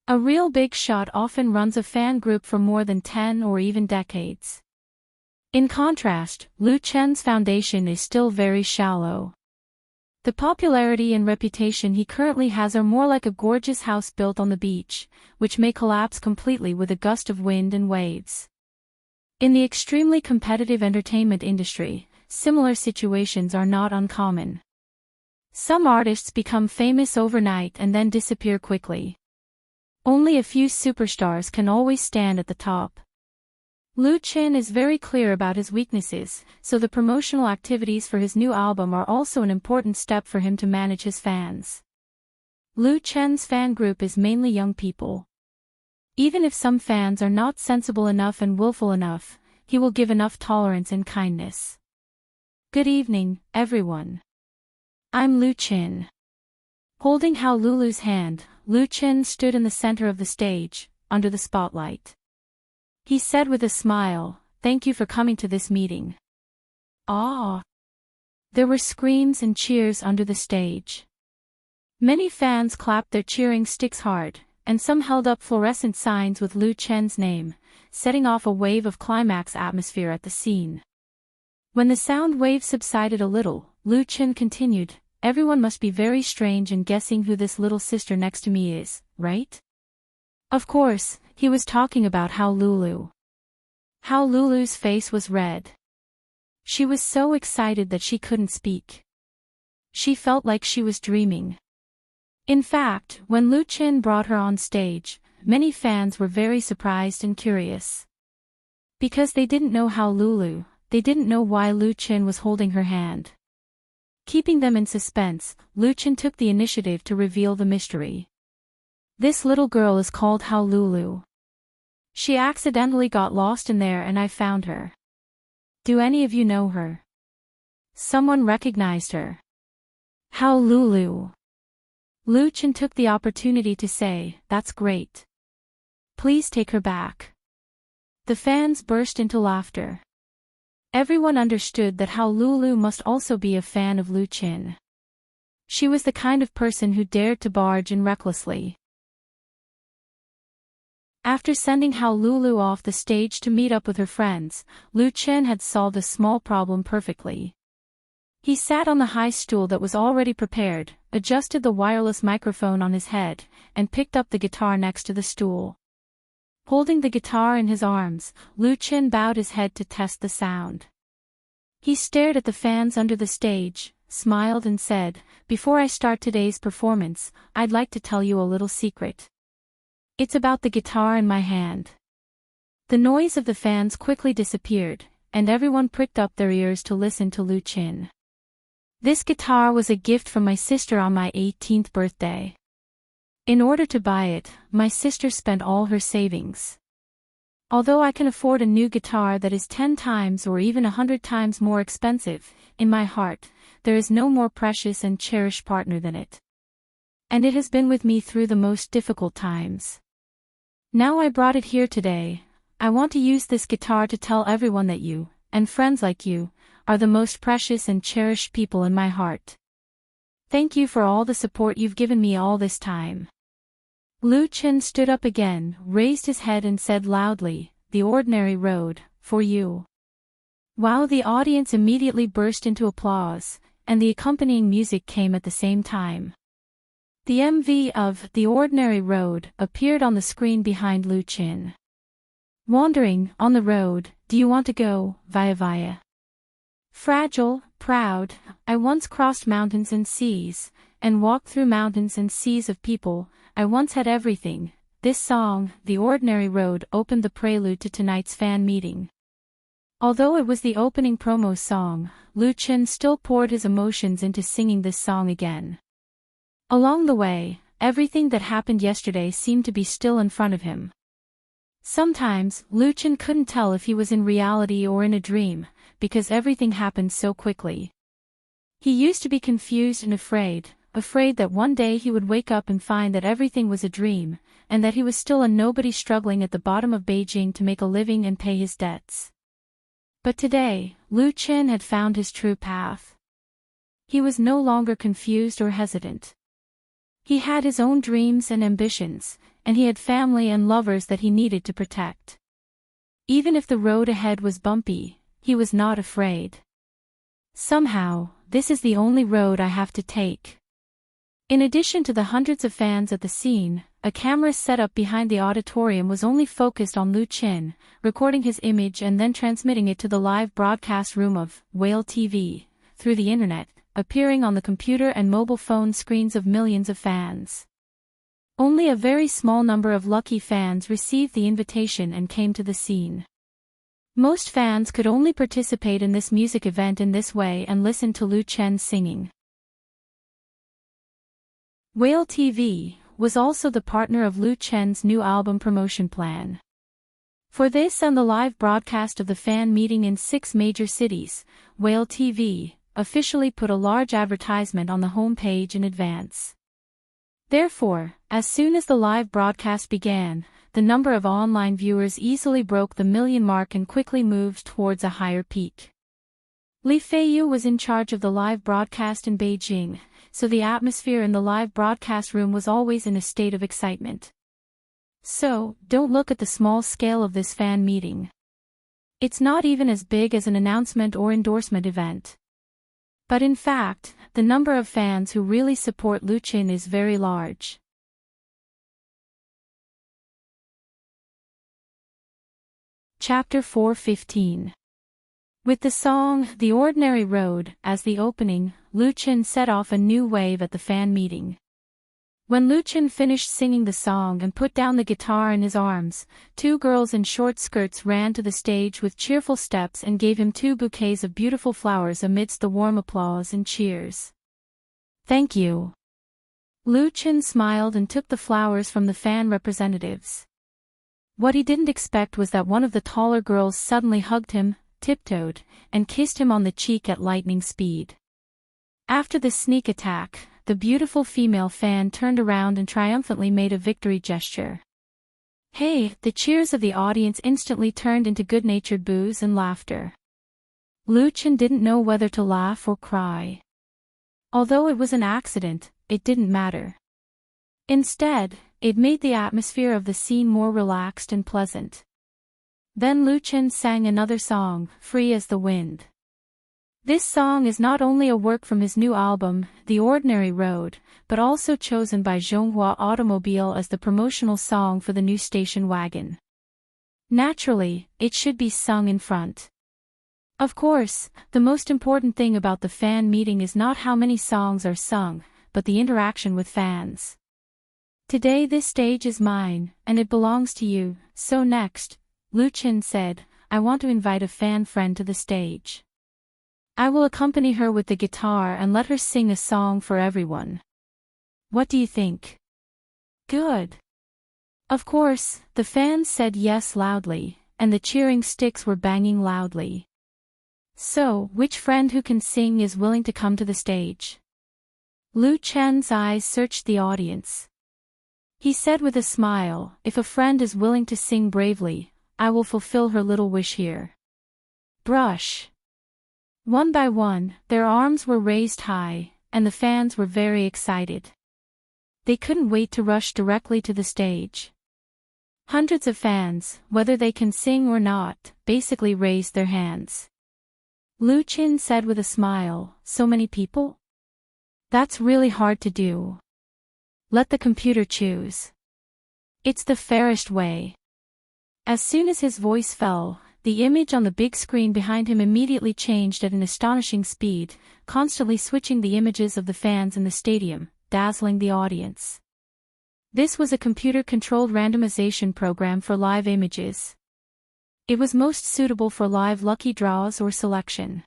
A real big shot often runs a fan group for more than 10 or even decades. In contrast, Lu Chen's foundation is still very shallow. The popularity and reputation he currently has are more like a gorgeous house built on the beach, which may collapse completely with a gust of wind and waves. In the extremely competitive entertainment industry, similar situations are not uncommon. Some artists become famous overnight and then disappear quickly. Only a few superstars can always stand at the top. Lu Chen is very clear about his weaknesses, so the promotional activities for his new album are also an important step for him to manage his fans. Lu Chen's fan group is mainly young people. Even if some fans are not sensible enough and willful enough, he will give enough tolerance and kindness. "Good evening, everyone. I'm Lu Chen." Holding Hao Lulu's hand, Lu Chen stood in the center of the stage, under the spotlight. He said with a smile, "Thank you for coming to this meeting." Ah! There were screams and cheers under the stage. Many fans clapped their cheering sticks hard, and some held up fluorescent signs with Lu Chen's name, setting off a wave of climax atmosphere at the scene. When the sound wave subsided a little, Lu Chen continued, everyone must be very strange in guessing who this little sister next to me is, right? Of course, he was talking about How Lulu. How Lulu's face was red. She was so excited that she couldn't speak. She felt like she was dreaming. In fact, when Lu Chin brought her on stage, many fans were very surprised and curious. Because they didn't know How Lulu, they didn't know why Lu Chin was holding her hand. Keeping them in suspense, Lu Chin took the initiative to reveal the mystery. This little girl is called How Lulu. She accidentally got lost in there and I found her. Do any of you know her? Someone recognized her. How Lulu. Lu Chin took the opportunity to say, "That's great. Please take her back." The fans burst into laughter. Everyone understood that How Lulu must also be a fan of Lu Chin. She was the kind of person who dared to barge in recklessly. After sending How Lulu off the stage to meet up with her friends, Lu Chin had solved a small problem perfectly. He sat on the high stool that was already prepared, adjusted the wireless microphone on his head, and picked up the guitar next to the stool. Holding the guitar in his arms, Lu Chin bowed his head to test the sound. He stared at the fans under the stage, smiled and said, "Before I start today's performance, I'd like to tell you a little secret. It's about the guitar in my hand." The noise of the fans quickly disappeared, and everyone pricked up their ears to listen to Lu Chin. "This guitar was a gift from my sister on my 18th birthday. In order to buy it, my sister spent all her savings. Although I can afford a new guitar that is 10 times or even 100 times more expensive, in my heart, there is no more precious and cherished partner than it. And it has been with me through the most difficult times. Now I brought it here today. I want to use this guitar to tell everyone that you, and friends like you, are the most precious and cherished people in my heart. Thank you for all the support you've given me all this time." Lu Chin stood up again, raised his head and said loudly, "The ordinary road, for you." Wow! The audience immediately burst into applause, and the accompanying music came at the same time. The MV of The Ordinary Road appeared on the screen behind Lu Chin. Wandering, on the road, do you want to go, via? Fragile, proud, I once crossed mountains and seas, and walked through mountains and seas of people, I once had everything. This song, The Ordinary Road, opened the prelude to tonight's fan meeting. Although it was the opening promo song, Lu Chin still poured his emotions into singing this song again. Along the way, everything that happened yesterday seemed to be still in front of him. Sometimes, Lu Chin couldn't tell if he was in reality or in a dream, because everything happened so quickly. He used to be confused and afraid that one day he would wake up and find that everything was a dream, and that he was still a nobody struggling at the bottom of Beijing to make a living and pay his debts. But today, Lu Chin had found his true path. He was no longer confused or hesitant. He had his own dreams and ambitions, and he had family and lovers that he needed to protect. Even if the road ahead was bumpy, he was not afraid. Somehow, this is the only road I have to take. In addition to the hundreds of fans at the scene, a camera set up behind the auditorium was only focused on Lu Chin, recording his image and then transmitting it to the live broadcast room of Whale TV, through the internet, appearing on the computer and mobile phone screens of millions of fans. Only a very small number of lucky fans received the invitation and came to the scene. Most fans could only participate in this music event in this way and listen to Lu Chin singing. Whale TV was also the partner of Lu Chin's new album promotion plan. For this and the live broadcast of the fan meeting in 6 major cities, Whale TV officially put a large advertisement on the homepage in advance. Therefore, as soon as the live broadcast began, the number of online viewers easily broke the million mark and quickly moved towards a higher peak. Li Feiyu was in charge of the live broadcast in Beijing, so the atmosphere in the live broadcast room was always in a state of excitement. So, don't look at the small scale of this fan meeting. It's not even as big as an announcement or endorsement event. But in fact, the number of fans who really support Lu Qin is very large. Chapter 4:15. With the song, The Ordinary Road, as the opening, Lu Qin set off a new wave at the fan meeting. When Lu Qin finished singing the song and put down the guitar in his arms, two girls in short skirts ran to the stage with cheerful steps and gave him two bouquets of beautiful flowers amidst the warm applause and cheers. "Thank you." Lu Qin smiled and took the flowers from the fan representatives. What he didn't expect was that one of the taller girls suddenly hugged him, tiptoed, and kissed him on the cheek at lightning speed. After this sneak attack, the beautiful female fan turned around and triumphantly made a victory gesture. "Hey!" The cheers of the audience instantly turned into good-natured boos and laughter. Lu Qin didn't know whether to laugh or cry. Although it was an accident, it didn't matter. Instead, it made the atmosphere of the scene more relaxed and pleasant. Then Lu Qin sang another song, Free as the Wind. This song is not only a work from his new album, The Ordinary Road, but also chosen by Zhonghua Automobile as the promotional song for the new station wagon. Naturally, it should be sung in front. Of course, the most important thing about the fan meeting is not how many songs are sung, but the interaction with fans. "Today this stage is mine, and it belongs to you, so next," Lu Qin said, "I want to invite a fan friend to the stage. I will accompany her with the guitar and let her sing a song for everyone. What do you think?" "Good." Of course, the fans said yes loudly, and the cheering sticks were banging loudly. "So, which friend who can sing is willing to come to the stage?" Lu Qin's eyes searched the audience. He said with a smile, "If a friend is willing to sing bravely, I will fulfill her little wish here." Brush. One by one, their arms were raised high, and the fans were very excited. They couldn't wait to rush directly to the stage. Hundreds of fans, whether they can sing or not, basically raised their hands. Lu Qin said with a smile, "So many people? That's really hard to do. Let the computer choose. It's the fairest way." As soon as his voice fell, the image on the big screen behind him immediately changed at an astonishing speed, constantly switching the images of the fans in the stadium, dazzling the audience. This was a computer-controlled randomization program for live images. It was most suitable for live lucky draws or selection.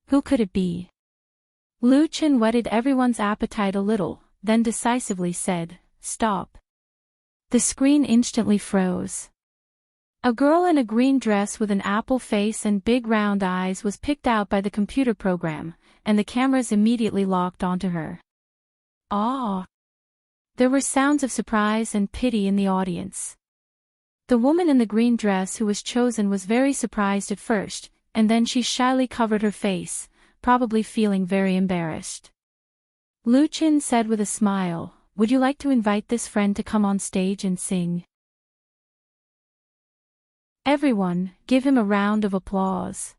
Who could it be? Lu Qin whetted everyone's appetite a little, then decisively said, "Stop." The screen instantly froze. A girl in a green dress with an apple face and big round eyes was picked out by the computer program, and the cameras immediately locked onto her. "Ah!" There were sounds of surprise and pity in the audience. The woman in the green dress who was chosen was very surprised at first, and then she shyly covered her face, probably feeling very embarrassed. Lu Qin said with a smile, "Would you like to invite this friend to come on stage and sing?" Everyone, give him a round of applause.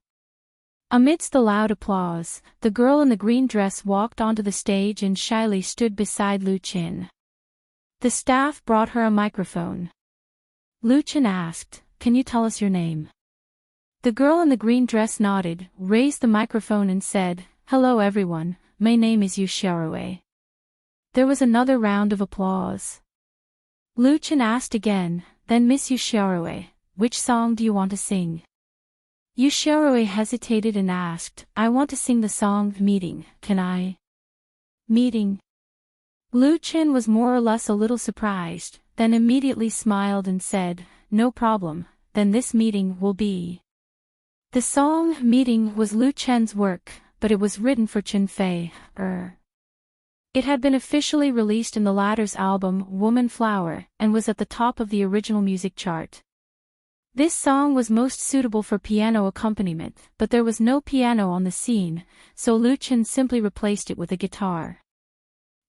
Amidst the loud applause, the girl in the green dress walked onto the stage and shyly stood beside Lu Qin. The staff brought her a microphone. Lu Qin asked, "Can you tell us your name?" The girl in the green dress nodded, raised the microphone and said, "Hello everyone, my name is Yu Xiaorui." There was another round of applause. Lu Qin asked again, "Then Miss Yu Xiaorui, which song do you want to sing?" Yu Xiaorui hesitated and asked, "I want to sing the song Meeting, can I?" Meeting? Lu Qin was more or less a little surprised, then immediately smiled and said, "No problem, then this meeting will be." The song Meeting was Lu Qin's work, but it was written for Chen Fei. It had been officially released in the latter's album Woman Flower, and was at the top of the original music chart. This song was most suitable for piano accompaniment, but there was no piano on the scene, so Lu Qin simply replaced it with a guitar.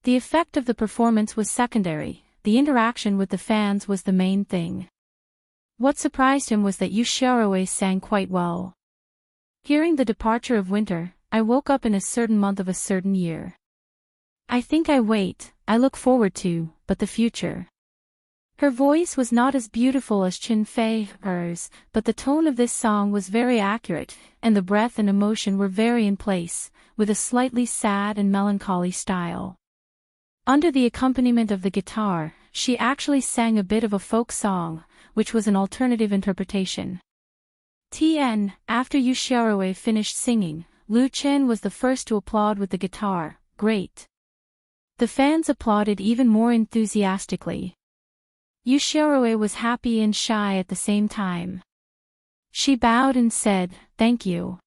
The effect of the performance was secondary, the interaction with the fans was the main thing. What surprised him was that Yu Xiaorui sang quite well. Hearing the departure of winter, I woke up in a certain month of a certain year. I think I look forward to, but the future. Her voice was not as beautiful as Chin Fei's, but the tone of this song was very accurate, and the breath and emotion were very in place, with a slightly sad and melancholy style. Under the accompaniment of the guitar, she actually sang a bit of a folk song, which was an alternative interpretation. After Yu Xiaorui finished singing, Lu Chen was the first to applaud with the guitar. Great. The fans applauded even more enthusiastically. Yu Xiaorui was happy and shy at the same time. She bowed and said, "Thank you."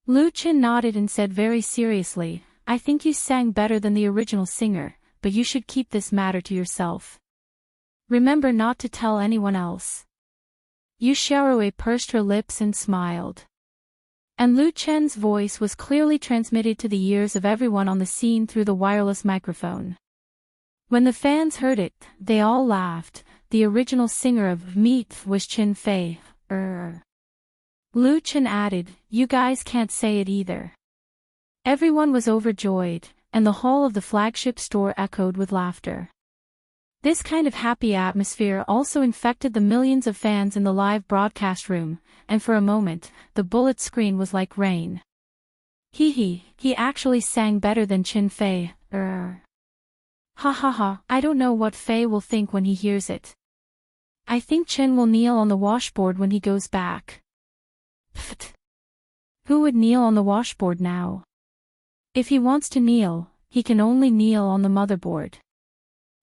Lu Chen nodded and said very seriously, "I think you sang better than the original singer, but you should keep this matter to yourself. Remember not to tell anyone else." Yu Xiaorui pursed her lips and smiled. And Lu Chen's voice was clearly transmitted to the ears of everyone on the scene through the wireless microphone. When the fans heard it, they all laughed. The original singer of Meet was Chin Fei. Lu Chen added, "You guys can't say it either." Everyone was overjoyed, and the hall of the flagship store echoed with laughter. This kind of happy atmosphere also infected the millions of fans in the live broadcast room, and for a moment, the bullet screen was like rain. He actually sang better than Chin Fei. Ha ha ha, I don't know what Fei will think when he hears it. I think Chen will kneel on the washboard when he goes back. Pfft. Who would kneel on the washboard now? If he wants to kneel, he can only kneel on the motherboard.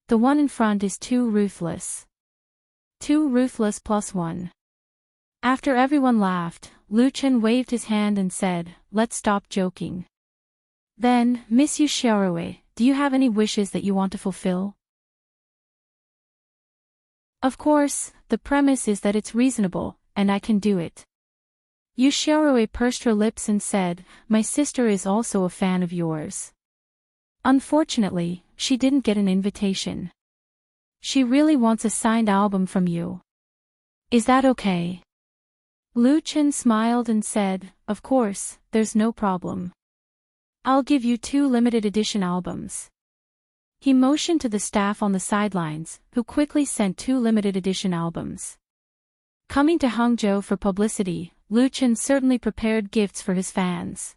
The one in front is too ruthless. Too ruthless +1. After everyone laughed, Lu Chen waved his hand and said, "Let's stop joking." Then, Miss Yu Xiaorui, do you have any wishes that you want to fulfill? Of course, the premise is that it's reasonable, and I can do it. Yu Xiaorui pursed her lips and said, "My sister is also a fan of yours. Unfortunately, she didn't get an invitation. She really wants a signed album from you. Is that okay?" Lu Chen smiled and said, "Of course, there's no problem. I'll give you 2 limited edition albums." He motioned to the staff on the sidelines, who quickly sent 2 limited edition albums. Coming to Hangzhou for publicity, Lu Chen certainly prepared gifts for his fans.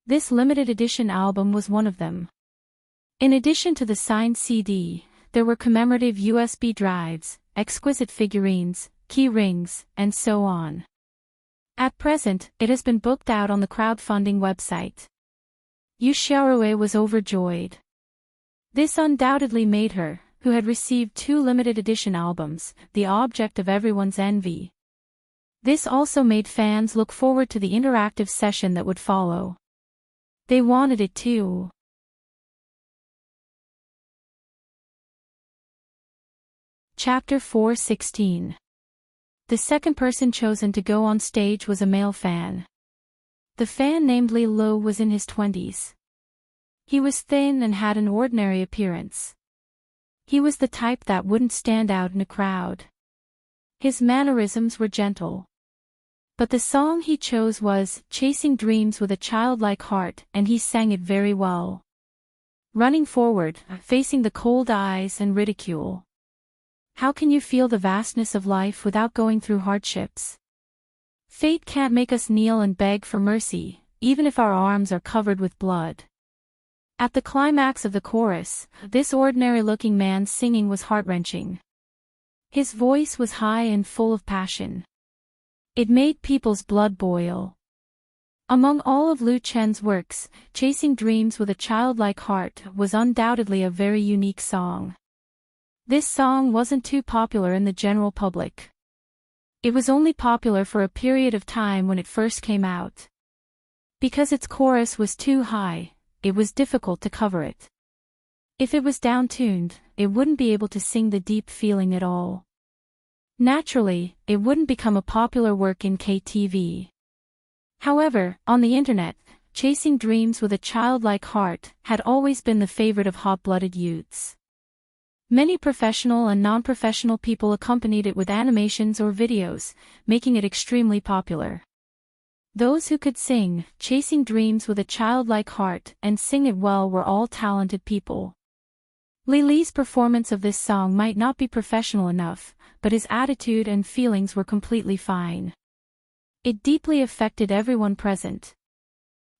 This limited edition album was one of them. In addition to the signed CD, there were commemorative USB drives, exquisite figurines, key rings, and so on. At present, it has been booked out on the crowdfunding website. Yu Xiaorui was overjoyed. This undoubtedly made her, who had received 2 limited edition albums, the object of everyone's envy. This also made fans look forward to the interactive session that would follow. They wanted it too. Chapter 4:16. The second person chosen to go on stage was a male fan. The fan named Li Lo was in his 20s. He was thin and had an ordinary appearance. He was the type that wouldn't stand out in a crowd. His mannerisms were gentle. But the song he chose was Chasing Dreams with a Childlike Heart, and he sang it very well. Running forward, facing the cold eyes and ridicule. How can you feel the vastness of life without going through hardships? Fate can't make us kneel and beg for mercy, even if our arms are covered with blood. At the climax of the chorus, this ordinary-looking man's singing was heart-wrenching. His voice was high and full of passion. It made people's blood boil. Among all of Lu Chen's works, Chasing Dreams with a Childlike Heart was undoubtedly a very unique song. This song wasn't too popular in the general public. It was only popular for a period of time when it first came out. Because its chorus was too high, it was difficult to cover it. If it was down-tuned, it wouldn't be able to sing the deep feeling at all. Naturally, it wouldn't become a popular work in KTV. However, on the internet, Chasing Dreams with a Childlike Heart had always been the favorite of hot-blooded youths. Many professional and non-professional people accompanied it with animations or videos, making it extremely popular. Those who could sing, chasing dreams with a childlike heart, and sing it well were all talented people. Lily's performance of this song might not be professional enough, but his attitude and feelings were completely fine. It deeply affected everyone present.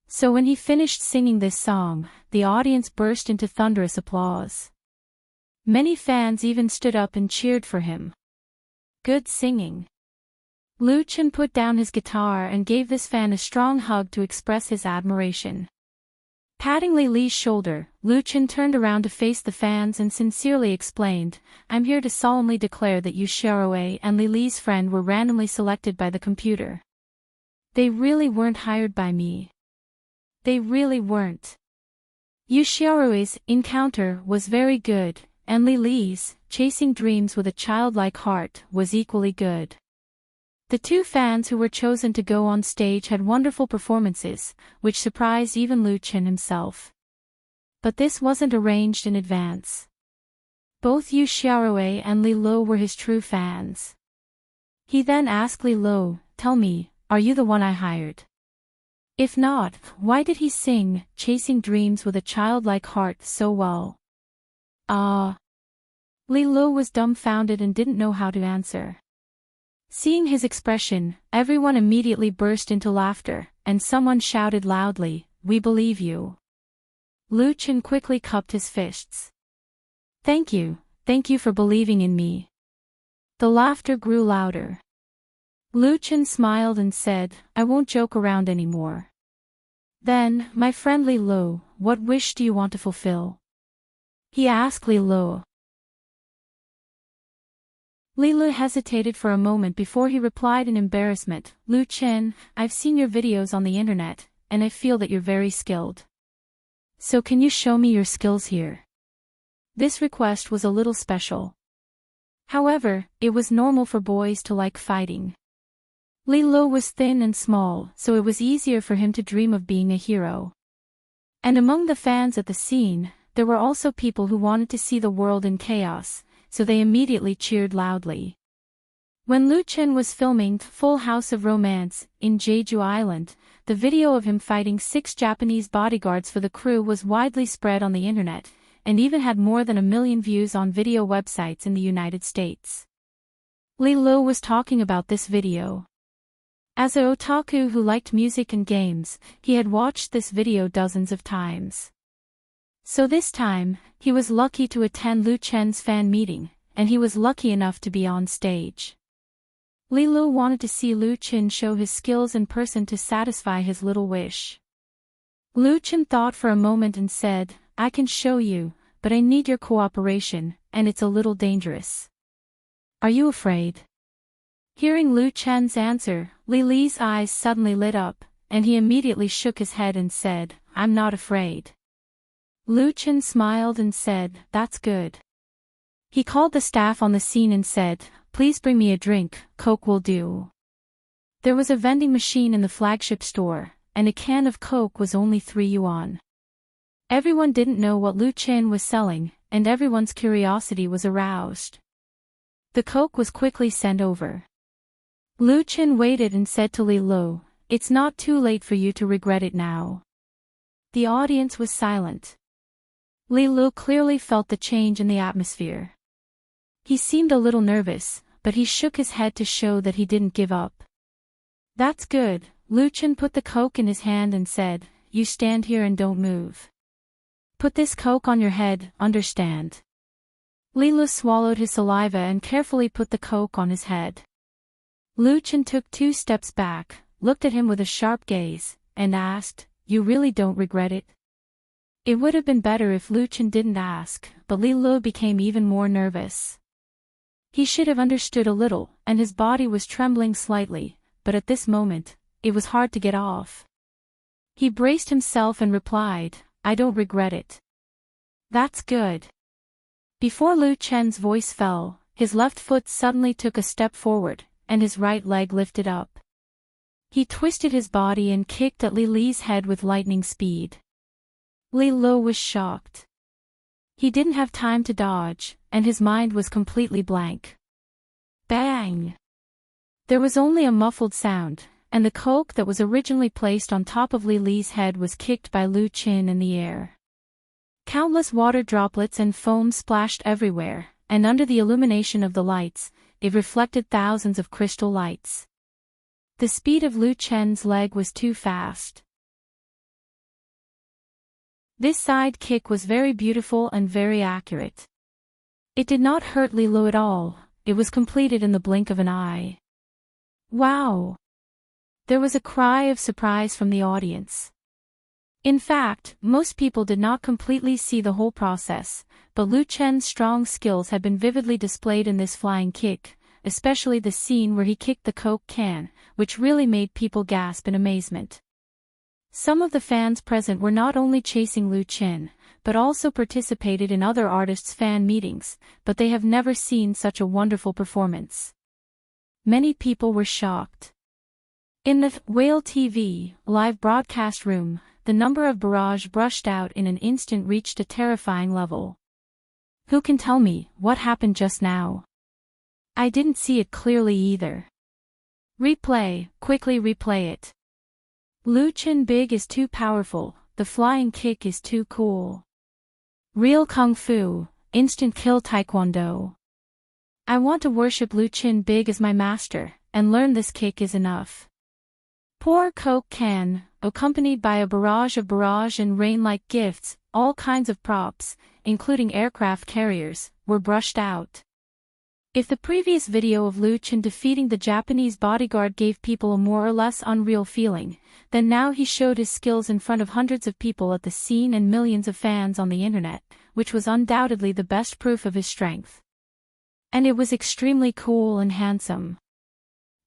So when he finished singing this song, the audience burst into thunderous applause. Many fans even stood up and cheered for him. Good singing. Lu Chen put down his guitar and gave this fan a strong hug to express his admiration. Patting Lily's shoulder, Lu Chen turned around to face the fans and sincerely explained, "I'm here to solemnly declare that Yu Xiaowei and Lily's friend were randomly selected by the computer. They really weren't hired by me. They really weren't." Yu Xiaowei's encounter was very good, and Lily's, chasing dreams with a childlike heart, was equally good. The two fans who were chosen to go on stage had wonderful performances, which surprised even Lu Chen himself. But this wasn't arranged in advance. Both Yu Xiaowei and Li Lo were his true fans. He then asked Li Lo, "Tell me, are you the one I hired? If not, why did he sing, chasing dreams with a childlike heart, so well?" Li Lo was dumbfounded and didn't know how to answer. Seeing his expression, everyone immediately burst into laughter, and someone shouted loudly, "We believe you." Lu Chen quickly cupped his fists. Thank you for believing in me." The laughter grew louder. Lu Chen smiled and said, "I won't joke around anymore." "Then, my friend Li Lo, what wish do you want to fulfill?" he asked Li Lo. Li Lo hesitated for a moment before he replied in embarrassment, "Lu Chen, I've seen your videos on the internet, and I feel that you're very skilled. So can you show me your skills here?" This request was a little special. However, it was normal for boys to like fighting. Li Lo was thin and small, so it was easier for him to dream of being a hero. And among the fans at the scene, there were also people who wanted to see the world in chaos, so they immediately cheered loudly. When Lu Chen was filming Full House of Romance in Jeju Island, the video of him fighting 6 Japanese bodyguards for the crew was widely spread on the internet, and even had more than 1 million views on video websites in the United States. Li Lo was talking about this video. As a otaku who liked music and games, he had watched this video dozens of times. So this time, he was lucky to attend Lu Chen's fan meeting, and he was lucky enough to be on stage. Li Lo wanted to see Lu Chen show his skills in person to satisfy his little wish. Lu Chen thought for a moment and said, "I can show you, but I need your cooperation, and it's a little dangerous. Are you afraid?" Hearing Lu Chen's answer, Li Li's eyes suddenly lit up, and he immediately shook his head and said, "I'm not afraid." Lu Chen smiled and said, "That's good." He called the staff on the scene and said, "Please bring me a drink, Coke will do." There was a vending machine in the flagship store, and a can of Coke was only 3 yuan. Everyone didn't know what Lu Chen was selling, and everyone's curiosity was aroused. The Coke was quickly sent over. Lu Chen waited and said to Li Lo, "It's not too late for you to regret it now." The audience was silent. Li Lo clearly felt the change in the atmosphere. He seemed a little nervous, but he shook his head to show that he didn't give up. "That's good." Lu Chen put the Coke in his hand and said, "You stand here and don't move. Put this Coke on your head, understand?" Li Lo swallowed his saliva and carefully put the Coke on his head. Lu Chen took 2 steps back, looked at him with a sharp gaze, and asked, "You really don't regret it?" It would have been better if Lu Chen didn't ask, but Li Lo became even more nervous. He should have understood a little, and his body was trembling slightly, but at this moment, it was hard to get off. He braced himself and replied, "I don't regret it." "That's good." Before Lu Chen's voice fell, his left foot suddenly took a step forward, and his right leg lifted up. He twisted his body and kicked at Li Li's head with lightning speed. Li Lo was shocked. He didn't have time to dodge, and his mind was completely blank. Bang! There was only a muffled sound, and the coke that was originally placed on top of Li Li's head was kicked by Lu Qin in the air. Countless water droplets and foam splashed everywhere, and under the illumination of the lights, it reflected thousands of crystal lights. The speed of Lu Chen's leg was too fast. This side kick was very beautiful and very accurate. It did not hurt Li Lu at all, it was completed in the blink of an eye. Wow! There was a cry of surprise from the audience. In fact, most people did not completely see the whole process, but Lu Chen's strong skills had been vividly displayed in this flying kick, especially the scene where he kicked the Coke can, which really made people gasp in amazement. Some of the fans present were not only chasing Lu Chen, but also participated in other artists' fan meetings, but they have never seen such a wonderful performance. Many people were shocked. In the Whale TV live broadcast room, the number of barrage brushed out in an instant reached a terrifying level. Who can tell me what happened just now? I didn't see it clearly either. Replay, quickly replay it. Lu Chen big is too powerful, the flying kick is too cool. Real Kung Fu, instant kill Taekwondo. I want to worship Lu Chen big as my master, and learn this kick is enough. Pour Coke can, accompanied by a barrage and rain-like gifts, all kinds of props, including aircraft carriers, were brushed out. If the previous video of Lu Chen defeating the Japanese bodyguard gave people a more or less unreal feeling, then now he showed his skills in front of hundreds of people at the scene and millions of fans on the internet, which was undoubtedly the best proof of his strength. And it was extremely cool and handsome.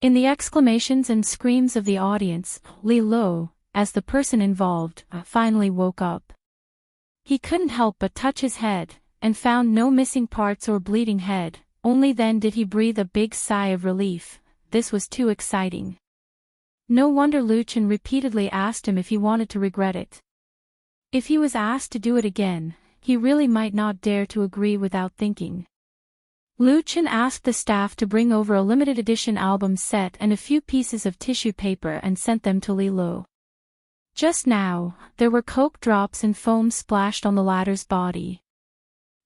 In the exclamations and screams of the audience, Li Lu, as the person involved, finally woke up. He couldn't help but touch his head, and found no missing parts or bleeding head. Only then did he breathe a big sigh of relief. This was too exciting. No wonder Lu Chen repeatedly asked him if he wanted to regret it. If he was asked to do it again, he really might not dare to agree without thinking. Lu Chen asked the staff to bring over a limited edition album set and a few pieces of tissue paper and sent them to Li Lu. Just now, there were coke drops and foam splashed on the latter's body.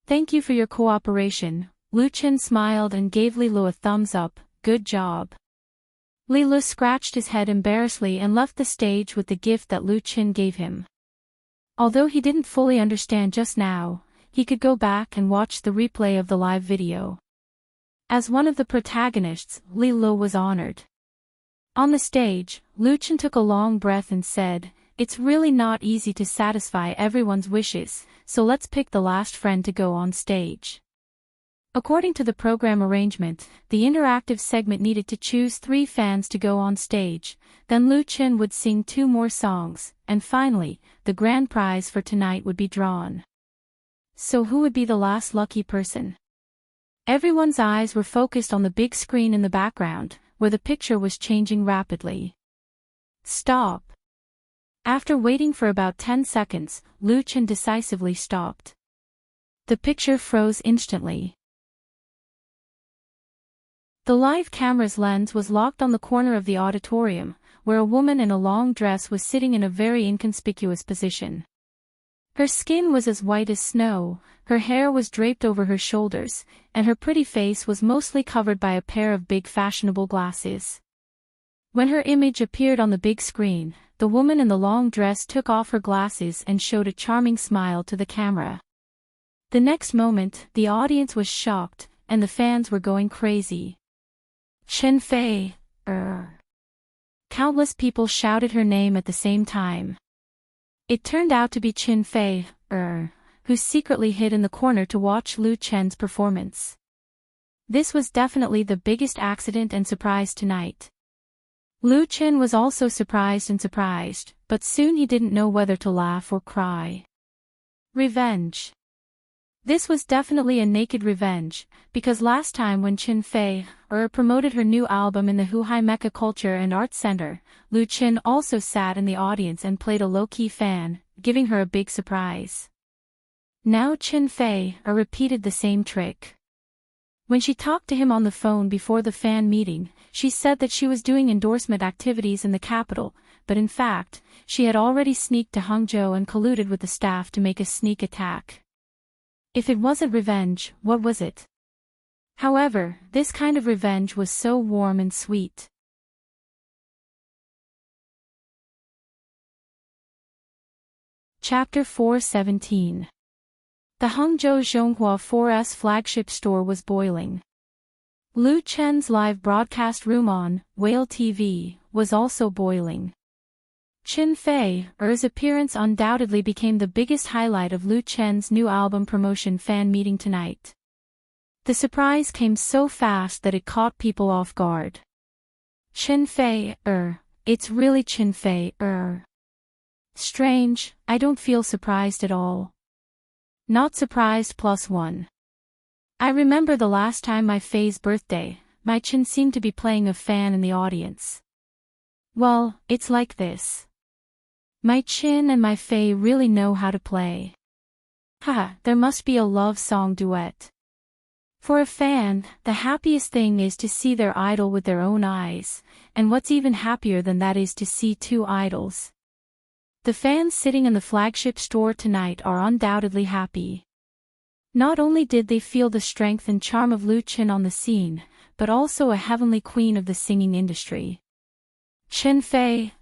Thank you for your cooperation. Lu Chen smiled and gave Li Lu a thumbs up. Good job. Li Lu scratched his head embarrassedly and left the stage with the gift that Lu Chen gave him. Although he didn't fully understand just now, he could go back and watch the replay of the live video. As one of the protagonists, Li Lu was honored. On the stage, Lu Chen took a long breath and said, "It's really not easy to satisfy everyone's wishes, so let's pick the last friend to go on stage." According to the program arrangement, the interactive segment needed to choose 3 fans to go on stage, then Lu Chen would sing 2 more songs, and finally, the grand prize for tonight would be drawn. So who would be the last lucky person? Everyone's eyes were focused on the big screen in the background, where the picture was changing rapidly. Stop. After waiting for about 10 seconds, Lu Chen decisively stopped. The picture froze instantly. The live camera's lens was locked on the corner of the auditorium, where a woman in a long dress was sitting in a very inconspicuous position. Her skin was as white as snow, her hair was draped over her shoulders, and her pretty face was mostly covered by a pair of big fashionable glasses. When her image appeared on the big screen, the woman in the long dress took off her glasses and showed a charming smile to the camera. The next moment, the audience was shocked, and the fans were going crazy. Chen Fei, Countless people shouted her name at the same time. It turned out to be Chen Fei, who secretly hid in the corner to watch Lu Chen's performance. This was definitely the biggest accident and surprise tonight. Lu Chen was also surprised, but soon he didn't know whether to laugh or cry. Revenge. This was definitely a naked revenge, because last time when Chen Fei promoted her new album in the Huhai Mecha Culture and Arts Center, Lu Chen also sat in the audience and played a low-key fan, giving her a big surprise. Now Chen Fei repeated the same trick. When she talked to him on the phone before the fan meeting, she said that she was doing endorsement activities in the capital, but in fact, she had already sneaked to Hangzhou and colluded with the staff to make a sneak attack. If it wasn't revenge, what was it? However, this kind of revenge was so warm and sweet. Chapter 4:17. The Hangzhou Zhonghua 4S flagship store was boiling. Lu Chen's live broadcast room on Whale TV was also boiling. Chen Fei's appearance undoubtedly became the biggest highlight of Lu Chen's new album promotion fan meeting tonight. The surprise came so fast that it caught people off guard. Chen Fei, it's really Chen Fei, Strange, I don't feel surprised at all. Not surprised +1. I remember the last time my Fei's birthday, my Chen seemed to be playing a fan in the audience. Well, it's like this. My Chen and my Fei really know how to play. Haha, there must be a love song duet. For a fan, the happiest thing is to see their idol with their own eyes, and what's even happier than that is to see two idols. The fans sitting in the flagship store tonight are undoubtedly happy. Not only did they feel the strength and charm of Lu Chen on the scene, but also a heavenly queen of the singing industry. Chen Fei,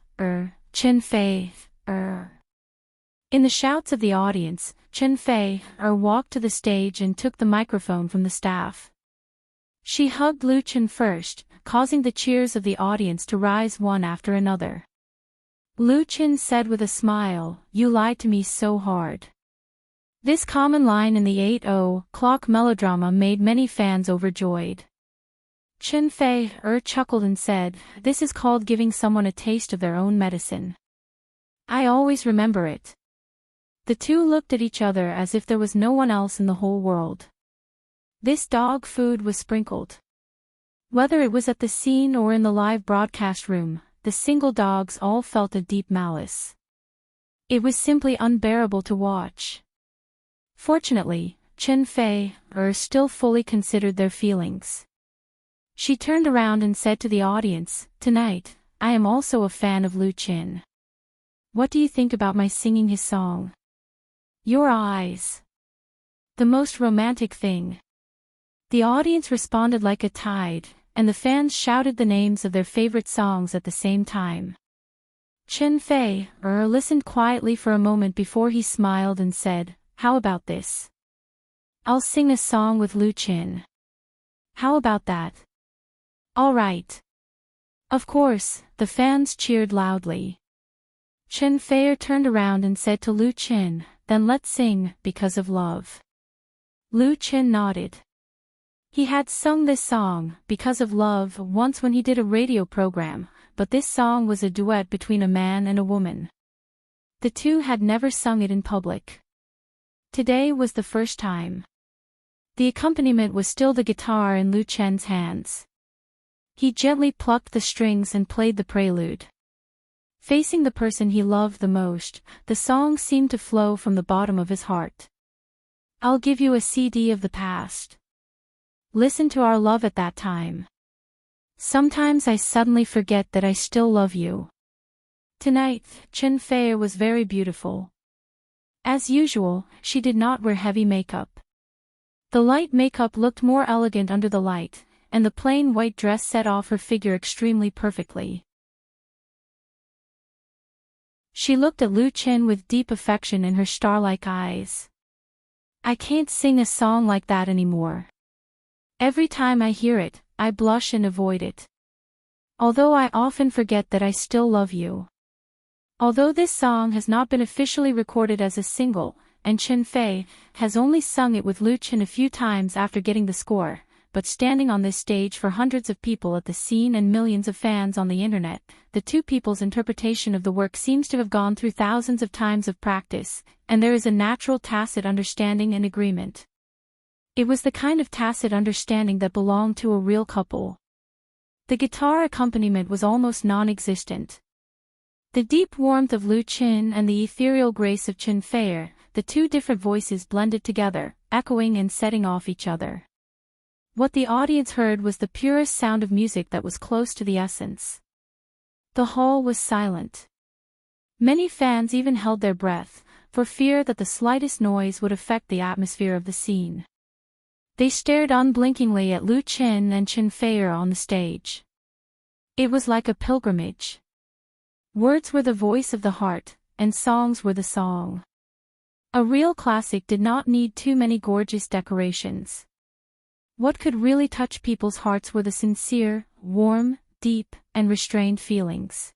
Chen Fei, In the shouts of the audience, Chen Fei walked to the stage and took the microphone from the staff. She hugged Lu Chen first, causing the cheers of the audience to rise one after another. Lu Chen said with a smile, "You lied to me so hard." This common line in the 8 o'clock melodrama made many fans overjoyed. Chen Fei chuckled and said, "This is called giving someone a taste of their own medicine. I always remember it." The two looked at each other as if there was no one else in the whole world. This dog food was sprinkled. Whether it was at the scene or in the live broadcast room, the single dogs all felt a deep malice. It was simply unbearable to watch. Fortunately, Chen Fei still fully considered their feelings. She turned around and said to the audience, "Tonight, I am also a fan of Lu Chen. What do you think about my singing his song? Your eyes. The most romantic thing." The audience responded like a tide, and the fans shouted the names of their favorite songs at the same time. Chen Fei listened quietly for a moment before he smiled and said, "How about this? I'll sing a song with Lu Chen. How about that?" "All right." Of course, the fans cheered loudly. Chen Fei turned around and said to Lu Chen, "Then let's sing, Because of Love." Lu Chen nodded. He had sung this song, Because of Love, once when he did a radio program, but this song was a duet between a man and a woman. The two had never sung it in public. Today was the first time. The accompaniment was still the guitar in Lu Chen's hands. He gently plucked the strings and played the prelude. Facing the person he loved the most, the song seemed to flow from the bottom of his heart. "I'll give you a CD of the past. Listen to our love at that time. Sometimes I suddenly forget that I still love you." Tonight, Chen Fei was very beautiful. As usual, she did not wear heavy makeup. The light makeup looked more elegant under the light, and the plain white dress set off her figure extremely perfectly. She looked at Lu Chen with deep affection in her star-like eyes. "I can't sing a song like that anymore. Every time I hear it, I blush and avoid it. Although I often forget that I still love you." Although this song has not been officially recorded as a single, and Chen Fei has only sung it with Lu Chen a few times after getting the score, but standing on this stage for hundreds of people at the scene and millions of fans on the internet, the two people's interpretation of the work seems to have gone through thousands of times of practice, and there is a natural tacit understanding and agreement. It was the kind of tacit understanding that belonged to a real couple. The guitar accompaniment was almost non-existent. The deep warmth of Lu Chen and the ethereal grace of Chen Fei, the two different voices blended together, echoing and setting off each other. What the audience heard was the purest sound of music that was close to the essence. The hall was silent. Many fans even held their breath, for fear that the slightest noise would affect the atmosphere of the scene. They stared unblinkingly at Lu Qin and Chen Fei on the stage. It was like a pilgrimage. Words were the voice of the heart, and songs were the song. A real classic did not need too many gorgeous decorations. What could really touch people's hearts were the sincere, warm, deep, and restrained feelings.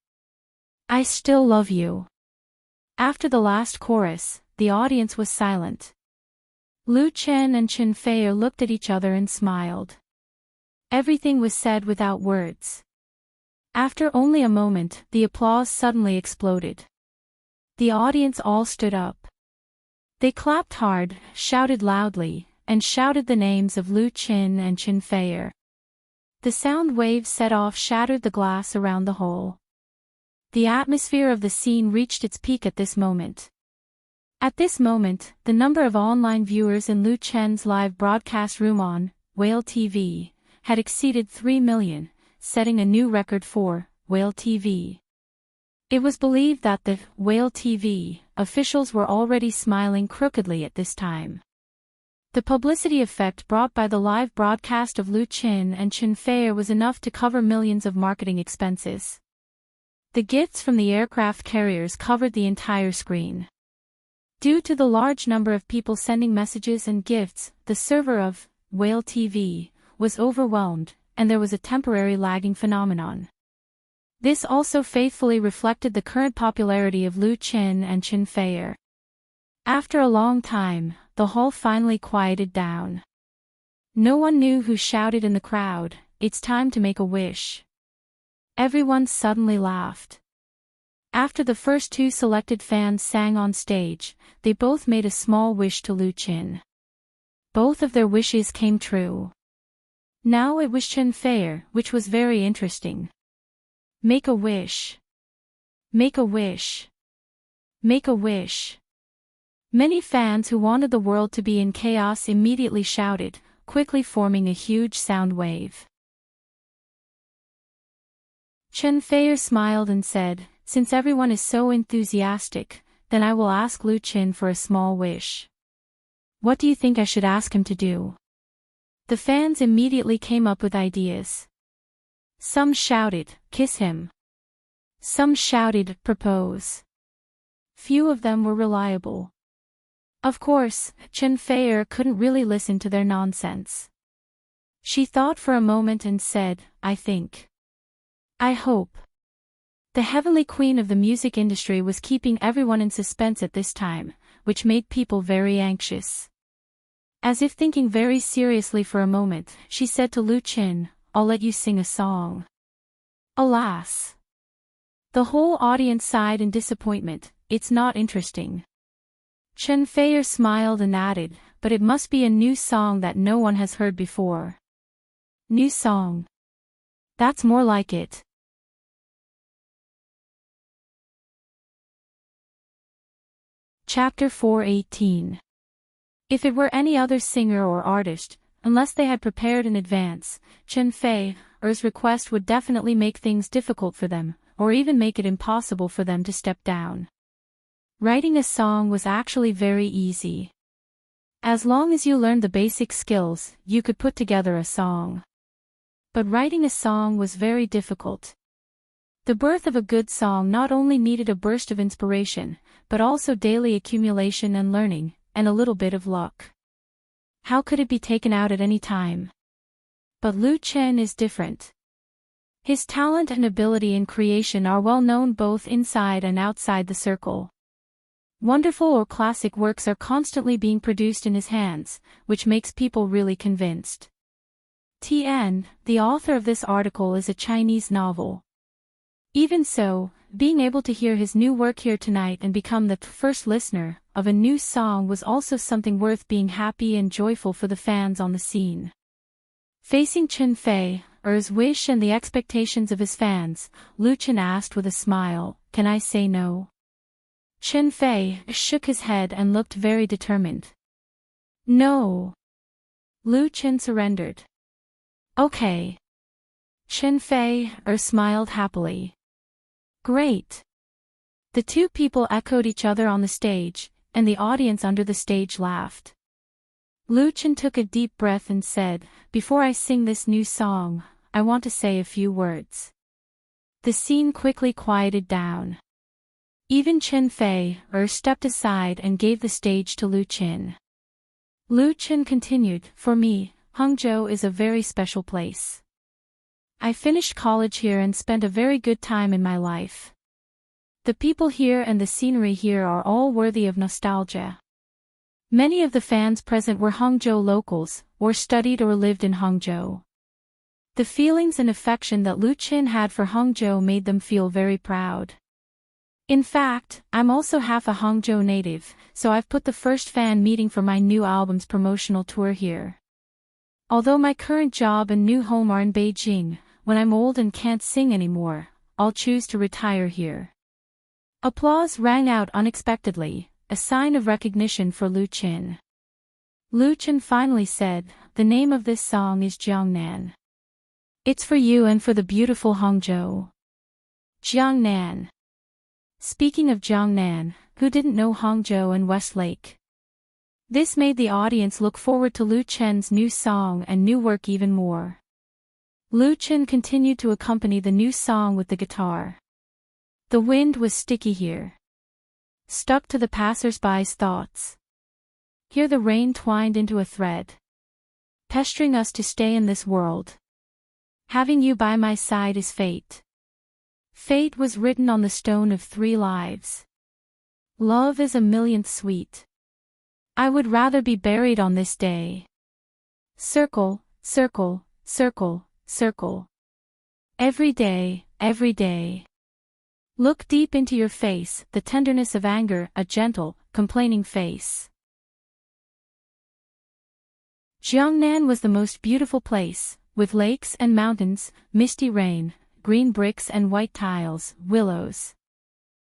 I still love you. After the last chorus, the audience was silent. Lu Chen and Chen Fei looked at each other and smiled. Everything was said without words. After only a moment, the applause suddenly exploded. The audience all stood up. They clapped hard, shouted loudly, and shouted the names of Lu Qin and Chen Fei. The sound waves set off shattered the glass around the hall. The atmosphere of the scene reached its peak at this moment. At this moment, the number of online viewers in Lu Chen's live broadcast room on Whale TV had exceeded 3 million, setting a new record for Whale TV. It was believed that the Whale TV officials were already smiling crookedly at this time. The publicity effect brought by the live broadcast of Lu Qin and Chen Fei was enough to cover millions of marketing expenses. The gifts from the aircraft carriers covered the entire screen. Due to the large number of people sending messages and gifts, the server of Whale TV was overwhelmed, and there was a temporary lagging phenomenon. This also faithfully reflected the current popularity of Lu Qin and Chen Fei. After a long time, the hall finally quieted down. No one knew who shouted in the crowd, "It's time to make a wish." Everyone suddenly laughed. After the first two selected fans sang on stage, they both made a small wish to Lu Qin. Both of their wishes came true. Now it was Chen Fei, which was very interesting. Make a wish. Make a wish. Make a wish. Many fans who wanted the world to be in chaos immediately shouted, quickly forming a huge sound wave. Chen Fei smiled and said, "Since everyone is so enthusiastic, then I will ask Lu Qin for a small wish." "What do you think I should ask him to do?" The fans immediately came up with ideas. Some shouted, "Kiss him." Some shouted, "Propose." Few of them were reliable. Of course, Chen Fei couldn't really listen to their nonsense. She thought for a moment and said, "I think. I hope." The heavenly queen of the music industry was keeping everyone in suspense at this time, which made people very anxious. As if thinking very seriously for a moment, she said to Lu Qin, "I'll let you sing a song." Alas! The whole audience sighed in disappointment. "It's not interesting." Chen Fei smiled and added, "But it must be a new song that no one has heard before." New song. That's more like it. Chapter 4:18. If it were any other singer or artist, unless they had prepared in advance, Chen Fei's request would definitely make things difficult for them, or even make it impossible for them to step down. Writing a song was actually very easy. As long as you learned the basic skills, you could put together a song. But writing a song was very difficult. The birth of a good song not only needed a burst of inspiration, but also daily accumulation and learning, and a little bit of luck. How could it be taken out at any time? But Lu Qin is different. His talent and ability in creation are well known both inside and outside the circle. Wonderful or classic works are constantly being produced in his hands, which makes people really convinced. TN, the author of this article, is a Chinese novel. Even so, being able to hear his new work here tonight and become the first listener of a new song was also something worth being happy and joyful for the fans on the scene. Facing Chen Fei's wish and the expectations of his fans, Lu Qin asked with a smile, "Can I say no?" Chen Fei shook his head and looked very determined. "No." Lu Qin surrendered. Okay. Chen Fei smiled happily. Great. The two people echoed each other on the stage, and the audience under the stage laughed. Lu Chen took a deep breath and said, "Before I sing this new song, I want to say a few words." The scene quickly quieted down. Even Chen Fei stepped aside and gave the stage to Lu Chen. Lu Chen continued, "For me, Hangzhou is a very special place. I finished college here and spent a very good time in my life. The people here and the scenery here are all worthy of nostalgia." Many of the fans present were Hangzhou locals, or studied or lived in Hangzhou. The feelings and affection that Lu Chen had for Hangzhou made them feel very proud. In fact, I'm also half a Hangzhou native, so I've put the first fan meeting for my new album's promotional tour here. Although my current job and new home are in Beijing, when I'm old and can't sing anymore, I'll choose to retire here. Applause rang out unexpectedly, a sign of recognition for Lu Chen. Lu Chen finally said, "The name of this song is Jiangnan. It's for you and for the beautiful Hangzhou." Jiangnan. Speaking of Jiangnan, who didn't know Hangzhou and Westlake? This made the audience look forward to Lu Chen's new song and new work even more. Lu Chen continued to accompany the new song with the guitar. The wind was sticky here. Stuck to the passers-by's thoughts. Here the rain twined into a thread. Pestering us to stay in this world. Having you by my side is fate. Fate was written on the stone of 3 lives. Love is a millionth sweet. I would rather be buried on this day. Circle, circle, circle, circle. Every day, every day. Look deep into your face, the tenderness of anger, a gentle, complaining face. Jiangnan was the most beautiful place, with lakes and mountains, misty rain, green bricks and white tiles, willows.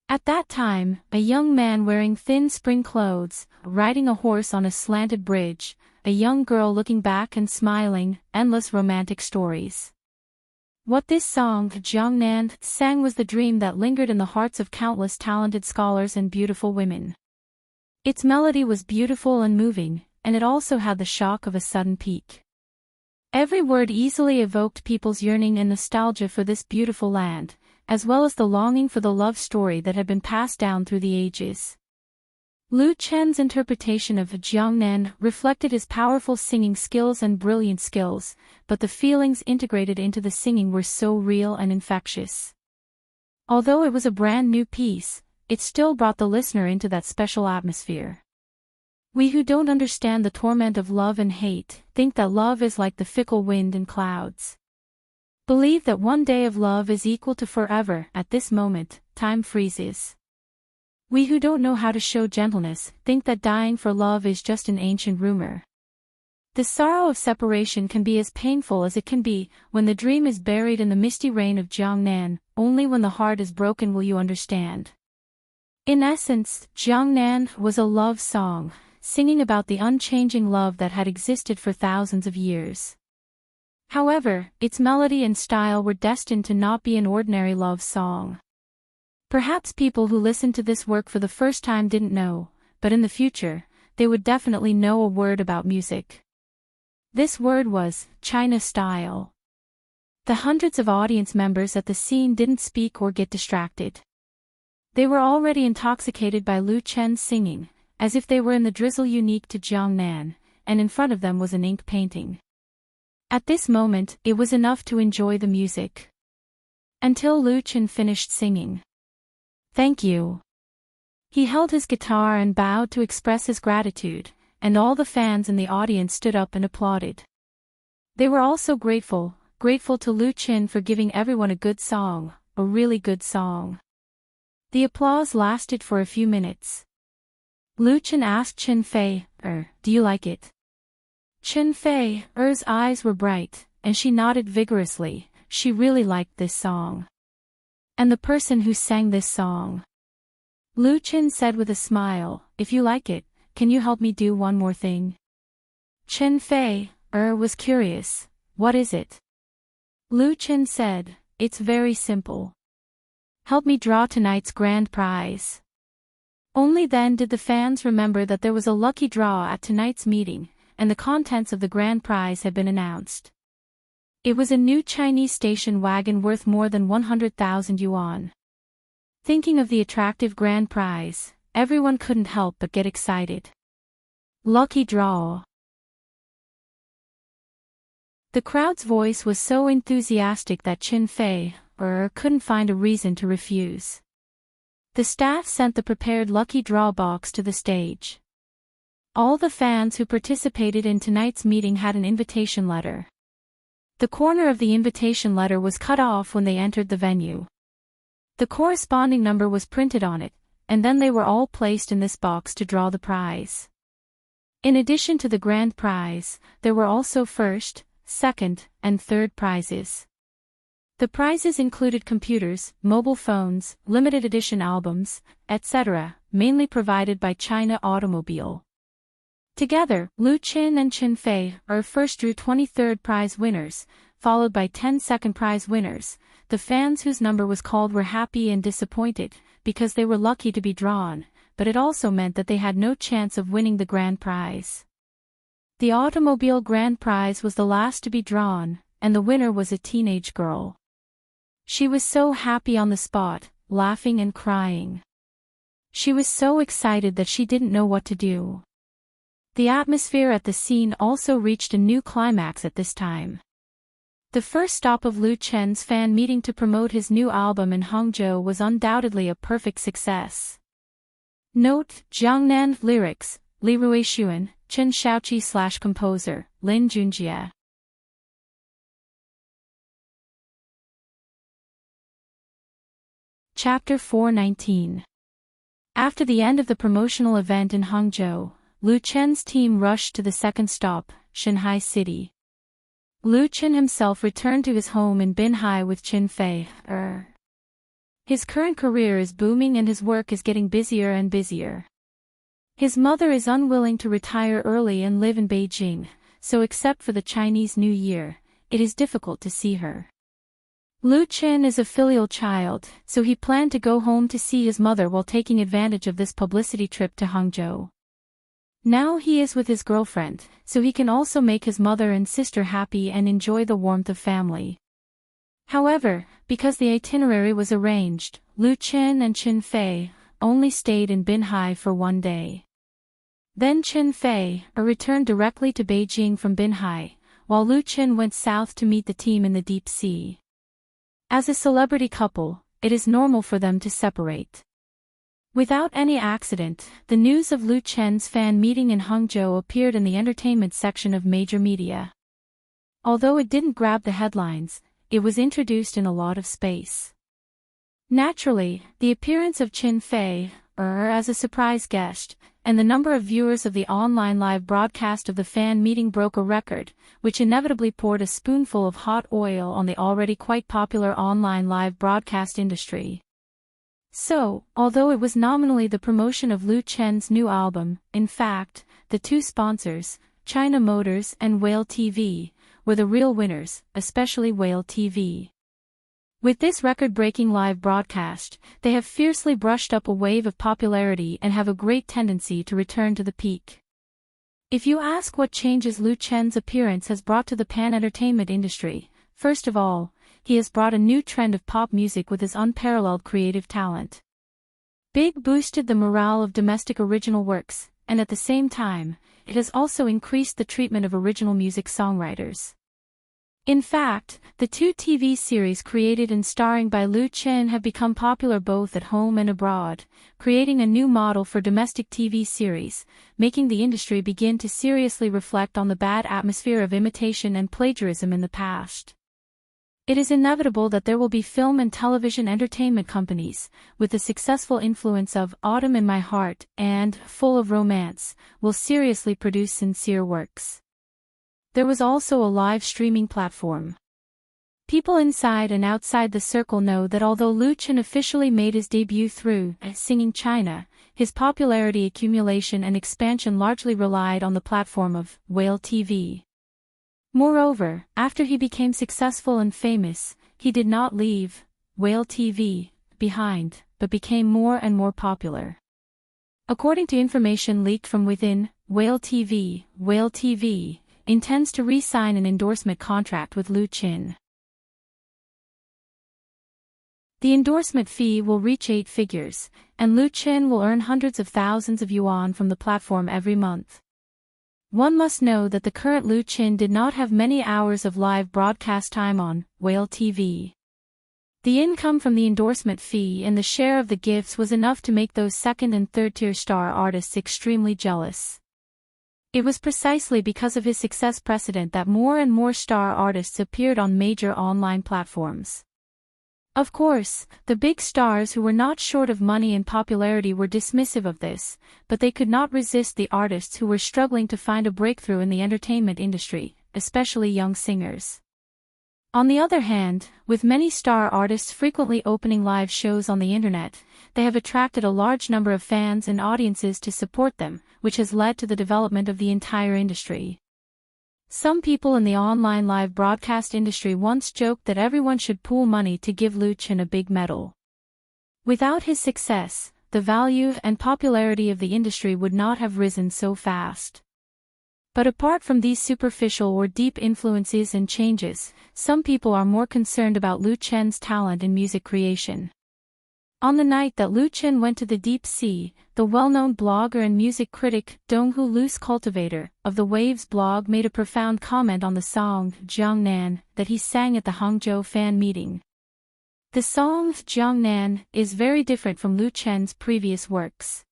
At that time, a young man wearing thin spring clothes, riding a horse on a slanted bridge, a young girl looking back and smiling, endless romantic stories. What this song, Jiangnan, sang was the dream that lingered in the hearts of countless talented scholars and beautiful women. Its melody was beautiful and moving, and it also had the shock of a sudden peak. Every word easily evoked people's yearning and nostalgia for this beautiful land, as well as the longing for the love story that had been passed down through the ages. Lu Chen's interpretation of Jiangnan reflected his powerful singing skills and brilliant skills, but the feelings integrated into the singing were so real and infectious. Although it was a brand new piece, it still brought the listener into that special atmosphere. We who don't understand the torment of love and hate think that love is like the fickle wind and clouds. Believe that one day of love is equal to forever. At this moment, time freezes. We who don't know how to show gentleness think that dying for love is just an ancient rumor. The sorrow of separation can be as painful as it can be when the dream is buried in the misty rain of Jiangnan. Only when the heart is broken will you understand. In essence, Jiangnan was a love song, singing about the unchanging love that had existed for thousands of years. However, its melody and style were destined to not be an ordinary love song. Perhaps people who listened to this work for the first time didn't know, but in the future, they would definitely know a word about music. This word was China style. The hundreds of audience members at the scene didn't speak or get distracted. They were already intoxicated by Lu Chen's singing, as if they were in the drizzle unique to Jiangnan, and in front of them was an ink painting. At this moment, it was enough to enjoy the music. Until Lu Chen finished singing. "Thank you." He held his guitar and bowed to express his gratitude, and all the fans in the audience stood up and applauded. They were also grateful to Lu Chen for giving everyone a good song, a really good song. The applause lasted for a few minutes. Lu Chen asked Chen Fei, "Do you like it?" Chen Fei's eyes were bright, and she nodded vigorously. She really liked this song. "And the person who sang this song?" Lu Chen said with a smile, "If you like it, can you help me do one more thing?" Chen Fei was curious. What is it? Lu Chen said, It's very simple. Help me draw tonight's grand prize. Only then did the fans remember that there was a lucky draw at tonight's meeting, and the contents of the grand prize had been announced. It was a new Chinese station wagon worth more than 100,000 yuan. Thinking of the attractive grand prize, everyone couldn't help but get excited. Lucky draw. The crowd's voice was so enthusiastic that Qin Fei couldn't find a reason to refuse. The staff sent the prepared lucky draw box to the stage. All the fans who participated in tonight's meeting had an invitation letter. The corner of the invitation letter was cut off when they entered the venue. The corresponding number was printed on it, and then they were all placed in this box to draw the prize. In addition to the grand prize, there were also first, second, and third prizes. The prizes included computers, mobile phones, limited edition albums, etc., mainly provided by China Automobile. Together, Lu Chen and Qin Fei first drew 23rd prize winners, followed by 10 second prize winners. The fans whose number was called were happy and disappointed, because they were lucky to be drawn, but it also meant that they had no chance of winning the grand prize. The automobile grand prize was the last to be drawn, and the winner was a teenage girl. She was so happy on the spot, laughing and crying. She was so excited that she didn't know what to do. The atmosphere at the scene also reached a new climax at this time. The first stop of Lu Chen's fan meeting to promote his new album in Hangzhou was undoubtedly a perfect success. Note: Jiangnan lyrics, Li Ruixuan, Chen Shaoqi / composer, Lin Junjie. Chapter 419. After the end of the promotional event in Hangzhou, Lu Chen's team rushed to the second stop, Shanghai City. Lu Chen himself returned to his home in Binhai with Qin Fei. His current career is booming and his work is getting busier and busier. His mother is unwilling to retire early and live in Beijing, so except for the Chinese New Year, it is difficult to see her. Lu Chen is a filial child, so he planned to go home to see his mother while taking advantage of this publicity trip to Hangzhou. Now he is with his girlfriend, so he can also make his mother and sister happy and enjoy the warmth of family. However, because the itinerary was arranged, Lu Chen and Qin Fei only stayed in Binhai for one day. Then Qin Fei returned directly to Beijing from Binhai, while Lu Chen went south to meet the team in the deep sea. As a celebrity couple, it is normal for them to separate. Without any accident, the news of Lu Chen's fan meeting in Hangzhou appeared in the entertainment section of major media. Although it didn't grab the headlines, it was introduced in a lot of space. Naturally, the appearance of Qin Fei as a surprise guest, and the number of viewers of the online live broadcast of the fan meeting broke a record, which inevitably poured a spoonful of hot oil on the already quite popular online live broadcast industry. So, although it was nominally the promotion of Lu Chen's new album, in fact, the two sponsors, China Motors and Whale TV, were the real winners, especially Whale TV. With this record-breaking live broadcast, they have fiercely brushed up a wave of popularity and have a great tendency to return to the peak. If you ask what changes Lu Chen's appearance has brought to the pan-entertainment industry, first of all, he has brought a new trend of pop music with his unparalleled creative talent. Big boosted the morale of domestic original works, and at the same time, it has also increased the treatment of original music songwriters. In fact, the two TV series created and starring by Lu Chen have become popular both at home and abroad, creating a new model for domestic TV series, making the industry begin to seriously reflect on the bad atmosphere of imitation and plagiarism in the past. It is inevitable that there will be film and television entertainment companies, with the successful influence of Autumn in My Heart and Full of Romance, will seriously produce sincere works. There was also a live streaming platform. People inside and outside the circle know that although Lu Chen officially made his debut through Singing China, his popularity accumulation and expansion largely relied on the platform of Whale TV. Moreover, after he became successful and famous, he did not leave Whale TV behind, but became more and more popular. According to information leaked from within Whale TV intends to re-sign an endorsement contract with Lu Qin. The endorsement fee will reach 8 figures, and Lu Qin will earn hundreds of thousands of yuan from the platform every month. One must know that the current Lu Qin did not have many hours of live broadcast time on Whale TV. The income from the endorsement fee and the share of the gifts was enough to make those second and third-tier star artists extremely jealous. It was precisely because of his success precedent that more and more star artists appeared on major online platforms. Of course, the big stars who were not short of money and popularity were dismissive of this, but they could not resist the artists who were struggling to find a breakthrough in the entertainment industry, especially young singers. On the other hand, with many star artists frequently opening live shows on the internet, they have attracted a large number of fans and audiences to support them, which has led to the development of the entire industry. Some people in the online live broadcast industry once joked that everyone should pool money to give Lu Qin a big medal. Without his success, the value and popularity of the industry would not have risen so fast. But apart from these superficial or deep influences and changes, some people are more concerned about Lu Qin's talent in music creation. On the night that Lu Qin went to the deep sea, the well-known blogger and music critic Donghu Lu's cultivator of the Waves blog made a profound comment on the song Jiangnan that he sang at the Hangzhou fan meeting. The song Jiangnan is very different from Lu Qin's previous works.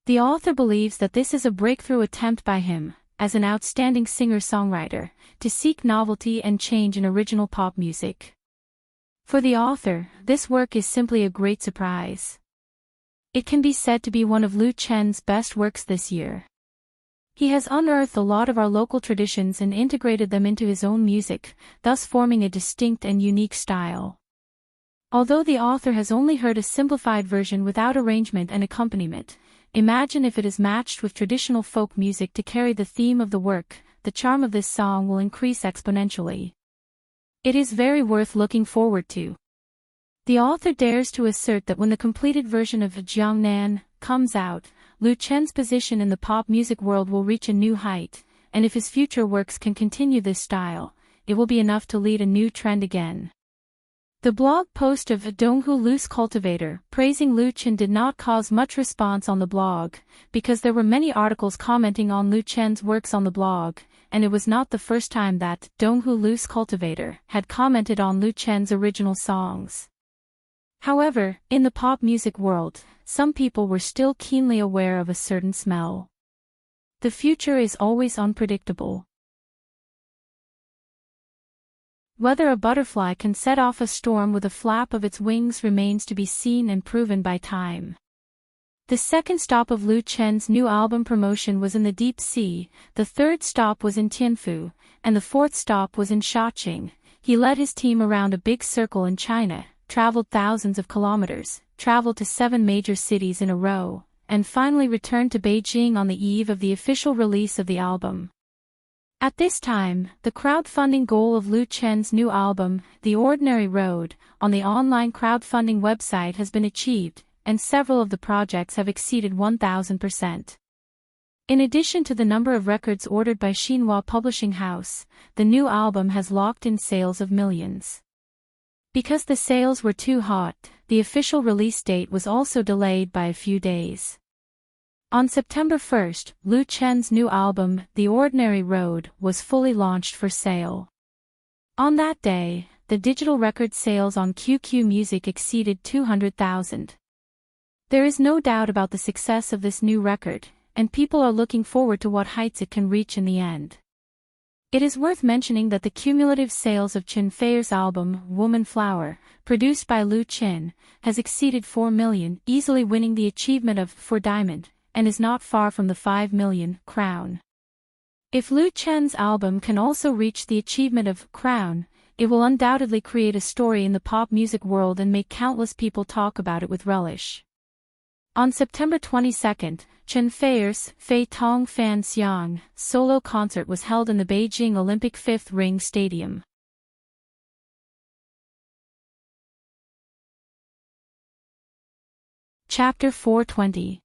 The author believes that this is a breakthrough attempt by him, as an outstanding singer-songwriter, to seek novelty and change in original pop music. For the author, this work is simply a great surprise. It can be said to be one of Lu Qin's best works this year. He has unearthed a lot of our local traditions and integrated them into his own music, thus forming a distinct and unique style. Although the author has only heard a simplified version without arrangement and accompaniment, imagine if it is matched with traditional folk music to carry the theme of the work, the charm of this song will increase exponentially. It is very worth looking forward to. The author dares to assert that when the completed version of Jiangnan comes out, Lu Qin's position in the pop music world will reach a new height, and if his future works can continue this style, it will be enough to lead a new trend again. The blog post of Donghu Lu's cultivator praising Lu Qin did not cause much response on the blog, because there were many articles commenting on Lu Qin's works on the blog, and it was not the first time that Donghu Lu's cultivator had commented on Lu Qin's original songs. However, in the pop music world, some people were still keenly aware of a certain smell. The future is always unpredictable. Whether a butterfly can set off a storm with a flap of its wings remains to be seen and proven by time. The second stop of Lu Qin's new album promotion was in the deep sea, the third stop was in Tianfu, and the fourth stop was in Shaoqing. He led his team around a big circle in China, traveled thousands of kilometers, traveled to 7 major cities in a row, and finally returned to Beijing on the eve of the official release of the album. At this time, the crowdfunding goal of Lu Qin's new album, The Ordinary Road, on the online crowdfunding website has been achieved, and several of the projects have exceeded 1,000%. In addition to the number of records ordered by Xinhua Publishing House, the new album has locked in sales of millions. Because the sales were too hot, the official release date was also delayed by a few days. On September 1st, Lu Qin's new album, The Ordinary Road, was fully launched for sale. On that day, the digital record sales on QQ Music exceeded 200,000. There is no doubt about the success of this new record, and people are looking forward to what heights it can reach in the end. It is worth mentioning that the cumulative sales of Qin Fei's album, Woman Flower, produced by Lu Qin, has exceeded 4 million, easily winning the achievement of For Diamond, and is not far from the 5 million crown. If Lu Qin's album can also reach the achievement of crown, it will undoubtedly create a story in the pop music world and make countless people talk about it with relish. On September 22, Chen Fei's Fei Tong Fan Xiang solo concert was held in the Beijing Olympic Fifth Ring Stadium. Chapter 420.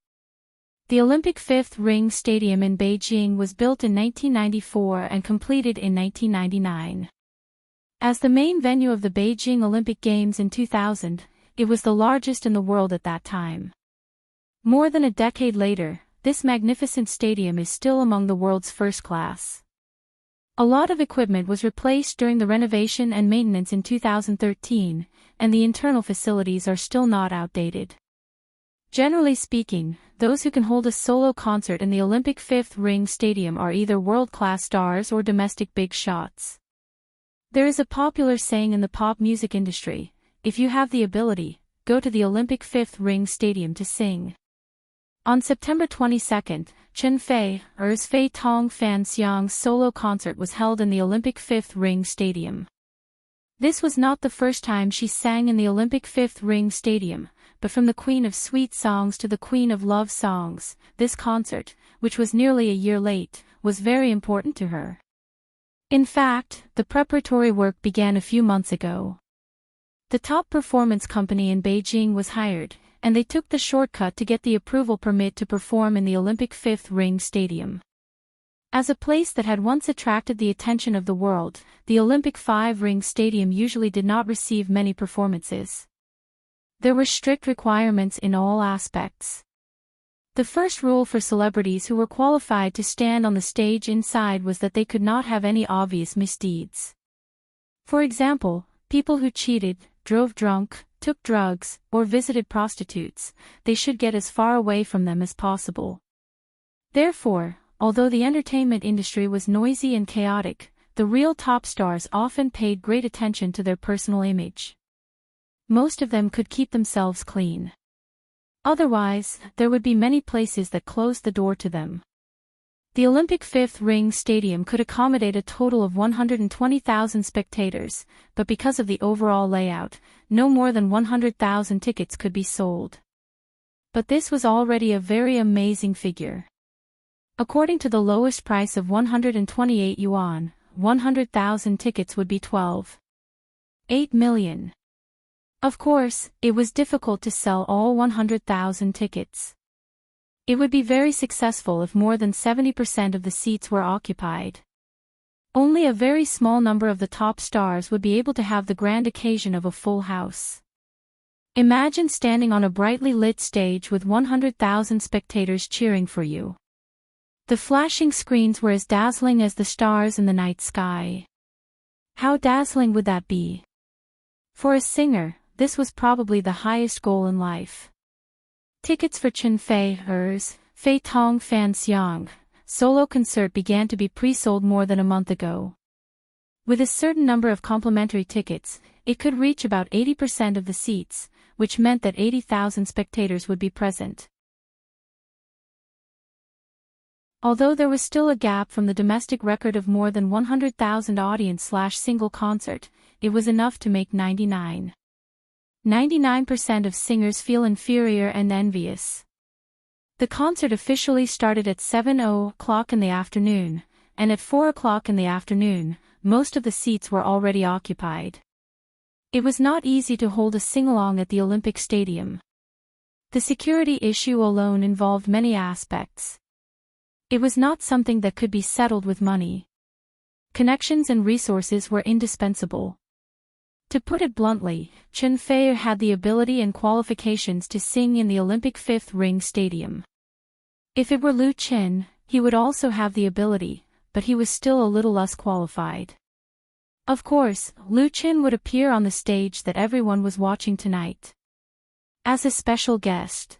The Olympic Fifth Ring Stadium in Beijing was built in 1994 and completed in 1999. As the main venue of the Beijing Olympic Games in 2000, it was the largest in the world at that time. More than a decade later, this magnificent stadium is still among the world's first class. A lot of equipment was replaced during the renovation and maintenance in 2013, and the internal facilities are still not outdated. Generally speaking, those who can hold a solo concert in the Olympic Fifth Ring Stadium are either world-class stars or domestic big shots. There is a popular saying in the pop music industry, if you have the ability, go to the Olympic Fifth Ring Stadium to sing. On September 22, Chen Fei's Fei Tong Fan Xiang's solo concert was held in the Olympic Fifth Ring Stadium. This was not the first time she sang in the Olympic Fifth Ring Stadium, but from the Queen of Sweet Songs to the Queen of Love Songs, this concert, which was nearly a year late, was very important to her. In fact, the preparatory work began a few months ago. The top performance company in Beijing was hired, and they took the shortcut to get the approval permit to perform in the Olympic Fifth Ring Stadium. As a place that had once attracted the attention of the world, the Olympic Five Ring Stadium usually did not receive many performances. There were strict requirements in all aspects. The first rule for celebrities who were qualified to stand on the stage inside was that they could not have any obvious misdeeds. For example, people who cheated, drove drunk, took drugs, or visited prostitutes, they should get as far away from them as possible. Therefore, although the entertainment industry was noisy and chaotic, the real top stars often paid great attention to their personal image. Most of them could keep themselves clean. Otherwise, there would be many places that closed the door to them. The Olympic Fifth Ring Stadium could accommodate a total of 120,000 spectators, but because of the overall layout, no more than 100,000 tickets could be sold. But this was already a very amazing figure. According to the lowest price of 128 yuan, 100,000 tickets would be 12.8 million. Of course, it was difficult to sell all 100,000 tickets. It would be very successful if more than 70% of the seats were occupied. Only a very small number of the top stars would be able to have the grand occasion of a full house. Imagine standing on a brightly lit stage with 100,000 spectators cheering for you. The flashing screens were as dazzling as the stars in the night sky. How dazzling would that be? For a singer, this was probably the highest goal in life. Tickets for Chen Fei's Fei Tong Fan Xiang solo concert began to be pre-sold more than a month ago. With a certain number of complimentary tickets, it could reach about 80% of the seats, which meant that 80,000 spectators would be present. Although there was still a gap from the domestic record of more than 100,000 audience/single concert, it was enough to make 99% of singers feel inferior and envious. The concert officially started at 7:00 in the afternoon, and at 4:00 in the afternoon, most of the seats were already occupied. It was not easy to hold a sing-along at the Olympic Stadium. The security issue alone involved many aspects. It was not something that could be settled with money. Connections and resources were indispensable. To put it bluntly, Chen Fei had the ability and qualifications to sing in the Olympic Fifth Ring Stadium. If it were Lu Qin, he would also have the ability, but he was still a little less qualified. Of course, Lu Qin would appear on the stage that everyone was watching tonight. As a special guest.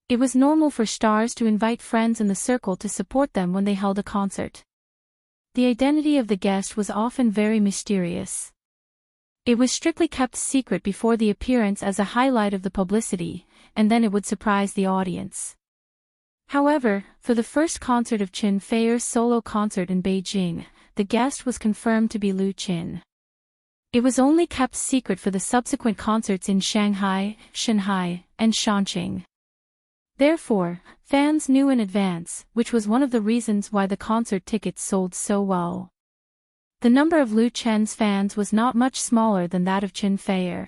It was normal for stars to invite friends in the circle to support them when they held a concert. The identity of the guest was often very mysterious. It was strictly kept secret before the appearance as a highlight of the publicity, and then it would surprise the audience. However, for the first concert of Chen Fei's solo concert in Beijing, the guest was confirmed to be Lu Qin. It was only kept secret for the subsequent concerts in Shanghai, and Chongqing. Therefore, fans knew in advance, which was one of the reasons why the concert tickets sold so well. The number of Lu Chen's fans was not much smaller than that of Chen Feier.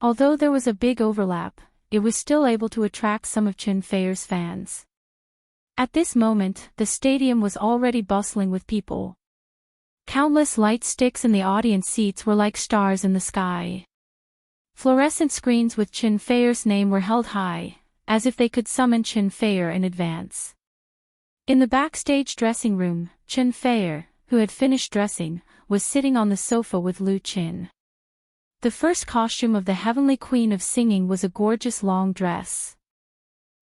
Although there was a big overlap, it was still able to attract some of Chen Feier's fans. At this moment, the stadium was already bustling with people. Countless light sticks in the audience seats were like stars in the sky. Fluorescent screens with Chen Feier's name were held high, as if they could summon Chen Feier in advance. In the backstage dressing room, Chen Feier, who had finished dressing, was sitting on the sofa with Lu Chen. The first costume of the Heavenly Queen of Singing was a gorgeous long dress.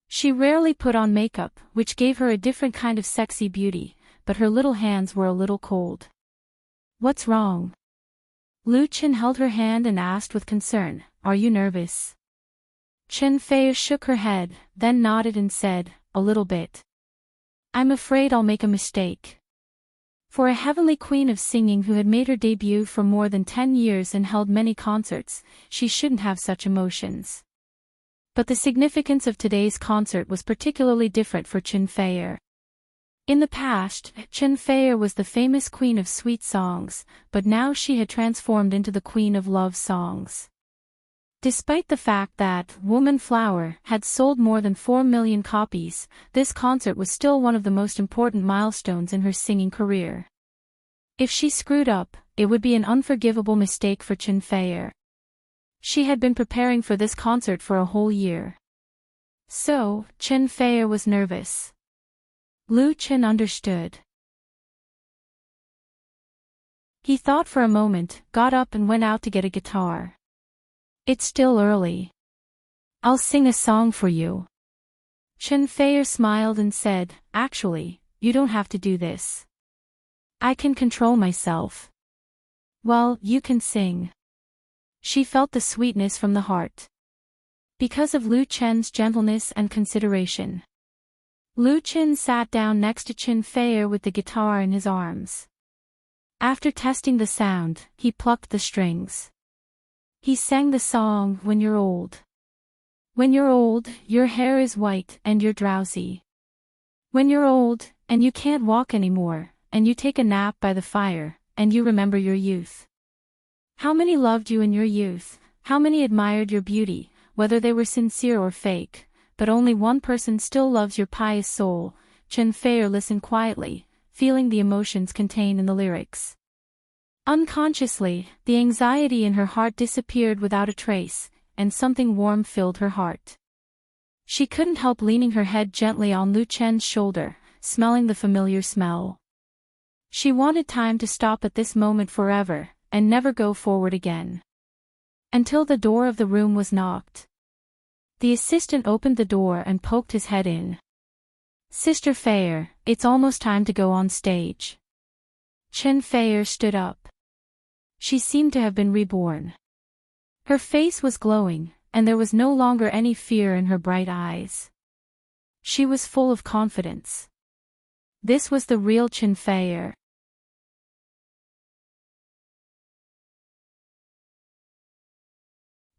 She rarely put on makeup, which gave her a different kind of sexy beauty, but her little hands were a little cold. "What's wrong?" Lu Chen held her hand and asked with concern, "Are you nervous?" Chen Feier shook her head, then nodded and said, "A little bit. I'm afraid I'll make a mistake." For a Heavenly Queen of Singing who had made her debut for more than 10 years and held many concerts, she shouldn't have such emotions. But the significance of today's concert was particularly different for Chen Feier. In the past, Chen Feier was the famous queen of sweet songs, but now she had transformed into the queen of love songs. Despite the fact that Woman Flower had sold more than 4 million copies, this concert was still one of the most important milestones in her singing career. If she screwed up, it would be an unforgivable mistake for Chen Feier. She had been preparing for this concert for a whole year. So, Chen Feier was nervous. Lu Chen understood. He thought for a moment, got up and went out to get a guitar. "It's still early. I'll sing a song for you." Chen Feier smiled and said, "Actually, you don't have to do this. I can control myself." "Well, you can sing." She felt the sweetness from the heart. Because of Lu Chen's gentleness and consideration. Lu Chen sat down next to Chen Feier with the guitar in his arms. After testing the sound, he plucked the strings. He sang the song, "When you're old. When you're old, your hair is white and you're drowsy. When you're old, and you can't walk anymore, and you take a nap by the fire, and you remember your youth. How many loved you in your youth, how many admired your beauty, whether they were sincere or fake, but only one person still loves your pious soul." Chen Feier listened quietly, feeling the emotions contained in the lyrics. Unconsciously, the anxiety in her heart disappeared without a trace, and something warm filled her heart. She couldn't help leaning her head gently on Lu Chen's shoulder, smelling the familiar smell. She wanted time to stop at this moment forever, and never go forward again. Until the door of the room was knocked. The assistant opened the door and poked his head in. "Sister Feier, it's almost time to go on stage." Chen Feier stood up. She seemed to have been reborn. Her face was glowing, and there was no longer any fear in her bright eyes. She was full of confidence. This was the real Chen Feier.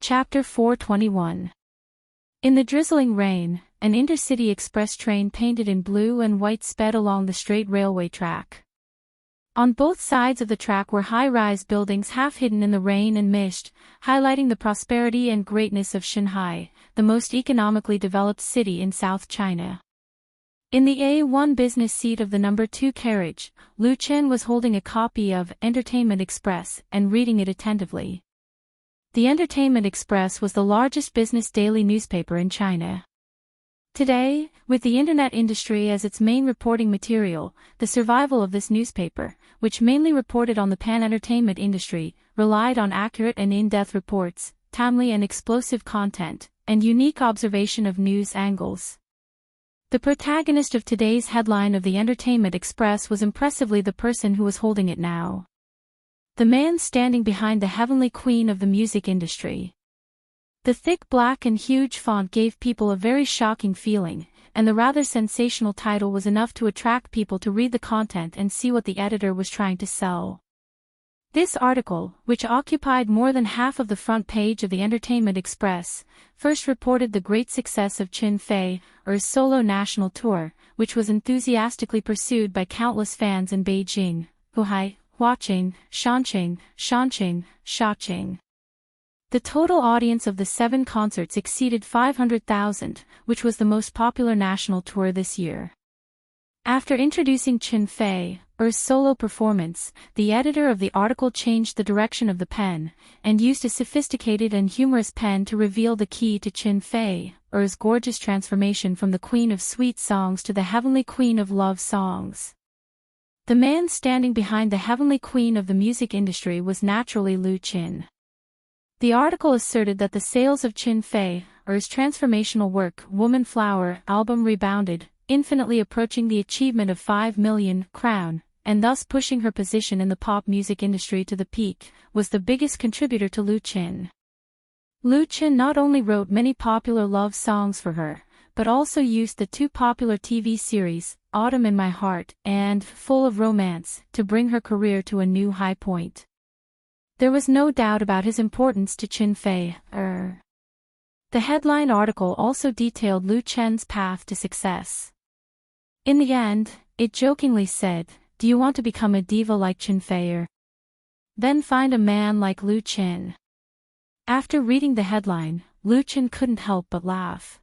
Chapter 421. In the drizzling rain, an intercity express train painted in blue and white sped along the straight railway track. On both sides of the track were high-rise buildings half hidden in the rain and mist, highlighting the prosperity and greatness of Shanghai, the most economically developed city in South China. In the A1 business seat of the number 2 carriage, Lu Chen was holding a copy of Entertainment Express and reading it attentively. The Entertainment Express was the largest business daily newspaper in China. Today, with the internet industry as its main reporting material, the survival of this newspaper, which mainly reported on the pan-entertainment industry, relied on accurate and in-depth reports, timely and explosive content, and unique observation of news angles. The protagonist of today's headline of the Entertainment Express was impressively the person who was holding it now. The man standing behind the Heavenly Queen of the music industry. The thick black and huge font gave people a very shocking feeling, and the rather sensational title was enough to attract people to read the content and see what the editor was trying to sell. This article, which occupied more than half of the front page of the Entertainment Express, first reported the great success of Chen Fei's solo national tour, which was enthusiastically pursued by countless fans in Beijing, Heartwarming, Enchanting. The total audience of the 7 concerts exceeded 500,000, which was the most popular national tour this year. After introducing Chen Fei's solo performance, the editor of the article changed the direction of the pen, and used a sophisticated and humorous pen to reveal the key to Chen Fei's gorgeous transformation from the Queen of Sweet Songs to the Heavenly Queen of Love Songs. The man standing behind the Heavenly Queen of the music industry was naturally Lu Qin. The article asserted that the sales of Chen Fei's transformational work, Woman Flower album rebounded, infinitely approaching the achievement of 5 million crown, and thus pushing her position in the pop music industry to the peak, was the biggest contributor to Lu Qin. Lu Qin not only wrote many popular love songs for her, but also used the 2 popular TV series, Autumn in My Heart and Full of Romance, to bring her career to a new high point. There was no doubt about his importance to Chen Fei. The headline article also detailed Lu Qin's path to success. In the end, it jokingly said, "Do you want to become a diva like Chen Fei? Then find a man like Lu Qin." After reading the headline, Lu Qin couldn't help but laugh.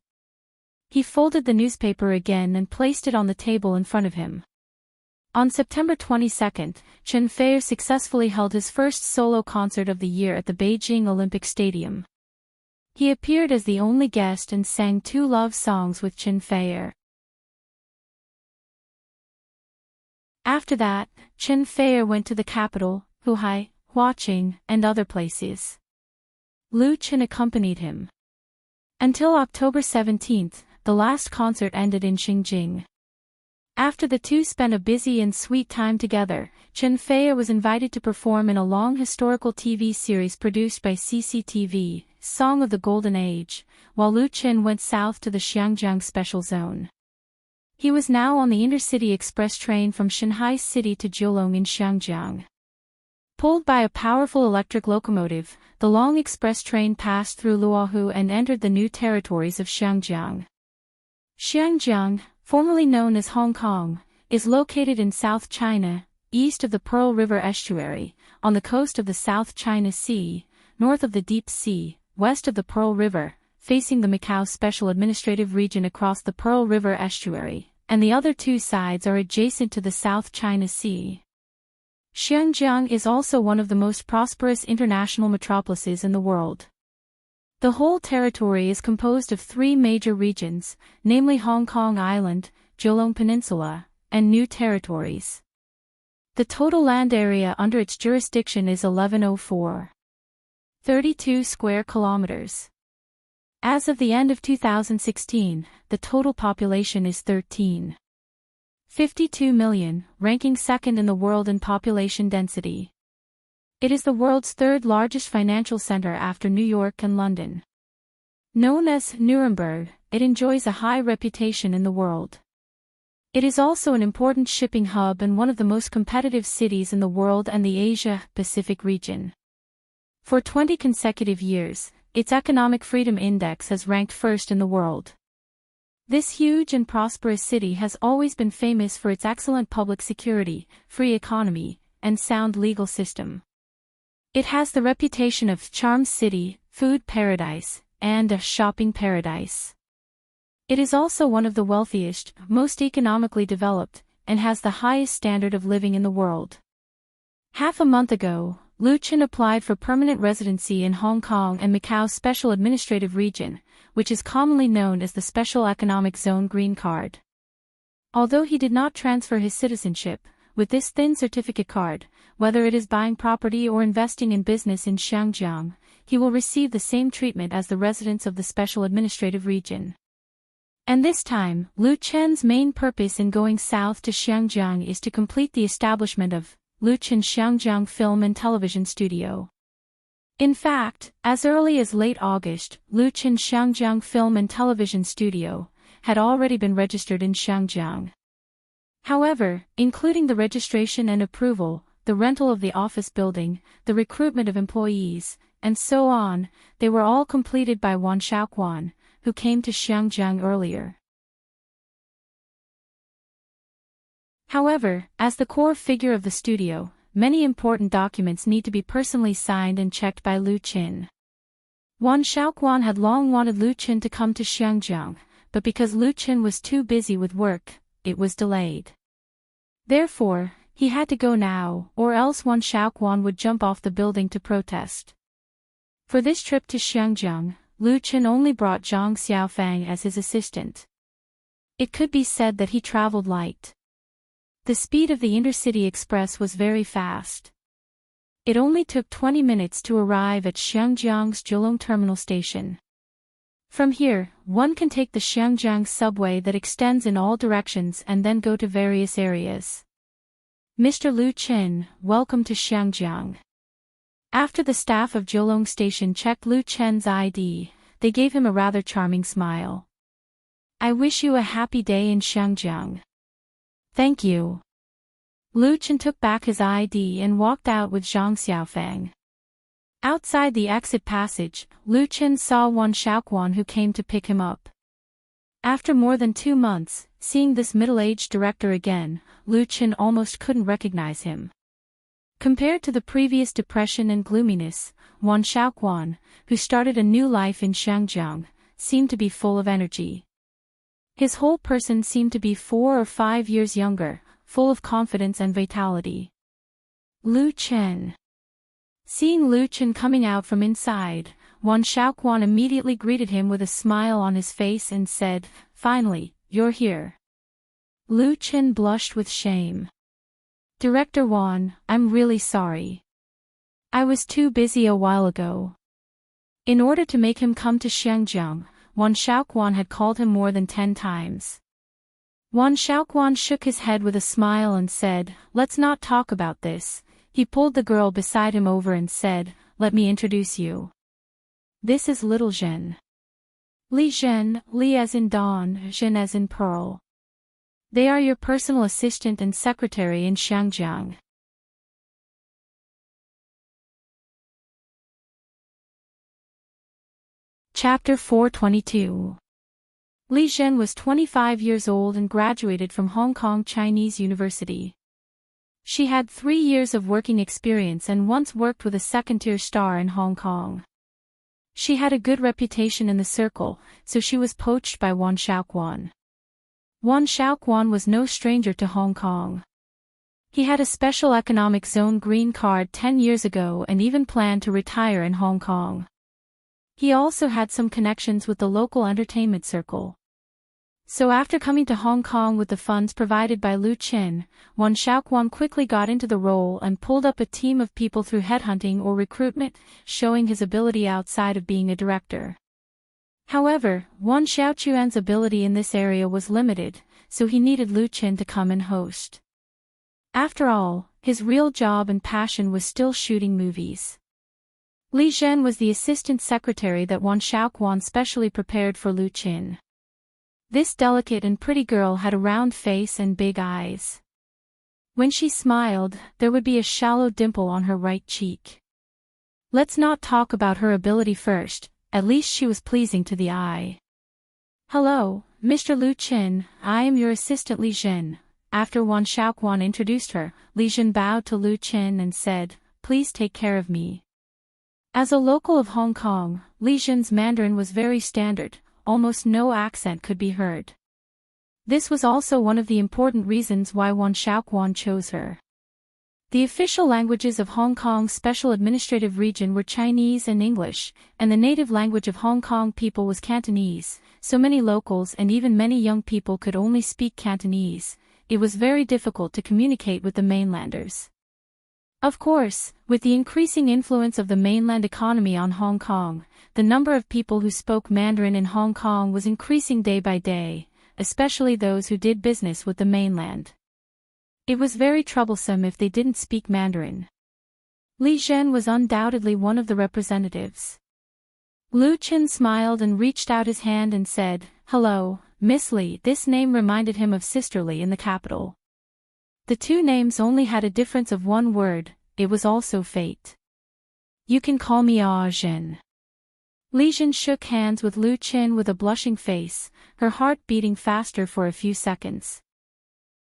He folded the newspaper again and placed it on the table in front of him. On September 22, Chen Fei successfully held his first solo concert of the year at the Beijing Olympic Stadium. He appeared as the only guest and sang 2 love songs with Chen Fei. After that, Chen Fei went to the capital, Huaqing, and other places. Lu Qin accompanied him. Until October 17, the last concert ended in Xinjiang. After the 2 spent a busy and sweet time together, Chen Fei was invited to perform in a long historical TV series produced by CCTV, Song of the Golden Age, while Lu Qin went south to the Xiangjiang Special Zone. He was now on the intercity express train from Shanghai City to Jiulong in Xiangjiang. Pulled by a powerful electric locomotive, the long express train passed through Luohu and entered the new territories of Xiangjiang. Xiangjiang, formerly known as Hong Kong, is located in South China, east of the Pearl River estuary, on the coast of the South China Sea, north of the Deep Sea, west of the Pearl River, facing the Macau Special Administrative Region across the Pearl River estuary, and the other 2 sides are adjacent to the South China Sea. Xiangjiang is also one of the most prosperous international metropolises in the world. The whole territory is composed of 3 major regions, namely Hong Kong Island, Jiulong Peninsula, and New Territories. The total land area under its jurisdiction is 11,032 square kilometers. As of the end of 2016, the total population is 13.52 million, ranking second in the world in population density. It is the world's 3rd largest financial center after New York and London. Known as Nuremberg, it enjoys a high reputation in the world. It is also an important shipping hub and one of the most competitive cities in the world and the Asia-Pacific region. For 20 consecutive years, its Economic Freedom Index has ranked first in the world. This huge and prosperous city has always been famous for its excellent public security, free economy, and sound legal system. It has the reputation of charm city, food paradise, and a shopping paradise. It is also one of the wealthiest, most economically developed, and has the highest standard of living in the world. Half a month ago, Lu Qin applied for permanent residency in Hong Kong and Macau Special Administrative Region, which is commonly known as the Special Economic Zone Green Card. Although he did not transfer his citizenship, with this thin certificate card, whether it is buying property or investing in business in Xiangjiang, he will receive the same treatment as the residents of the Special Administrative Region. And this time, Lu Qin's main purpose in going south to Xiangjiang is to complete the establishment of Lu Qin Xiangjiang Film and Television Studio. In fact, as early as late August, Lu Qin Xiangjiang Film and Television Studio had already been registered in Xiangjiang. However, including the registration and approval, the rental of the office building, the recruitment of employees, and so on, they were all completed by Wan Xiaoquan, who came to Xiangjiang earlier. However, as the core figure of the studio, many important documents need to be personally signed and checked by Lu Qin. Wan Xiaoquan had long wanted Lu Qin to come to Xiangjiang, but because Lu Qin was too busy with work, it was delayed. Therefore, he had to go now, or else Wan Xiaoquan would jump off the building to protest. For this trip to Xiangjiang, Lu Qin only brought Zhang Xiaofang as his assistant. It could be said that he traveled light. The speed of the intercity express was very fast. It only took 20 minutes to arrive at Xiangjiang's Zhulong Terminal Station. From here, one can take the Xiangjiang subway that extends in all directions and then go to various areas. Mr. Lu Qin, welcome to Xiangjiang. After the staff of Zhulong Station checked Lu Qin's ID, they gave him a rather charming smile. I wish you a happy day in Xiangjiang. Thank you. Lu Qin took back his ID and walked out with Zhang Xiaofang. Outside the exit passage, Lu Qin saw Wan Xiaoquan who came to pick him up. After more than 2 months, seeing this middle-aged director again, Lu Qin almost couldn't recognize him. Compared to the previous depression and gloominess, Wan Xiaoquan, who started a new life in Xiangjiang, seemed to be full of energy. His whole person seemed to be 4 or 5 years younger, full of confidence and vitality. Lu Qin. Seeing Lu Qin coming out from inside, Wan Xiaoquan immediately greeted him with a smile on his face and said, Finally, you're here. Lu Qin blushed with shame. Director Wan, I'm really sorry. I was too busy a while ago. In order to make him come to Xiangjiang, Wan Xiaoquan had called him more than 10 times. Wan Xiaoquan shook his head with a smile and said, Let's not talk about this. He pulled the girl beside him over and said, Let me introduce you. This is little Zhen. Li Zhen, Li as in dawn, Zhen as in pearl. They are your personal assistant and secretary in Xiangjiang. Chapter 422. Li Zhen was 25 years old and graduated from Hong Kong Chinese University. She had 3 years of working experience and once worked with a second-tier star in Hong Kong. She had a good reputation in the circle, so she was poached by Wan Xiaoquan. Wan Xiaoquan was no stranger to Hong Kong. He had a special economic zone green card 10 years ago and even planned to retire in Hong Kong. He also had some connections with the local entertainment circle. So after coming to Hong Kong with the funds provided by Lu Qin, Wan Xiaoquan quickly got into the role and pulled up a team of people through headhunting or recruitment, showing his ability outside of being a director. However, Wan Xiaoquan's ability in this area was limited, so he needed Lu Qin to come and host. After all, his real job and passion was still shooting movies. Li Zhen was the assistant secretary that Wan Xiaoquan specially prepared for Lu Qin. This delicate and pretty girl had a round face and big eyes. When she smiled, there would be a shallow dimple on her right cheek. Let's not talk about her ability first, at least she was pleasing to the eye. Hello, Mr. Lu Qin, I am your assistant Li Zhen. After Wan Xiaoquan introduced her, Li Zhen bowed to Lu Qin and said, Please take care of me. As a local of Hong Kong, Li Zhen's Mandarin was very standard. Almost no accent could be heard. This was also one of the important reasons why Wan Xiaoquan chose her. The official languages of Hong Kong's Special Administrative Region were Chinese and English, and the native language of Hong Kong people was Cantonese, so many locals and even many young people could only speak Cantonese. It was very difficult to communicate with the mainlanders. Of course, with the increasing influence of the mainland economy on Hong Kong, the number of people who spoke Mandarin in Hong Kong was increasing day by day, especially those who did business with the mainland. It was very troublesome if they didn't speak Mandarin. Li Zhen was undoubtedly one of the representatives. Lu Qin smiled and reached out his hand and said, Hello, Miss Li. This name reminded him of Sister Li in the capital. The two names only had a difference of one word, it was also fate. You can call me Ah Zhen. Li Zhen shook hands with Lu Qin with a blushing face, her heart beating faster for a few seconds.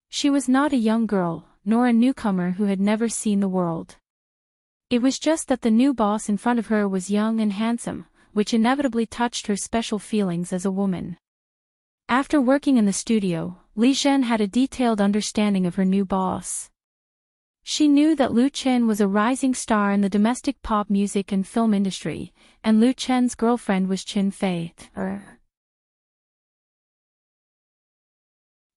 She was not a young girl, nor a newcomer who had never seen the world. It was just that the new boss in front of her was young and handsome, which inevitably touched her special feelings as a woman. After working in the studio, Li Zhen had a detailed understanding of her new boss. She knew that Lu Qin was a rising star in the domestic pop music and film industry, and Lu Qin's girlfriend was Qin Fei.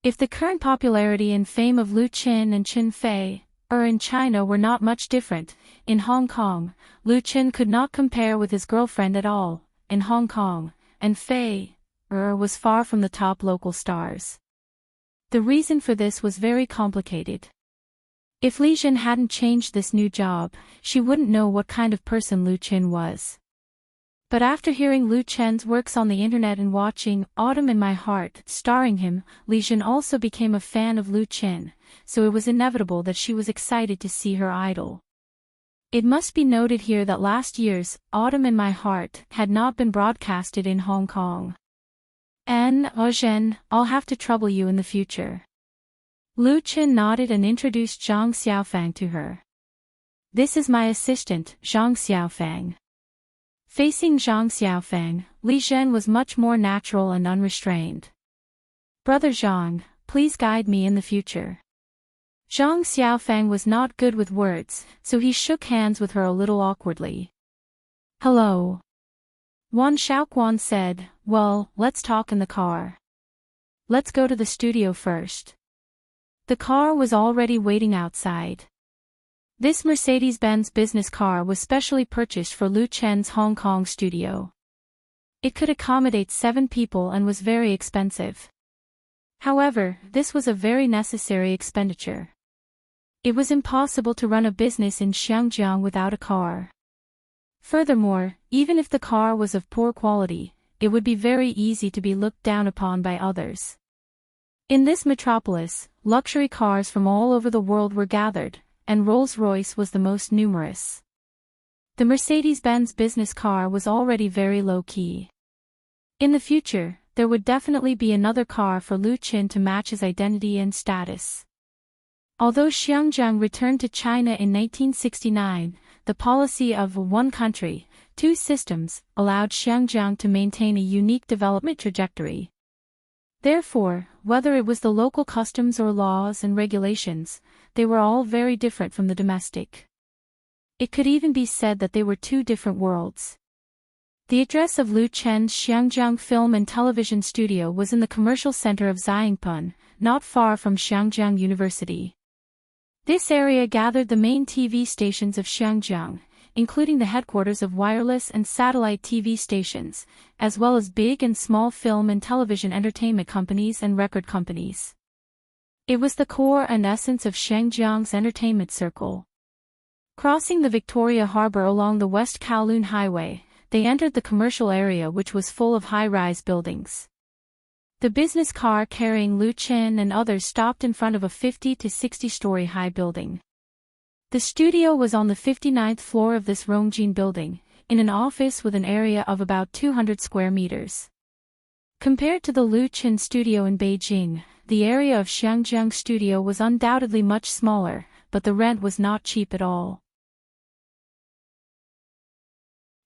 If the current popularity and fame of Lu Qin and Qin Fei in China were not much different, in Hong Kong, Lu Qin could not compare with his girlfriend at all, in Hong Kong, and Fei was far from the top local stars. The reason for this was very complicated. If Li Zhen hadn't changed this new job, she wouldn't know what kind of person Lu Qin was. But after hearing Lu Qin's works on the internet and watching Autumn in My Heart starring him, Li Zhen also became a fan of Lu Qin, so it was inevitable that she was excited to see her idol. It must be noted here that last year's Autumn in My Heart had not been broadcasted in Hong Kong. Zhen, I'll have to trouble you in the future. Lu Qin nodded and introduced Zhang Xiaofang to her. This is my assistant, Zhang Xiaofang. Facing Zhang Xiaofang, Li Zhen was much more natural and unrestrained. Brother Zhang, please guide me in the future. Zhang Xiaofang was not good with words, so he shook hands with her a little awkwardly. Hello. Wan Xiaoquan said, well, let's talk in the car. Let's go to the studio first. The car was already waiting outside. This Mercedes-Benz business car was specially purchased for Lu Qin's Hong Kong studio. It could accommodate 7 people and was very expensive. However, this was a very necessary expenditure. It was impossible to run a business in Xiangjiang without a car. Furthermore, even if the car was of poor quality, it would be very easy to be looked down upon by others. In this metropolis, luxury cars from all over the world were gathered, and Rolls-Royce was the most numerous. The Mercedes-Benz business car was already very low-key. In the future, there would definitely be another car for Lu Qin to match his identity and status. Although Xiangjiang returned to China in 1969, the policy of one country, two systems allowed Xiangjiang to maintain a unique development trajectory. Therefore, whether it was the local customs or laws and regulations, they were all very different from the domestic. It could even be said that they were two different worlds. The address of Lu Qin's Xiangjiang Film and Television Studio was in the commercial center of Xiangpun, not far from Xiangjiang University. This area gathered the main TV stations of Xiangjiang, including the headquarters of wireless and satellite TV stations, as well as big and small film and television entertainment companies and record companies. It was the core and essence of Xiangjiang's entertainment circle. Crossing the Victoria Harbor along the West Kowloon Highway, they entered the commercial area, which was full of high-rise buildings. The business car carrying Lu Qin and others stopped in front of a 50 to 60-story high building. The studio was on the 59th floor of this Rongjin building, in an office with an area of about 200 square meters. Compared to the Lu Qin studio in Beijing, the area of Xiangjiang studio was undoubtedly much smaller, but the rent was not cheap at all.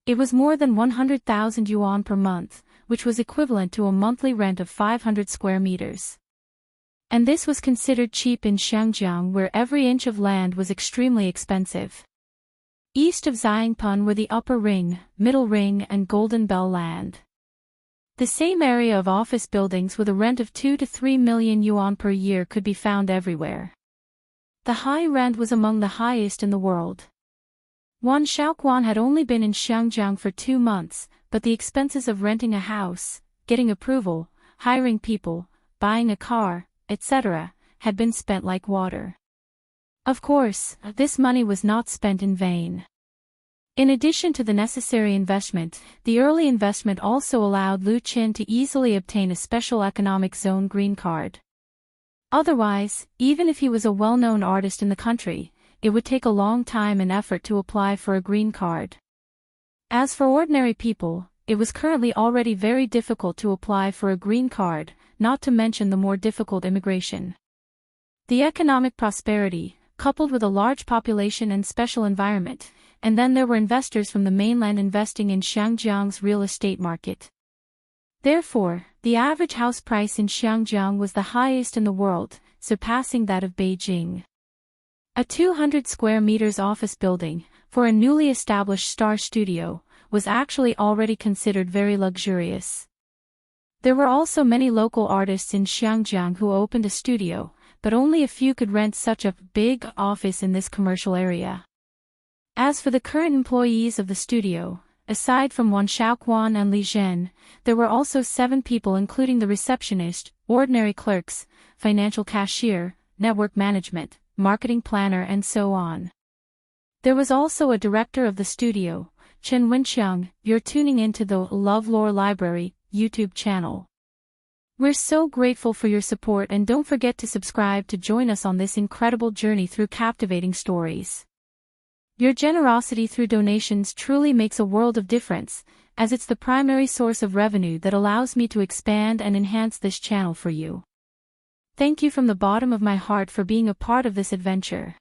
It was more than 100,000 yuan per month, which was equivalent to a monthly rent of 500 square meters. And this was considered cheap in Xiangjiang, where every inch of land was extremely expensive. East of Xiangpun were the Upper Ring, Middle Ring and Golden Bell land. The same area of office buildings with a rent of 2 to 3 million yuan per year could be found everywhere. The high rent was among the highest in the world. Wan Xiaoquan had only been in Xiangjiang for 2 months, but the expenses of renting a house, getting approval, hiring people, buying a car, etc., had been spent like water. Of course, this money was not spent in vain. In addition to the necessary investment, the early investment also allowed Lu Qin to easily obtain a special economic zone green card. Otherwise, even if he was a well-known artist in the country, it would take a long time and effort to apply for a green card. As for ordinary people, it was currently already very difficult to apply for a green card, not to mention the more difficult immigration. The economic prosperity, coupled with a large population and special environment, and then there were investors from the mainland investing in Xiangjiang's real estate market. Therefore, the average house price in Xiangjiang was the highest in the world, surpassing that of Beijing. A 200 square meters office building, for a newly established star studio, was actually already considered very luxurious. There were also many local artists in Xiangjiang who opened a studio, but only a few could rent such a big office in this commercial area. As for the current employees of the studio, aside from Wan Xiaoquan and Li Zhen, there were also 7 people including the receptionist, ordinary clerks, financial cashier, network management, marketing planner and so on. There was also a director of the studio, Chen Wenxiang. You're tuning into the LoveLore Library YouTube channel. We're so grateful for your support and don't forget to subscribe to join us on this incredible journey through captivating stories. Your generosity through donations truly makes a world of difference, as it's the primary source of revenue that allows me to expand and enhance this channel for you. Thank you from the bottom of my heart for being a part of this adventure.